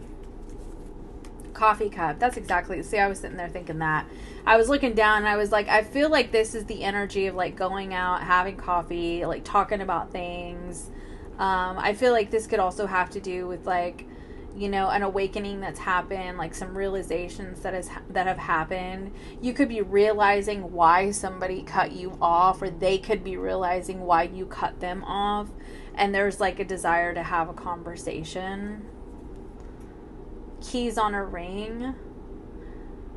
Coffee cup. That's exactly. See, I was sitting there thinking that. I was looking down and I was like, I feel like this is the energy of like going out, having coffee, like talking about things. I feel like this could also have to do with like, you know, an awakening that's happened, like some realizations that have happened. You could be realizing why somebody cut you off, or they could be realizing why you cut them off. And there's like a desire to have a conversation. Keys on a ring.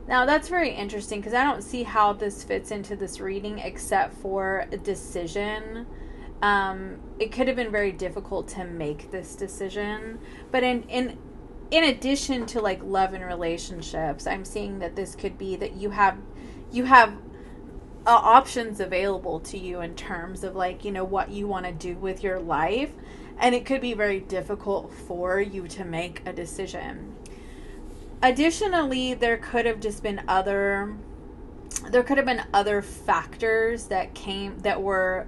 Now that's very interesting because I don't see how this fits into this reading except for a decision. It could have been very difficult to make this decision. But in addition to like love and relationships, I'm seeing that this could be that you have options available to you in terms of like, you know, what you want to do with your life. And it could be very difficult for you to make a decision. Additionally, there could have been other factors that were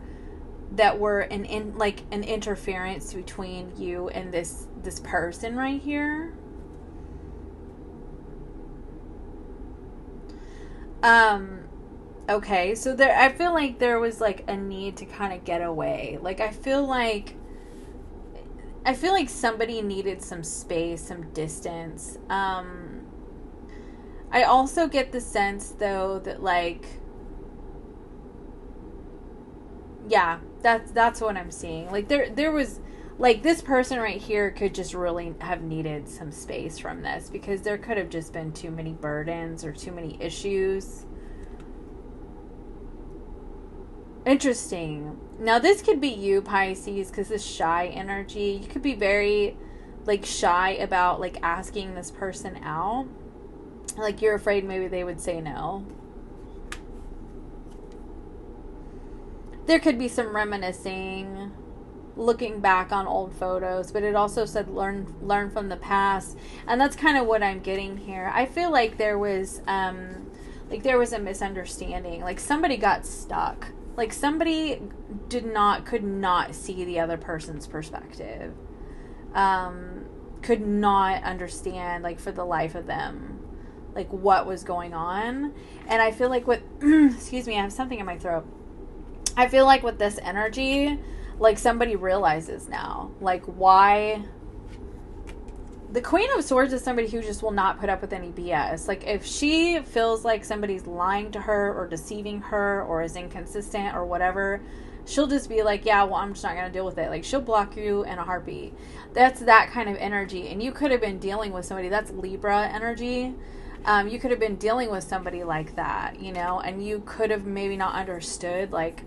an interference between you and this person right here. Okay, so I feel like there was like a need to kind of get away. Like I feel like I feel like somebody needed some space, some distance. I also get the sense, though, that, like, yeah, that's what I'm seeing. Like, there was, like, this person right here could just really have needed some space from this, because there could have just been too many burdens or too many issues. Interesting. Now, this could be you, Pisces, because this shy energy, you could be very, like, shy about, like, asking this person out. Like, you're afraid maybe they would say no. There could be some reminiscing, looking back on old photos, but it also said learn from the past. And that's kind of what I'm getting here. I feel like there was a misunderstanding. Like, somebody got stuck. Like, somebody could not see the other person's perspective. Could not understand, like, for the life of them, like, what was going on. And I feel like excuse me, I have something in my throat. I feel like with this energy, like, somebody realizes now, like, why. The Queen of Swords is somebody who just will not put up with any BS. Like, if she feels like somebody's lying to her or deceiving her or is inconsistent or whatever, she'll just be like, yeah, well, I'm just not going to deal with it. Like, she'll block you in a heartbeat. That's that kind of energy. And you could have been dealing with somebody. That's Libra energy. You could have been dealing with somebody like that, you know, and you could have maybe not understood, like,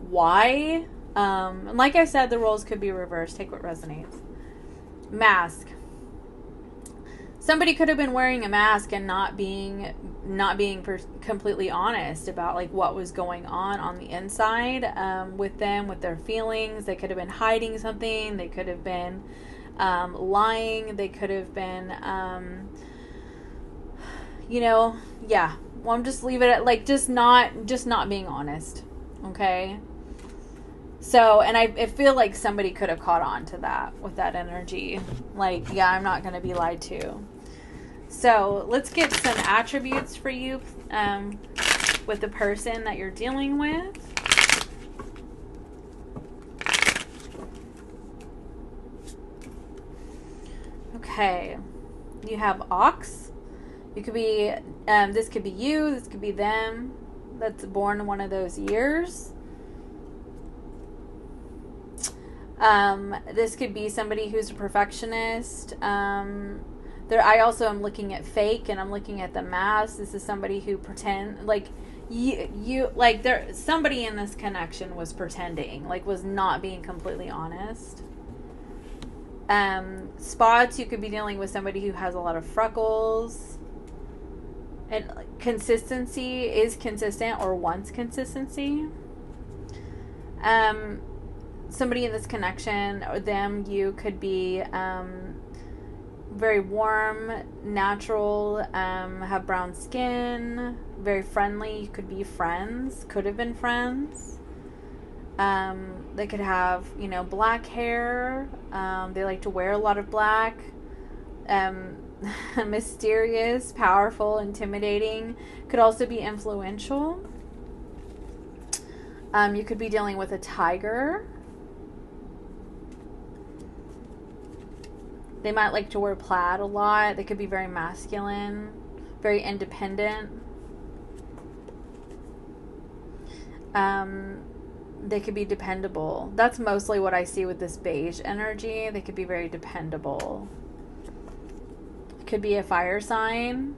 why. And like I said, the roles could be reversed. Take what resonates. Mask. Somebody could have been wearing a mask and not being completely honest about, like, what was going on the inside with them, with their feelings. They could have been hiding something. They could have been lying. They could have been, you know, yeah. Well, I'm just leave it at, like, just not being honest. Okay. So, and I feel like somebody could have caught on to that with that energy. Like, yeah, I'm not going to be lied to. So, let's get some attributes for you with the person that you're dealing with. Okay. You have Ox. You could be, this could be you, this could be them that's born one of those years. This could be somebody who's a perfectionist. I also am looking at fake, and I'm looking at the mask. This is somebody who like somebody in this connection was pretending, like, was not being completely honest. Spots, you could be dealing with somebody who has a lot of freckles. And consistency is consistent or wants consistency. Somebody in this connection, or them, you could be very warm, natural, have brown skin, very friendly. You could be friends, could have been friends. They could have, you know, black hair. They like to wear a lot of black. Mysterious, powerful, intimidating. Could also be influential. You could be dealing with a tiger. They might like to wear plaid a lot. They could be very masculine, very independent. They could be dependable. That's mostly what I see with this beige energy. They could be very dependable. Could be a fire sign.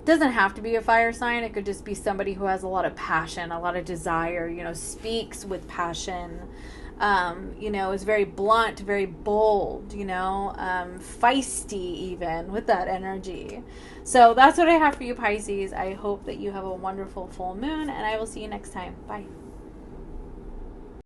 Doesn't have to be a fire sign. It could just be somebody who has a lot of passion, a lot of desire, you know, speaks with passion. You know, is very blunt, very bold, you know, feisty even with that energy. So that's what I have for you, Pisces. I hope that you have a wonderful full moon, and I will see you next time. Bye.